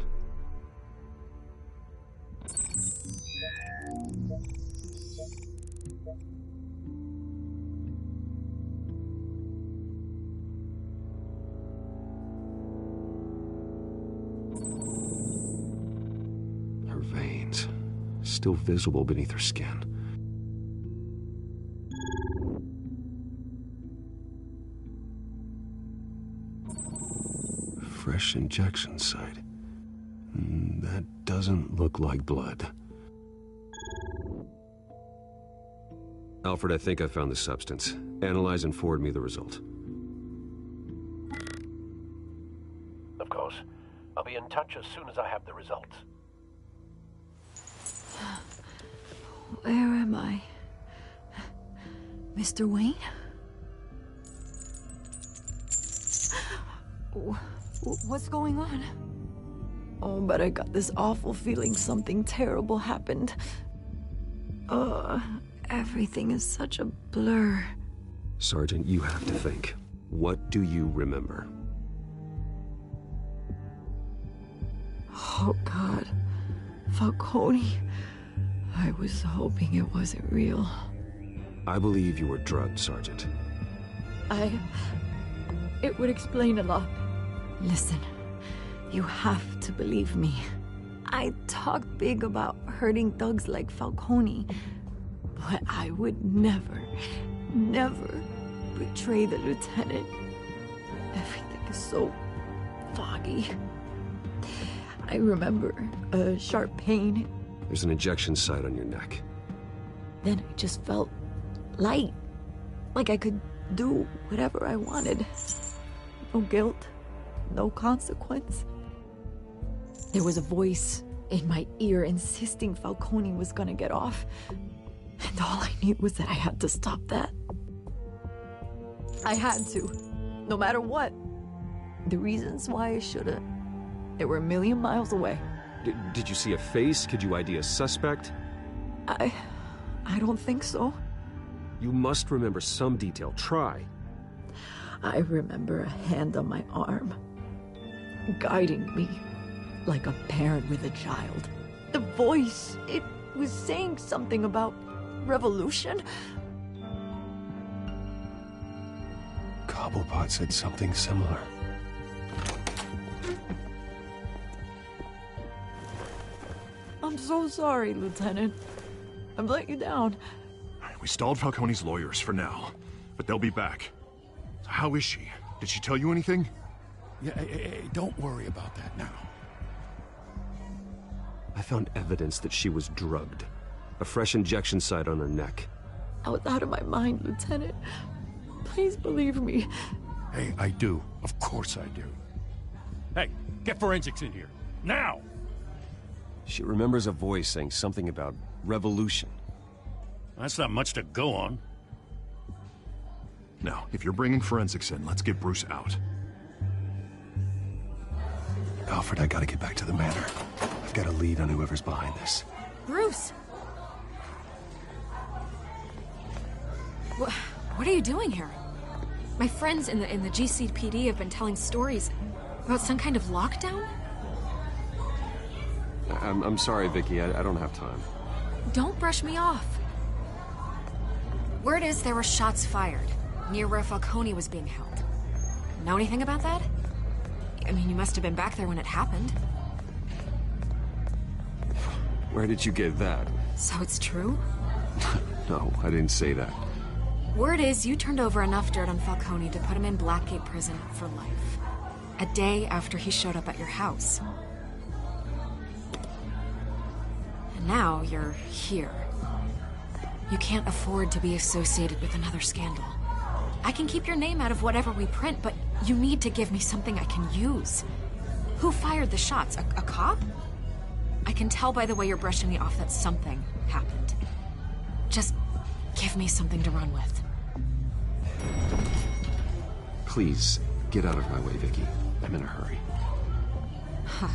Her veins, still visible beneath her skin. Fresh injection site. That doesn't look like blood. Alfred, I think I found the substance. Analyze and forward me the result. Of course. I'll be in touch as soon as I have the results. Where am I? Mr. Wayne? What's going on? Oh, but I got this awful feeling something terrible happened. Everything is such a blur. Sergeant, you have to think. What do you remember? Oh, God. Falcone. I was hoping it wasn't real. I believe you were drugged, Sergeant. It would explain a lot. Listen, you have to believe me. I talked big about hurting thugs like Falcone, but I would never betray the lieutenant. Everything is so foggy. I remember a sharp pain. There's an injection site on your neck. Then I just felt light, like I could do whatever I wanted. No guilt, no consequence. There was a voice in my ear insisting Falcone was gonna get off. And all I knew was that I had to stop that. I had to, no matter what. The reasons why I should've, they were a million miles away. Did you see a face? Could you ID a suspect? I don't think so. You must remember some detail. Try. I remember a hand on my arm, guiding me, like a parent with a child. The voice, it was saying something about revolution. Cobblepot said something similar. I'm so sorry, Lieutenant. I've let you down. We stalled Falcone's lawyers for now, but they'll be back. So how is she? Did she tell you anything? Yeah, hey, don't worry about that now. I found evidence that she was drugged. A fresh injection site on her neck. I was out of my mind, Lieutenant. Please believe me. Hey, I do. Of course I do. Hey, get forensics in here. Now! She remembers a voice saying something about revolution. That's not much to go on. Now, if you're bringing forensics in, let's get Bruce out. Alfred, I gotta get back to the manor. I've got a lead on whoever's behind this. Bruce! What are you doing here? My friends in the GCPD have been telling stories about some kind of lockdown? I'm sorry, Vicky. I don't have time. Don't brush me off. Word is there were shots fired near where Falcone was being held. Know anything about that? I mean, you must have been back there when it happened. Where did you get that? So it's true? No, I didn't say that. Word is you turned over enough dirt on Falcone to put him in Blackgate Prison for life. A day after he showed up at your house. And now you're here. You can't afford to be associated with another scandal. I can keep your name out of whatever we print, but you need to give me something I can use. Who fired the shots? A cop? I can tell by the way you're brushing me off that something happened. Just give me something to run with. Please, get out of my way, Vicky. I'm in a hurry. Huh.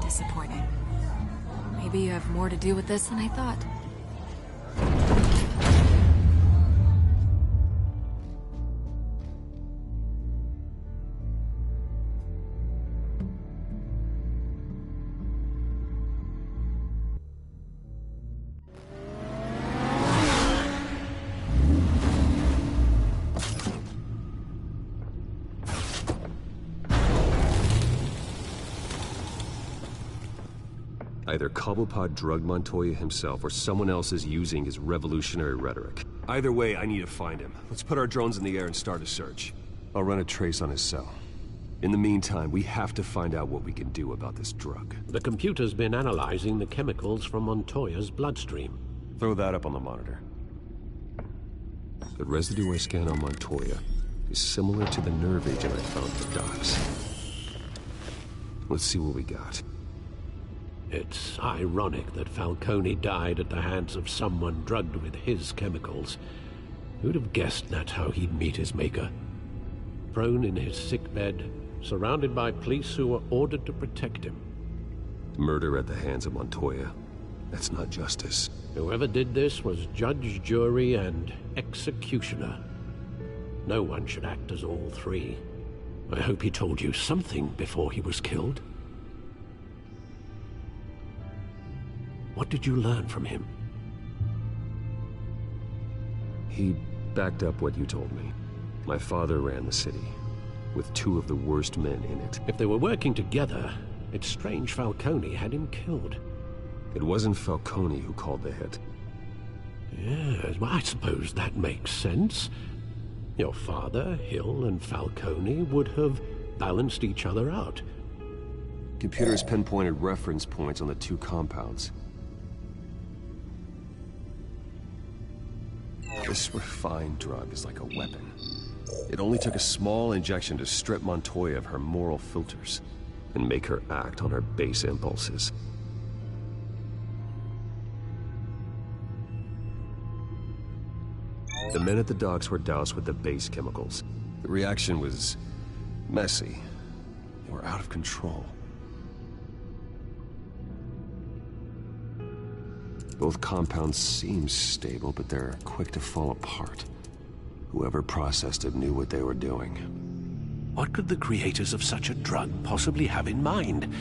Disappointing. Maybe you have more to do with this than I thought. Either Cobblepot drugged Montoya himself, or someone else is using his revolutionary rhetoric. Either way, I need to find him. Let's put our drones in the air and start a search. I'll run a trace on his cell. In the meantime, we have to find out what we can do about this drug. The computer's been analyzing the chemicals from Montoya's bloodstream. Throw that up on the monitor. The residue I scan on Montoya is similar to the nerve agent I found at the docks. Let's see what we got. It's ironic that Falcone died at the hands of someone drugged with his chemicals. Who'd have guessed that's how he'd meet his maker? Prone in his sickbed, surrounded by police who were ordered to protect him. Murder at the hands of Montoya. That's not justice. Whoever did this was judge, jury, and executioner. No one should act as all three. I hope he told you something before he was killed. What did you learn from him? He backed up what you told me. My father ran the city, with two of the worst men in it. If they were working together, it's strange Falcone had him killed. It wasn't Falcone who called the hit. Yes, well, I suppose that makes sense. Your father, Hill, and Falcone would have balanced each other out. Computers pinpointed reference points on the two compounds. This refined drug is like a weapon. It only took a small injection to strip Montoya of her moral filters and make her act on her base impulses. The men at the docks were doused with the base chemicals. The reaction was messy. They were out of control. Both compounds seem stable, but they're quick to fall apart. Whoever processed it knew what they were doing. What could the creators of such a drug possibly have in mind?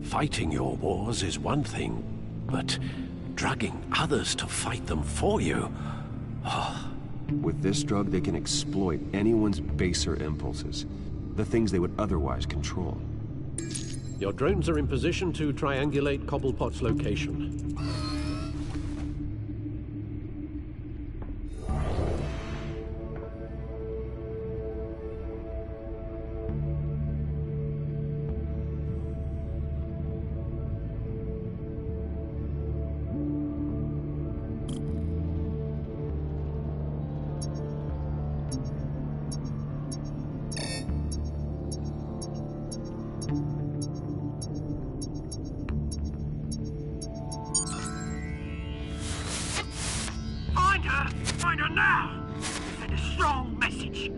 Fighting your wars is one thing, but drugging others to fight them for you... With this drug, they can exploit anyone's baser impulses. The things they would otherwise control. Your drones are in position to triangulate Cobblepot's location. Find her now! Send a strong message.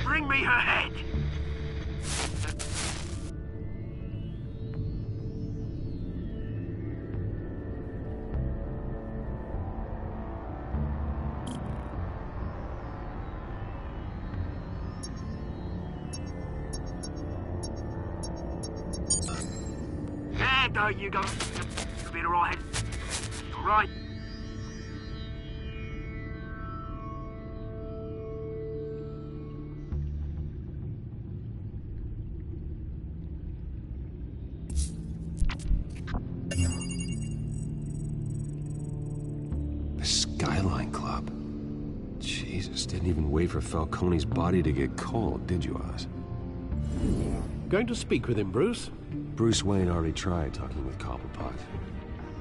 Bring me her head! There you go. You'll be alright. Alright. Skyline Club. Jesus, didn't even wait for Falcone's body to get cold, did you, Oz? Going to speak with him, Bruce? Bruce Wayne already tried talking with Cobblepot.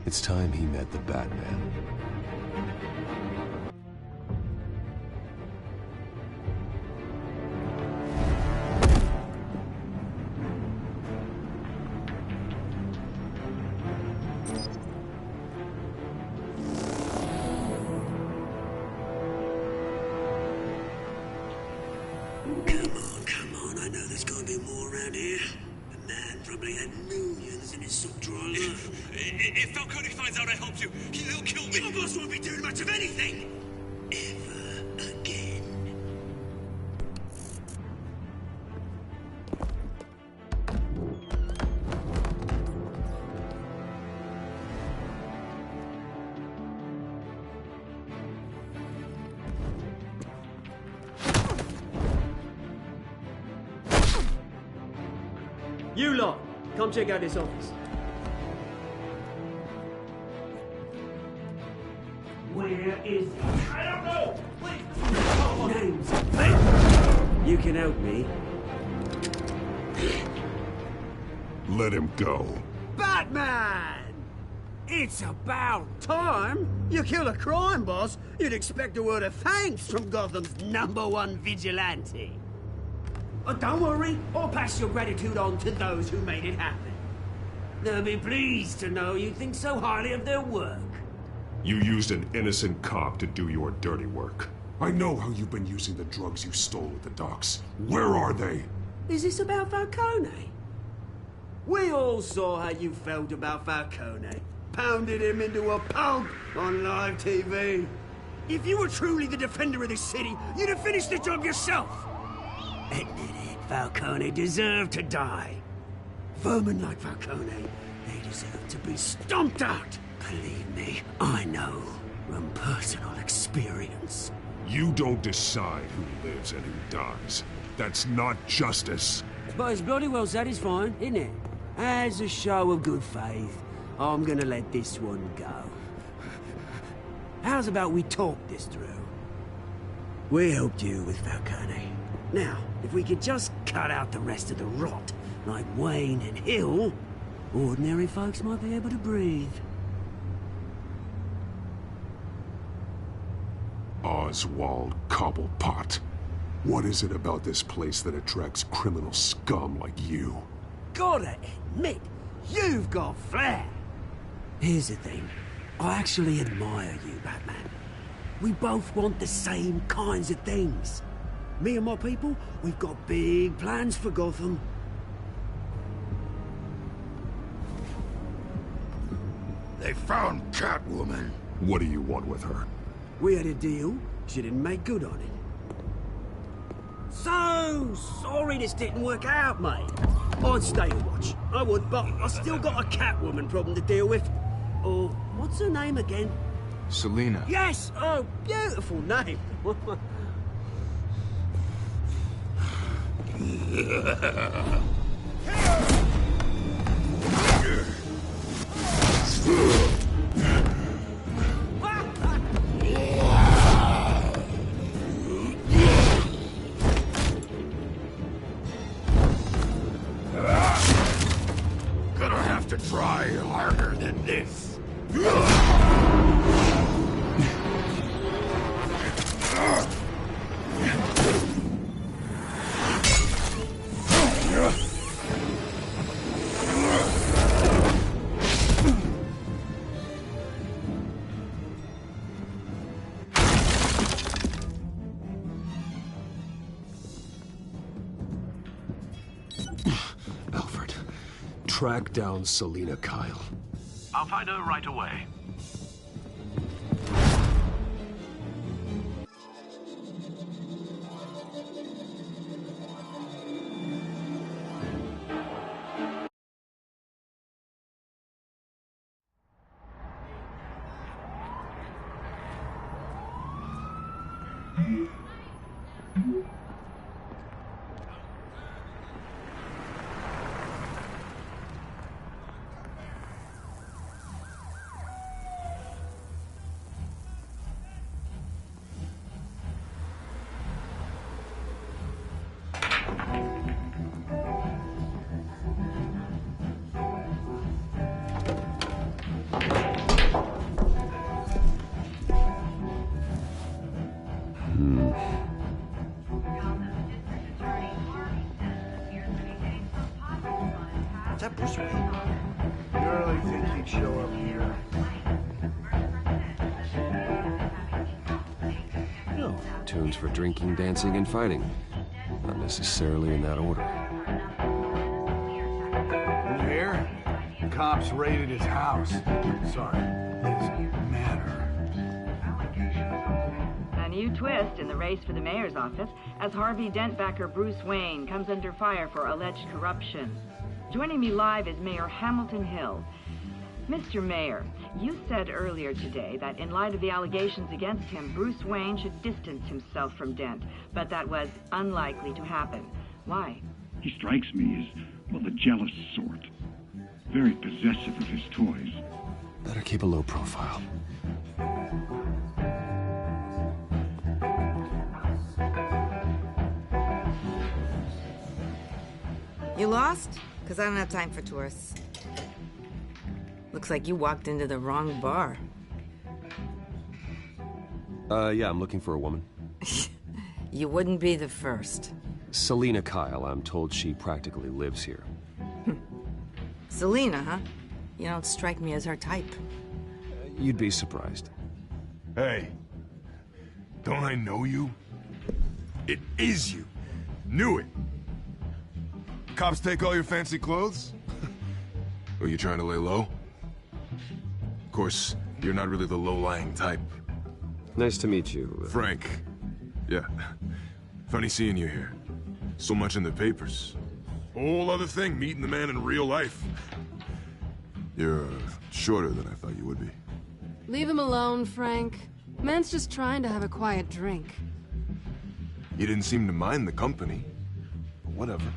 It's time he met the Batman. Come on, I know there's gonna be more around here. The man probably had millions in his sock-drawer alone. If Falcone finds out I helped you, he'll kill me. Your boss won't be doing much of anything. Ever again. You lot, come check out this office. Where is he? I don't know! Names. You can help me. Let him go. Batman! It's about time. You kill a crime boss, you'd expect a word of thanks from Gotham's #1 vigilante. Oh, don't worry, I'll pass your gratitude on to those who made it happen. They'll be pleased to know you think so highly of their work. You used an innocent cop to do your dirty work. I know how you've been using the drugs you stole at the docks. Where are they? Is this about Falcone? We all saw how you felt about Falcone. Pounded him into a pulp on live TV. If you were truly the defender of this city, you'd have finished the job yourself. Admit it, Falcone deserved to die. Vermin like Falcone, they deserve to be stomped out. Believe me, I know from personal experience. You don't decide who lives and who dies. That's not justice. But it's bloody well satisfying, isn't it? As a show of good faith, I'm gonna let this one go. How's about we talk this through? We helped you with Falcone. Now, if we could just cut out the rest of the rot, like Wayne and Hill, ordinary folks might be able to breathe. Oswald Cobblepot. What is it about this place that attracts criminal scum like you? Gotta admit, you've got flair. Here's the thing. I actually admire you, Batman. We both want the same kinds of things. Me and my people, we've got big plans for Gotham. They found Catwoman. What do you want with her? We had a deal. She didn't make good on it. So sorry this didn't work out, mate. I'd stay and watch. I would, but I still got a Catwoman problem to deal with. Oh, what's her name again? Selina. Yes! Oh, beautiful name. Gonna have to try harder than this. Alfred, track down Selina Kyle. I'll find her right away. Is that Bruce Wayne? You really think he'd show up here? No. Tunes for drinking, dancing, and fighting. Not necessarily in that order. You hear? The cops raided his house. Sorry, his manor. A new twist in the race for the mayor's office as Harvey Dent backer Bruce Wayne comes under fire for alleged corruption. Joining me live is Mayor Hamilton Hill. Mr. Mayor, you said earlier today that in light of the allegations against him, Bruce Wayne should distance himself from Dent, but that was unlikely to happen. Why? He strikes me as, well, the jealous sort. Very possessive of his toys. Better keep a low profile. You lost? Because I don't have time for tourists. Looks like you walked into the wrong bar. Yeah, I'm looking for a woman. You wouldn't be the first. Selina Kyle, I'm told she practically lives here. Selina, huh? You don't strike me as her type. You'd be surprised. Hey, don't I know you? It is you. Knew it. Cops take all your fancy clothes? Are you trying to lay low? Of course, you're not really the low-lying type. Nice to meet you. Frank. Yeah. Funny seeing you here. So much in the papers. Whole other thing, meeting the man in real life. You're shorter than I thought you would be. Leave him alone, Frank. Man's just trying to have a quiet drink. You didn't seem to mind the company. But whatever.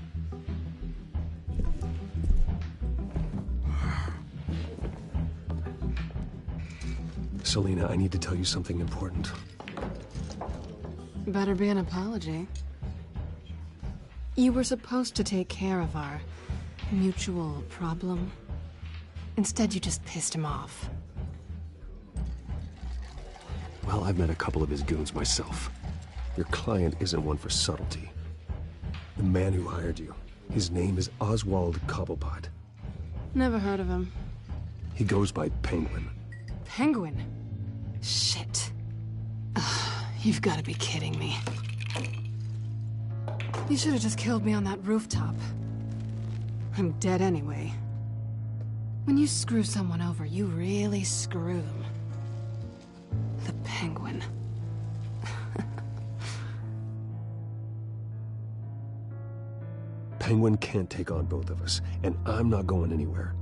Selina, I need to tell you something important. Better be an apology. You were supposed to take care of our mutual problem. Instead, you just pissed him off. Well, I've met a couple of his goons myself. Your client isn't one for subtlety. The man who hired you, his name is Oswald Cobblepot. Never heard of him. He goes by Penguin. Penguin? Shit. Ugh, you've got to be kidding me. You should have just killed me on that rooftop. I'm dead anyway. When you screw someone over, you really screw them. The Penguin. Penguin can't take on both of us, and I'm not going anywhere.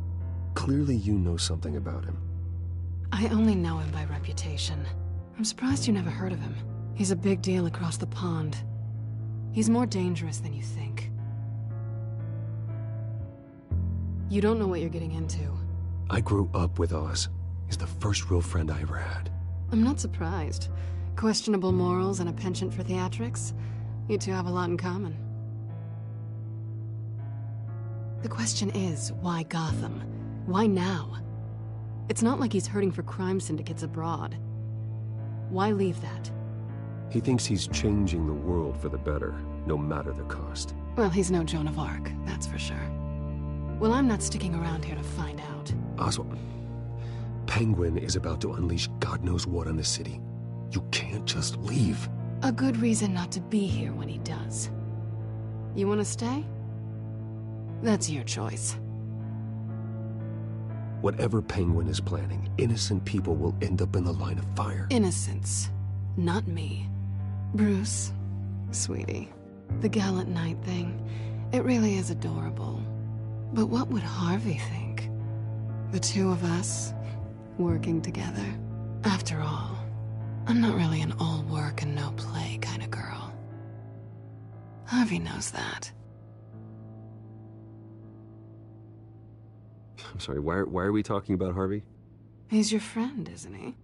Clearly you know something about him. I only know him by reputation. I'm surprised you never heard of him. He's a big deal across the pond. He's more dangerous than you think. You don't know what you're getting into. I grew up with Oz. He's the first real friend I ever had. I'm not surprised. Questionable morals and a penchant for theatrics. You two have a lot in common. The question is, why Gotham? Why now? It's not like he's hurting for crime syndicates abroad. Why leave that? He thinks he's changing the world for the better, no matter the cost. Well, he's no Joan of Arc, that's for sure. Well, I'm not sticking around here to find out. Oswald, Penguin is about to unleash God knows what on the city. You can't just leave. A good reason not to be here when he does. You want to stay? That's your choice. Whatever Penguin is planning, innocent people will end up in the line of fire. Innocence. Not me. Bruce, sweetie, the gallant knight thing, it really is adorable. But what would Harvey think? The two of us, working together. After all, I'm not really an all work and no play kind of girl. Harvey knows that. I'm sorry, why are we talking about Harvey? He's your friend, isn't he?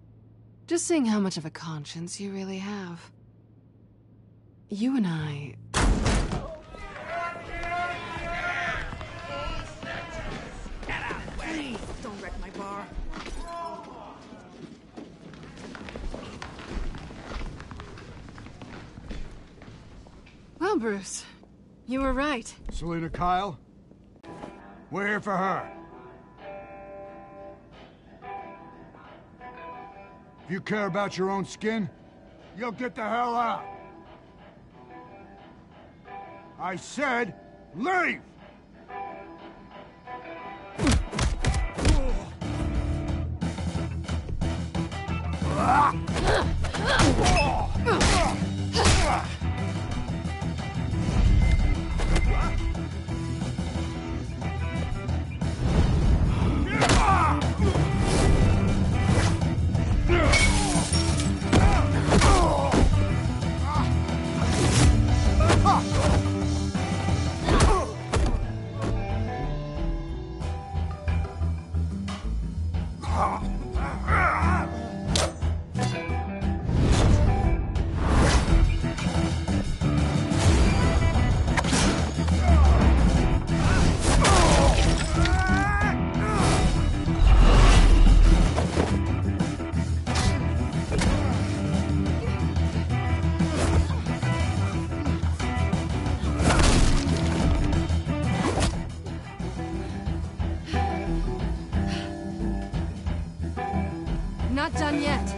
Just seeing how much of a conscience you really have. You and I... Please, don't wreck my bar. Well, Bruce, you were right. Selina Kyle? We're here for her. If you care about your own skin, you'll get the hell out. I said, leave! Not done yet.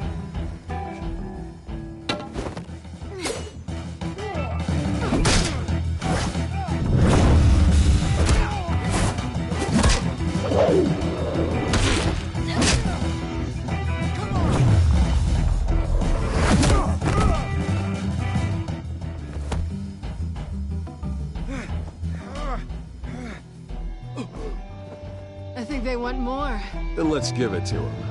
I think they want more. Then let's give it to him.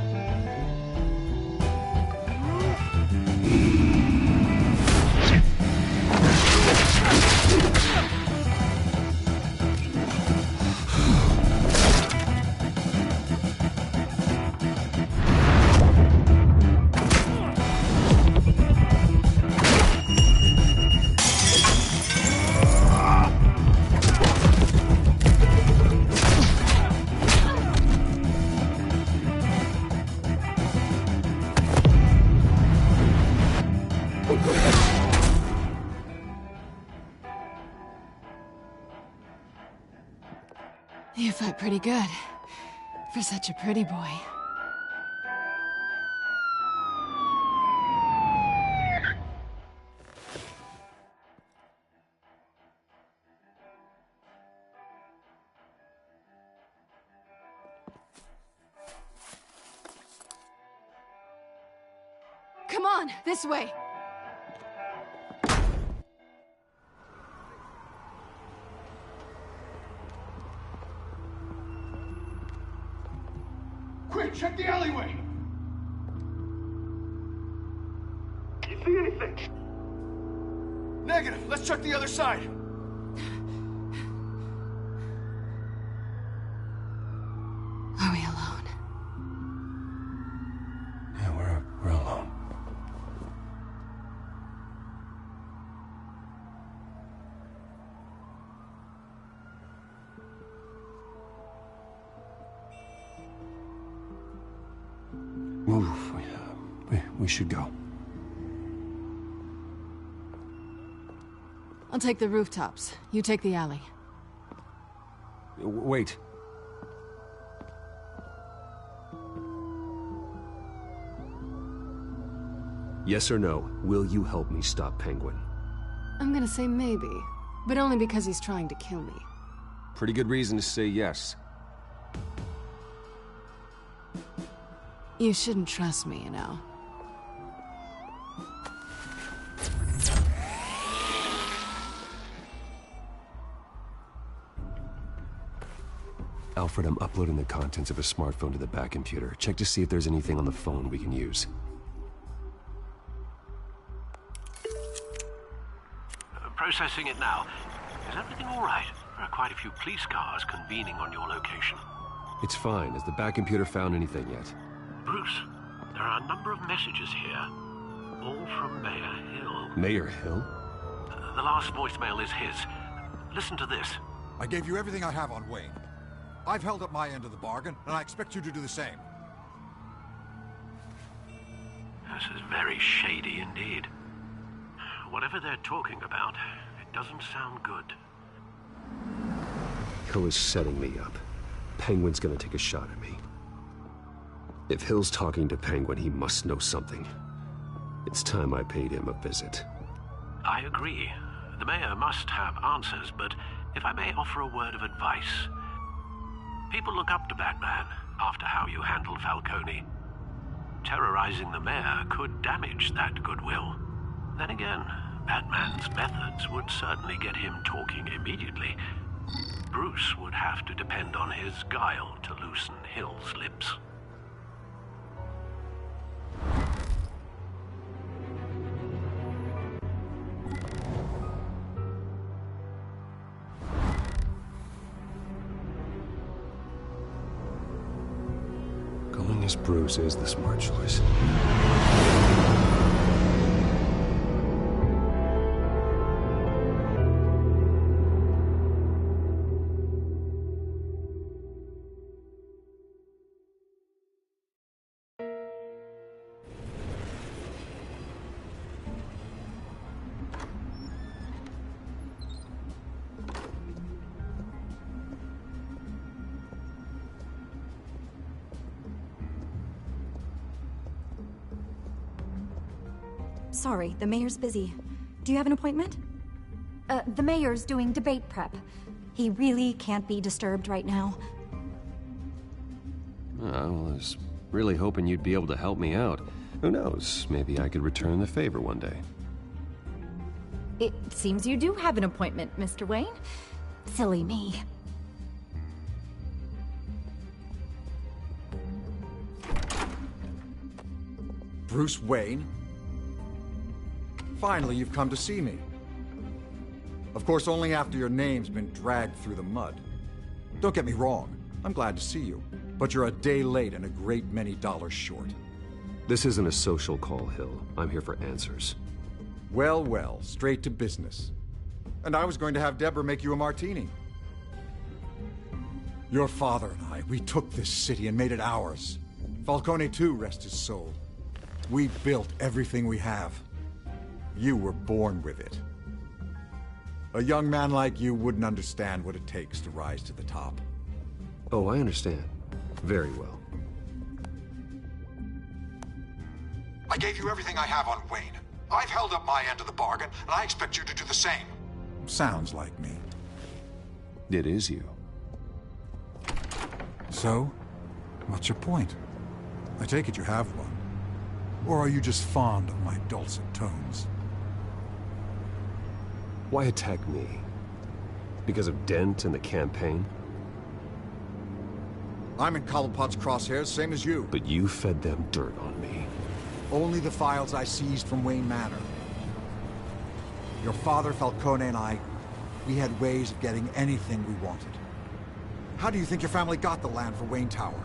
You fight pretty good. For such a pretty boy. Come on, this way. Quick, check the alleyway! You see anything? Negative. Let's check the other side. Are we alone? Yeah, we're alone. Move. We should go. I'll take the rooftops. You take the alley. Wait. Yes or no, will you help me stop Penguin? I'm gonna say maybe, but only because he's trying to kill me. Pretty good reason to say yes. You shouldn't trust me, you know. Alfred, I'm uploading the contents of a smartphone to the back computer. Check to see if there's anything on the phone we can use. Processing it now. Is everything all right? There are quite a few police cars convening on your location. It's fine. Has the back computer found anything yet? Bruce, there are a number of messages here. All from Mayor Hill. Mayor Hill? The last voicemail is his. Listen to this. I gave you everything I have on Wayne. I've held up my end of the bargain, and I expect you to do the same. This is very shady indeed. Whatever they're talking about, it doesn't sound good. Hill is setting me up. Penguin's gonna take a shot at me. If Hill's talking to Penguin, he must know something. It's time I paid him a visit. I agree. The mayor must have answers, but if I may offer a word of advice. People look up to Batman after how you handled Falcone. Terrorizing the mayor could damage that goodwill. Then again, Batman's methods would certainly get him talking immediately. Bruce would have to depend on his guile to loosen Hill's lips. Going as Bruce is the smart choice. Sorry, the mayor's busy. Do you have an appointment? The mayor's doing debate prep. He really can't be disturbed right now. I was really hoping you'd be able to help me out. Who knows, maybe I could return the favor one day. It seems you do have an appointment, Mr. Wayne. Silly me. Bruce Wayne? Finally, you've come to see me. Of course, only after your name's been dragged through the mud. Don't get me wrong, I'm glad to see you, but you're a day late and a great many dollars short. This isn't a social call, Hill. I'm here for answers. Well, well, straight to business. And I was going to have Deborah make you a martini. Your father and I, we took this city and made it ours. Falcone too, rest his soul. We built everything we have. You were born with it. A young man like you wouldn't understand what it takes to rise to the top. Oh, I understand. Very well. I gave you everything I have on Wayne. I've held up my end of the bargain, and I expect you to do the same. Sounds like me. It is you. So, what's your point? I take it you have one. Or are you just fond of my dulcet tones? Why attack me? Because of Dent and the campaign? I'm in Cobblepot's crosshairs, same as you. But you fed them dirt on me. Only the files I seized from Wayne Manor. Your father, Falcone, and I, we had ways of getting anything we wanted. How do you think your family got the land for Wayne Tower?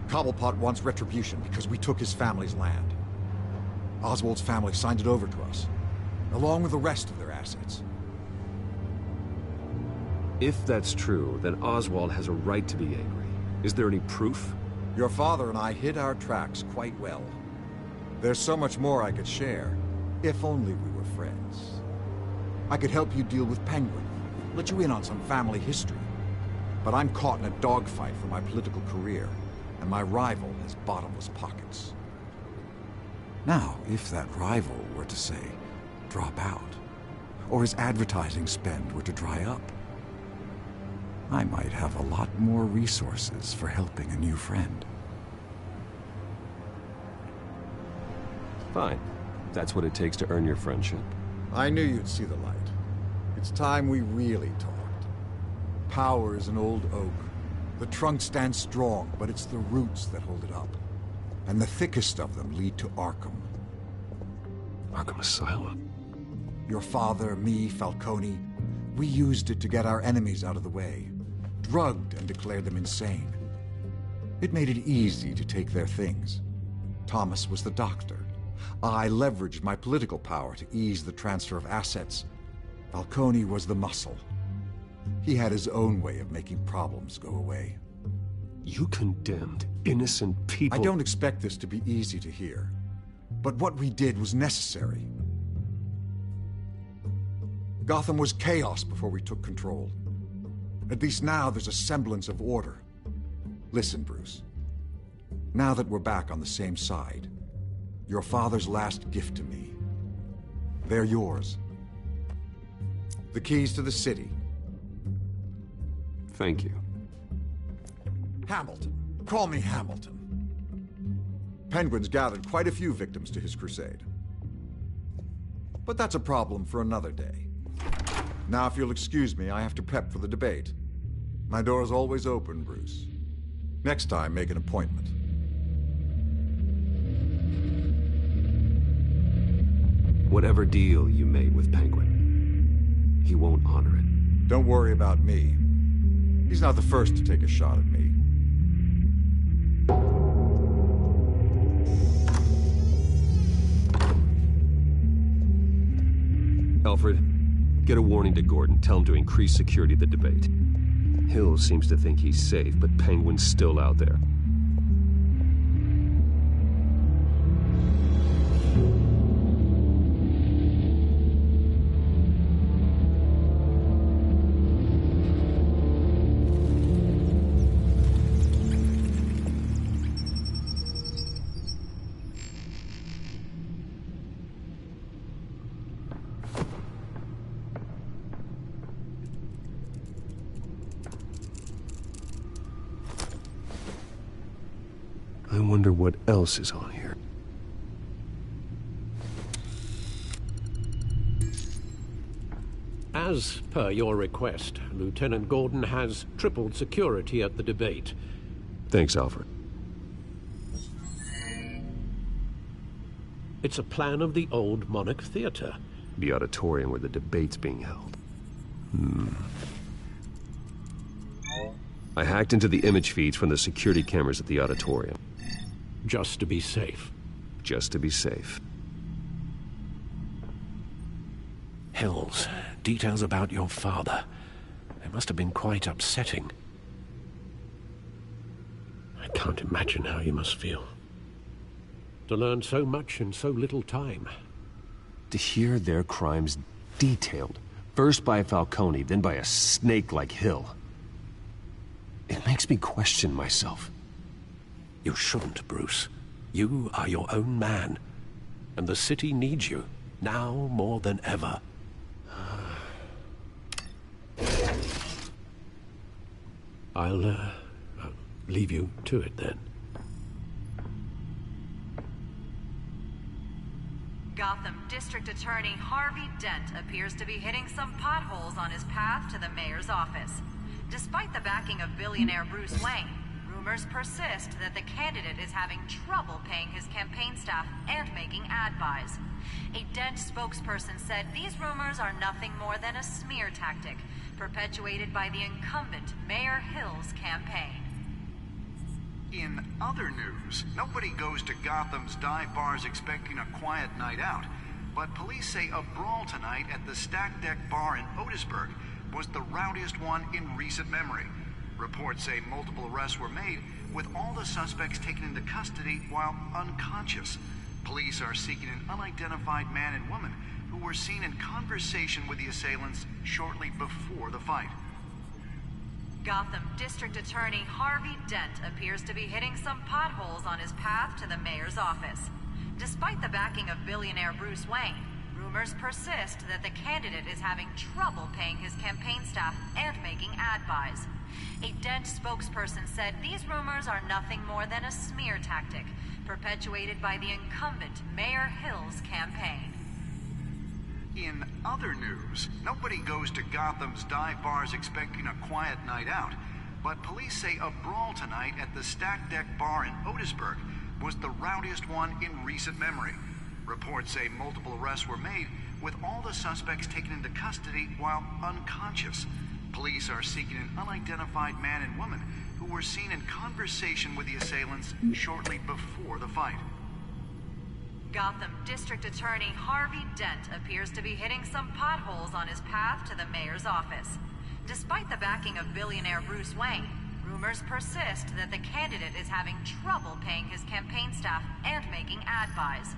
Cobblepot wants retribution because we took his family's land. Oswald's family signed it over to us, along with the rest of their assets. If that's true, then Oswald has a right to be angry. Is there any proof? Your father and I hid our tracks quite well. There's so much more I could share, if only we were friends. I could help you deal with Penguin, let you in on some family history. But I'm caught in a dogfight for my political career, and my rival has bottomless pockets. Now, if that rival were to say, drop out, or his advertising spend were to dry up, I might have a lot more resources for helping a new friend. Fine. That's what it takes to earn your friendship. I knew you'd see the light. It's time we really talked. Power is an old oak. The trunk stands strong, but it's the roots that hold it up. And the thickest of them lead to Arkham. Arkham Asylum? Your father, me, Falcone, we used it to get our enemies out of the way. Drugged and declared them insane. It made it easy to take their things. Thomas was the doctor. I leveraged my political power to ease the transfer of assets. Falcone was the muscle. He had his own way of making problems go away. You condemned innocent people. I don't expect this to be easy to hear, but what we did was necessary. Gotham was chaos before we took control. At least now there's a semblance of order. Listen, Bruce. Now that we're back on the same side, your father's last gift to me, they're yours. The keys to the city. Thank you. Hamilton. Call me Hamilton. Penguin's gathered quite a few victims to his crusade. But that's a problem for another day. Now, if you'll excuse me, I have to prep for the debate. My door is always open, Bruce. Next time, make an appointment. Whatever deal you made with Penguin, he won't honor it. Don't worry about me. He's not the first to take a shot at me. Alfred, get a warning to Gordon. Tell him to increase security at the debate. Hill seems to think he's safe, but Penguin's still out there. I wonder what else is on here. As per your request, Lieutenant Gordon has tripled security at the debate. Thanks, Alfred. It's a plan of the old Monarch Theater. The auditorium where the debate's being held. I hacked into the image feeds from the security cameras at the auditorium. Just to be safe. Just to be safe. Hills, details about your father. They must have been quite upsetting. I can't imagine how you must feel. To learn so much in so little time. To hear their crimes detailed, first by Falcone, then by a snake like Hill. It makes me question myself. You shouldn't, Bruce. You are your own man. And the city needs you, now more than ever. I'll leave you to it then. Gotham District Attorney Harvey Dent appears to be hitting some potholes on his path to the mayor's office. Despite the backing of billionaire Bruce Wayne, rumors persist that the candidate is having trouble paying his campaign staff and making ad buys. A Dent spokesperson said these rumors are nothing more than a smear tactic, perpetuated by the incumbent Mayor Hill's campaign. In other news, nobody goes to Gotham's dive bars expecting a quiet night out, but police say a brawl tonight at the Stack Deck Bar in Otisburg was the rowdiest one in recent memory. Reports say multiple arrests were made, with all the suspects taken into custody while unconscious. Police are seeking an unidentified man and woman who were seen in conversation with the assailants shortly before the fight. Gotham District Attorney Harvey Dent appears to be hitting some potholes on his path to the mayor's office. Despite the backing of billionaire Bruce Wayne, rumors persist that the candidate is having trouble paying his campaign staff and making ad buys. A Dent spokesperson said these rumors are nothing more than a smear tactic, perpetuated by the incumbent Mayor Hill's campaign. In other news, nobody goes to Gotham's dive bars expecting a quiet night out, but police say a brawl tonight at the Stack Deck Bar in Otisburg was the rowdiest one in recent memory. Reports say multiple arrests were made, with all the suspects taken into custody while unconscious. Police are seeking an unidentified man and woman who were seen in conversation with the assailants shortly before the fight. Gotham District Attorney Harvey Dent appears to be hitting some potholes on his path to the mayor's office. Despite the backing of billionaire Bruce Wayne, rumors persist that the candidate is having trouble paying his campaign staff and making ad buys.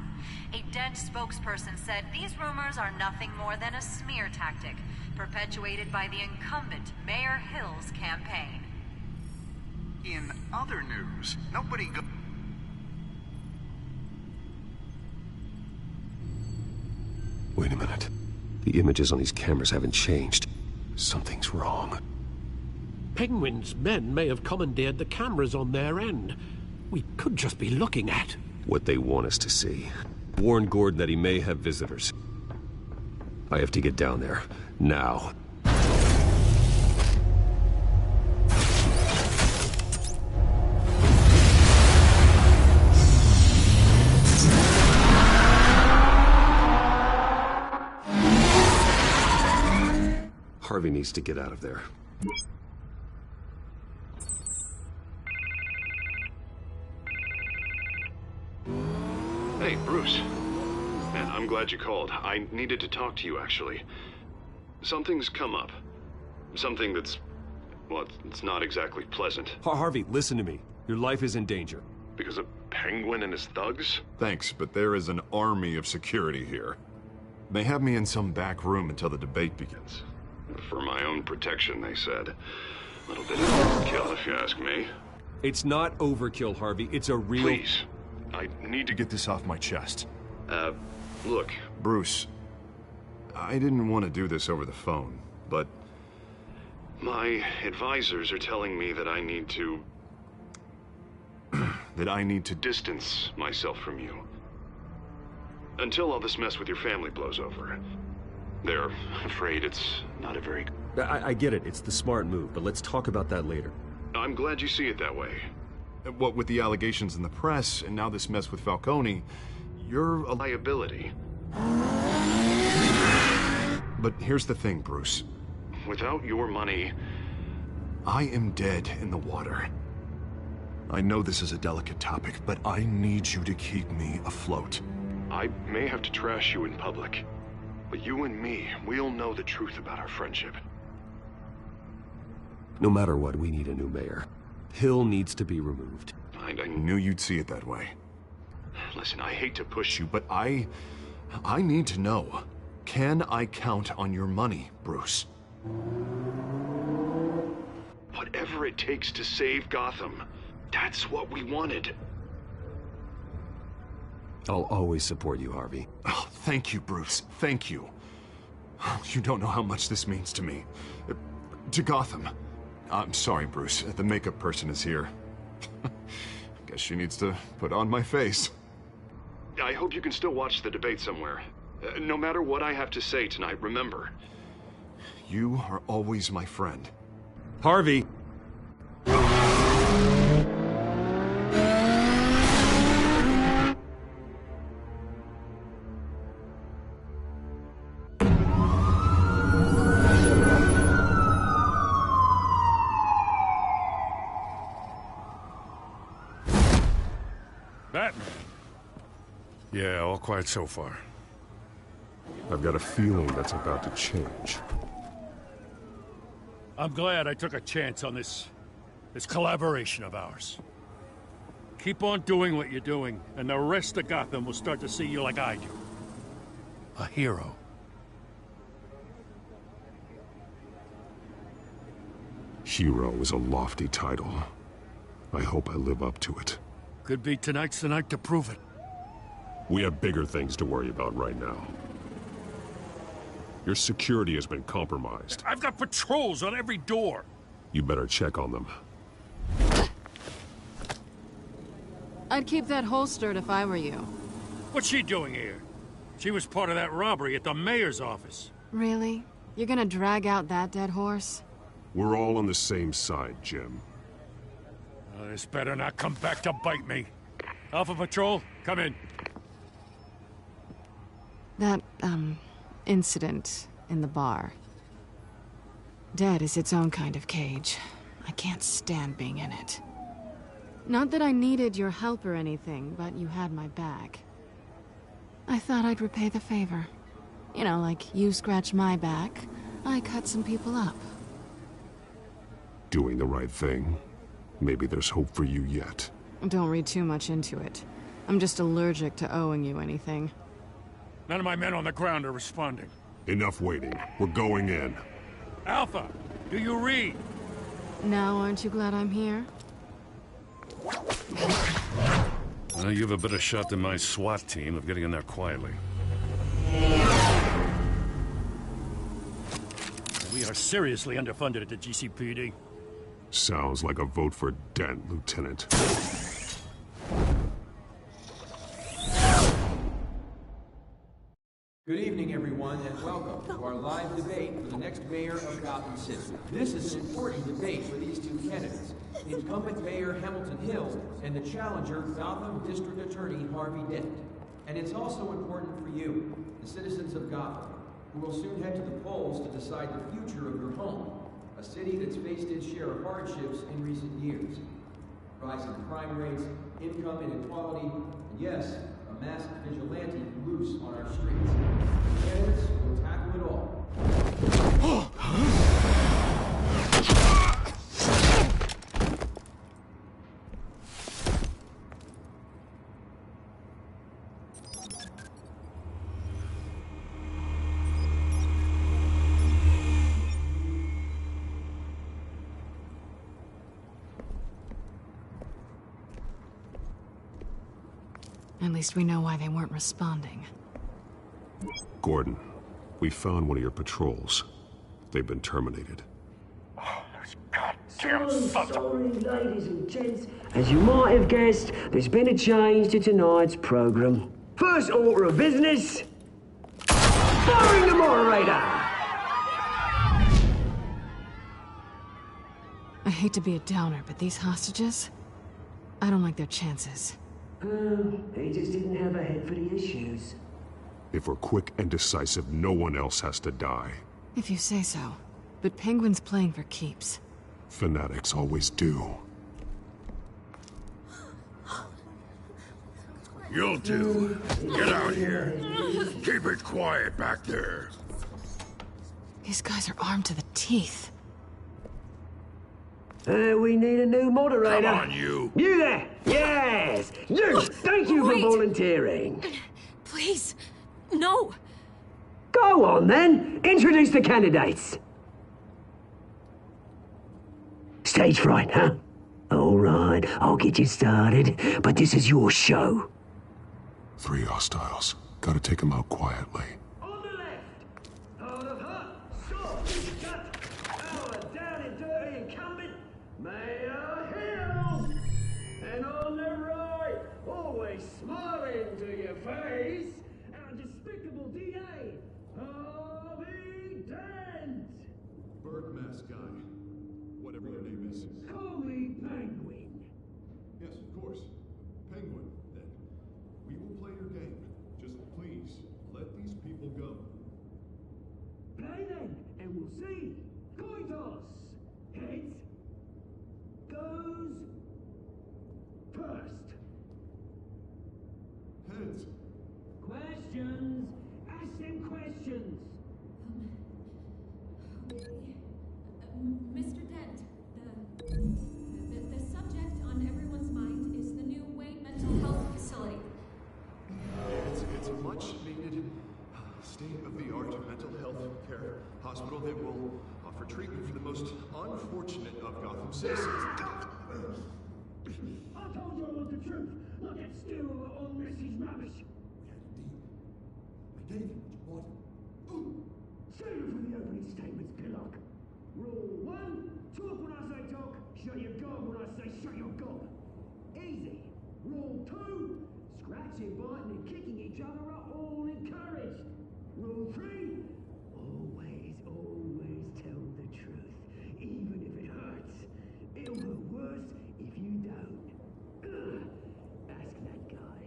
A Dent spokesperson said these rumors are nothing more than a smear tactic, perpetuated by the incumbent Mayor Hill's campaign. In other news, nobody go... Wait a minute. The images on these cameras haven't changed. Something's wrong. Penguin's men may have commandeered the cameras on their end. We could just be looking at what they want us to see. Warn Gordon that he may have visitors. I have to get down there, now. Harvey needs to get out of there. Hey, Bruce. Man, I'm glad you called. I needed to talk to you, actually. Something's come up. Something that's... well, it's not exactly pleasant. Harvey, listen to me. Your life is in danger. Because of Penguin and his thugs? Thanks, but there is an army of security here. They have me in some back room until the debate begins. For my own protection, they said. A little bit of overkill, if you ask me. It's not overkill, Harvey. It's a real... Please. I need to get this off my chest. Look, Bruce. I didn't want to do this over the phone, but... my advisors are telling me that I need to... that I need to distance myself from you. Until all this mess with your family blows over. They're afraid it's not a very... I get it. It's the smart move, but let's talk about that later. I'm glad you see it that way. What with the allegations in the press, and now this mess with Falcone, you're a liability. But here's the thing, Bruce. Without your money, I am dead in the water. I know this is a delicate topic, but I need you to keep me afloat. I may have to trash you in public, but you and me, we'll know the truth about our friendship. No matter what, we need a new mayor. Hill needs to be removed. I knew you'd see it that way. Listen, I hate to push you, but I need to know. Can I count on your money, Bruce? Whatever whatever it takes to save Gotham. That's what we wanted. I'll always support you, Harvey. Oh, thank you, Bruce. Thank you. You don't know how much this means to me. To Gotham. I'm sorry, Bruce. The makeup person is here. Guess she needs to put on my face. I hope you can still watch the debate somewhere. No matter what I have to say tonight, remember, you are always my friend. Harvey! Batman. Yeah, all quiet so far. I've got a feeling that's about to change. I'm glad I took a chance on this collaboration of ours. Keep on doing what you're doing, and the rest of Gotham will start to see you like I do. A hero. Hero is a lofty title. I hope I live up to it. Could be tonight's the night to prove it. We have bigger things to worry about right now. Your security has been compromised. I've got patrols on every door. You better check on them. I'd keep that holstered if I were you. What's she doing here? She was part of that robbery at the mayor's office. Really? You're gonna drag out that dead horse? We're all on the same side, Jim. This better not come back to bite me. Alpha Patrol, come in. That, incident in the bar. Dead is its own kind of cage. I can't stand being in it. Not that I needed your help or anything, but you had my back. I thought I'd repay the favor. You know, like you scratch my back, I cut some people up. Doing the right thing. Maybe there's hope for you yet. Don't read too much into it. I'm just allergic to owing you anything. None of my men on the ground are responding. Enough waiting. We're going in. Alpha, do you read? Now aren't you glad I'm here? You have a better shot than my SWAT team of getting in there quietly. We are seriously underfunded at the GCPD. Sounds like a vote for Dent, Lieutenant. Good evening, everyone, and welcome to our live debate for the next mayor of Gotham City. This is an important debate for these two candidates, incumbent Mayor Hamilton Hill and the challenger, Gotham District Attorney Harvey Dent. And it's also important for you, the citizens of Gotham, who will soon head to the polls to decide the future of your home, a city that's faced its share of hardships in recent years. Rising crime rates, income inequality, and yes, a masked vigilante loose on our streets. Candidates will tackle it all. At least we know why they weren't responding. Gordon, we found one of your patrols. They've been terminated. Sorry, ladies and gents. As you might have guessed, there's been a change to tonight's program. First order of business, firing the moderator! I hate to be a downer, but these hostages, I don't like their chances. He just didn't have a head for the issues. If we're quick and decisive, no one else has to die. If you say so. But Penguin's playing for keeps. Fanatics always do. You'll do. Get out here. Keep it quiet back there. These guys are armed to the teeth. We need a new moderator. Come on, you. You there! Yes! You! Thank you for volunteering. Please, no. Go on, then. Introduce the candidates. Stage fright, huh? All right, I'll get you started, but this is your show. 3 hostiles. Gotta take them out quietly. On the left, hard of hut, short, shut, our down and dirty incumbent, Mayor Hill. And on the right, always smiling to your face, our despicable DA, Harvey Dent. Bird mask guy. Whatever your name is. Call me Penguin. Yes, of course. Penguin, then. We will play your game. Just please, let these people go. Play then, and we'll see. Coin toss. Heads goes first. Heads. Questions. Ask them questions. Mr. Dent, the subject on everyone's mind is the new Wayne mental health facility. It's a much-needed, state-of-the-art mental health care hospital that will offer treatment for the most unfortunate of Gotham citizens. I told you I want the truth, not that sterile or message rubbish. I gave you what you wanted. Save it for the opening statements, Pillock. Rule 1, talk when I say talk, shut your gob when I say shut your gob. Easy. Rule 2, scratching, biting and kicking each other are all encouraged. Rule 3, always tell the truth, even if it hurts. It'll hurt worse if you don't. Ask that guy.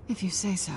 If you say so.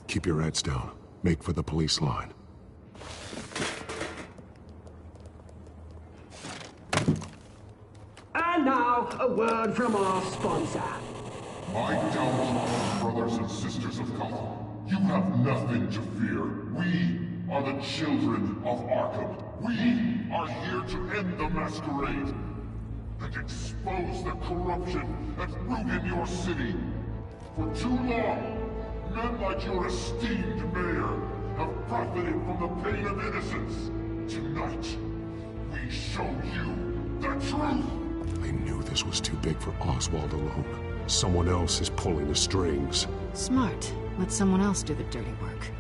Keep your heads down. Make for the police line. And now, a word from our sponsor. My downfall, brothers and sisters of Gotham. You have nothing to fear. We are the children of Arkham. We are here to end the masquerade and expose the corruption at root in your city. For too long, men like your esteemed mayor have profited from the pain of innocence. Tonight, we show you the truth. I knew this was too big for Oswald alone. Someone else is pulling the strings. Smart. Let someone else do the dirty work.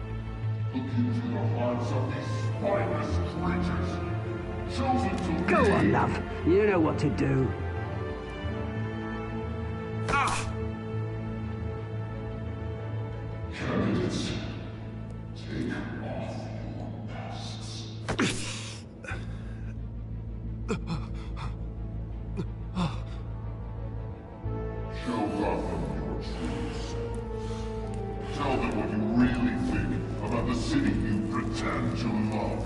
Look into the hearts of these spineless creatures, chosen to Go lead. on, love. You know what to do. Candidates, take off your masks. Show Gotham your true selves. Tell them what you really think about the city you pretend to love.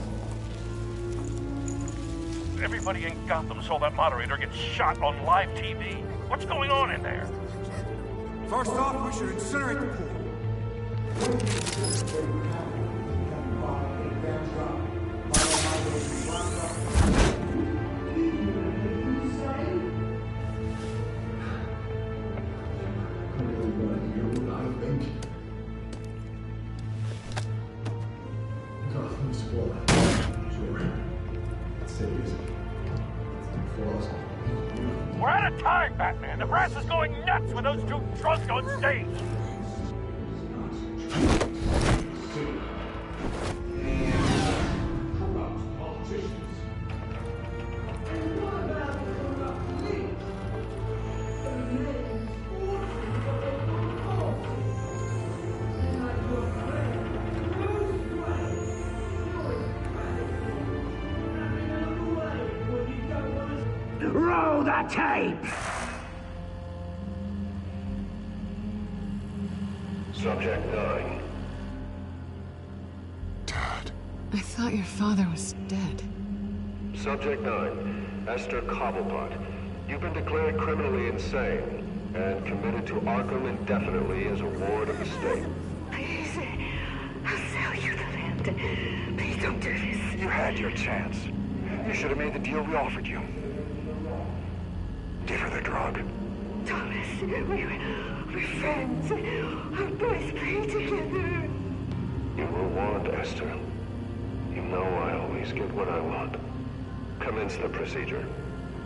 Everybody in Gotham saw that moderator get shot on live TV. What's going on in there? First off, we should incinerate the pool. We're out of time, Batman. The press is going nuts with those two drunks on stage. Roll the tape! Subject 9. I thought your father was dead. Subject 9, Esther Cobblepot. You've been declared criminally insane and committed to Arkham indefinitely as a ward of the state. Please, I'll sell you the land. Please don't do this. You had your chance. You should have made the deal we offered you. Give her the drug. Thomas, we're friends. Our boys play together. You were warned, Esther. You know I always get what I want. Commence the procedure.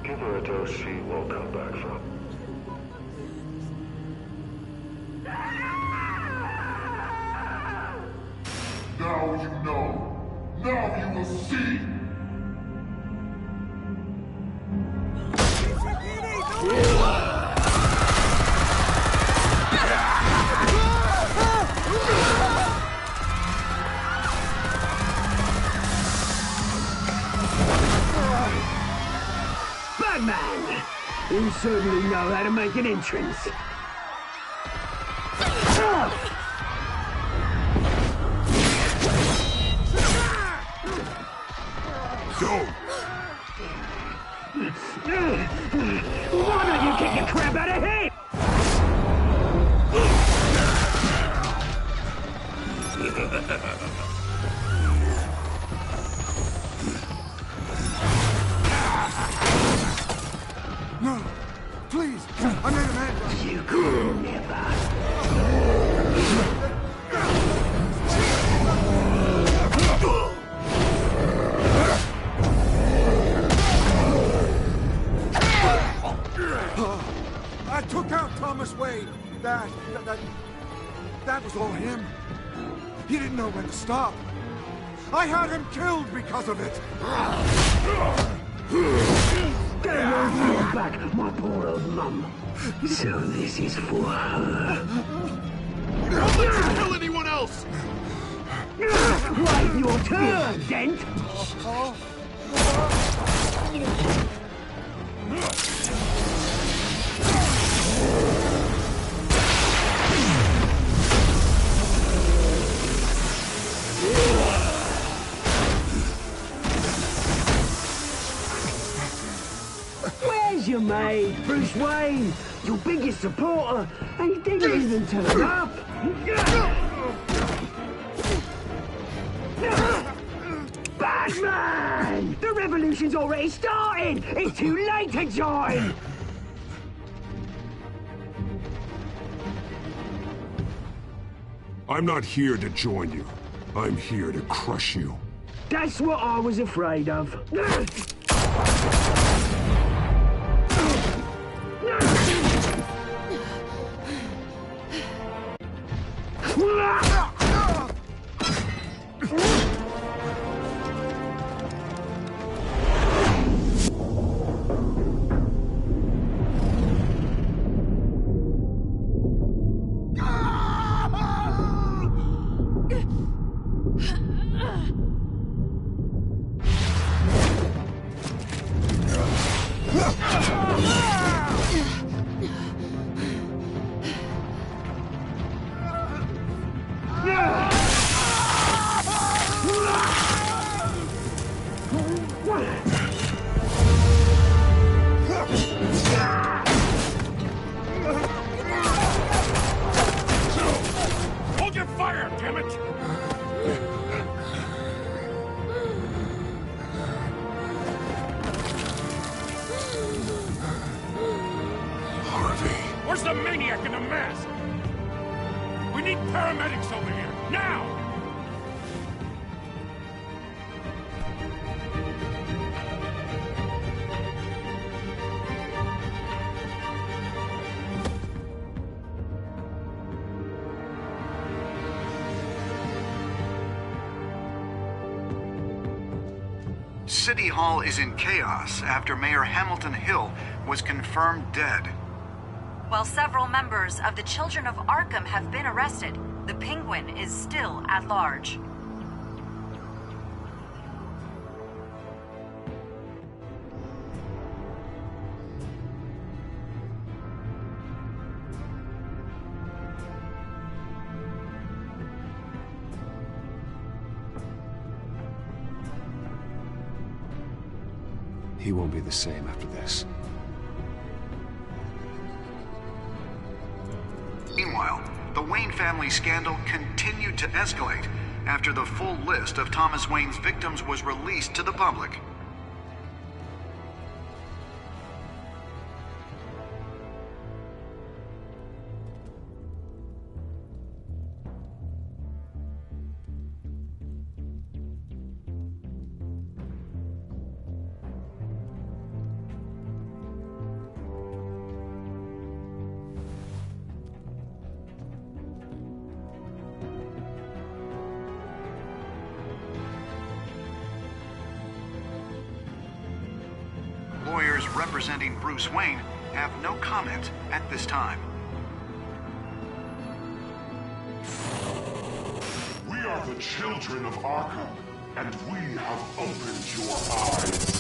Give her a dose she won't come back from. Now you know. Now you will see. Batman! You certainly know how to make an entrance. Go! Why don't you kick the crap out of him? No! Please! I made a man! You could never! I took out Thomas Wayne. That was all him. He didn't know when to stop. I had him killed because of it. Get away from your back, my poor old mum. So this is for her. Don't let you kill anyone else! Wait your turn, Dent! Where's your mate, Bruce Wayne? Your biggest supporter, and he didn't even turn up. Batman! The revolution's already started! It's too late to join! I'm not here to join you. I'm here to crush you. That's what I was afraid of. Where's the maniac in the mask? We need paramedics over here, now! City Hall is in chaos after Mayor Hamilton Hill was confirmed dead. While several members of the Children of Arkham have been arrested, the Penguin is still at large. He won't be the same after this. Meanwhile, the Wayne family scandal continued to escalate after the full list of Thomas Wayne's victims was released to the public. Lawyers representing Bruce Wayne have no comment at this time. We are the children of Arkham, and we have opened your eyes.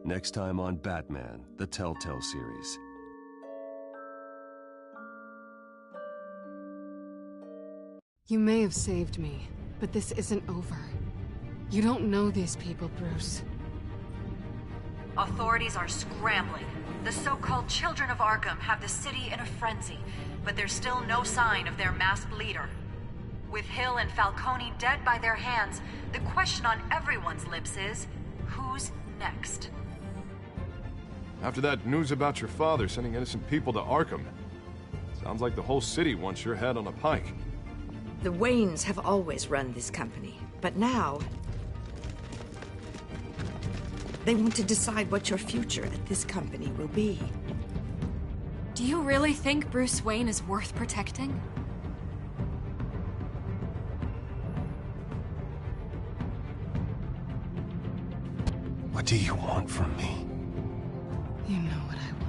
Next time on Batman, the Telltale series. You may have saved me, but this isn't over. You don't know these people, Bruce. Authorities are scrambling. The so-called Children of Arkham have the city in a frenzy, but there's still no sign of their masked leader. With Hill and Falcone dead by their hands, the question on everyone's lips is, who's next? After that news about your father sending innocent people to Arkham, sounds like the whole city wants your head on a pike. The Waynes have always run this company, but now they want to decide what your future at this company will be. Do you really think Bruce Wayne is worth protecting? What do you want from me? You know what I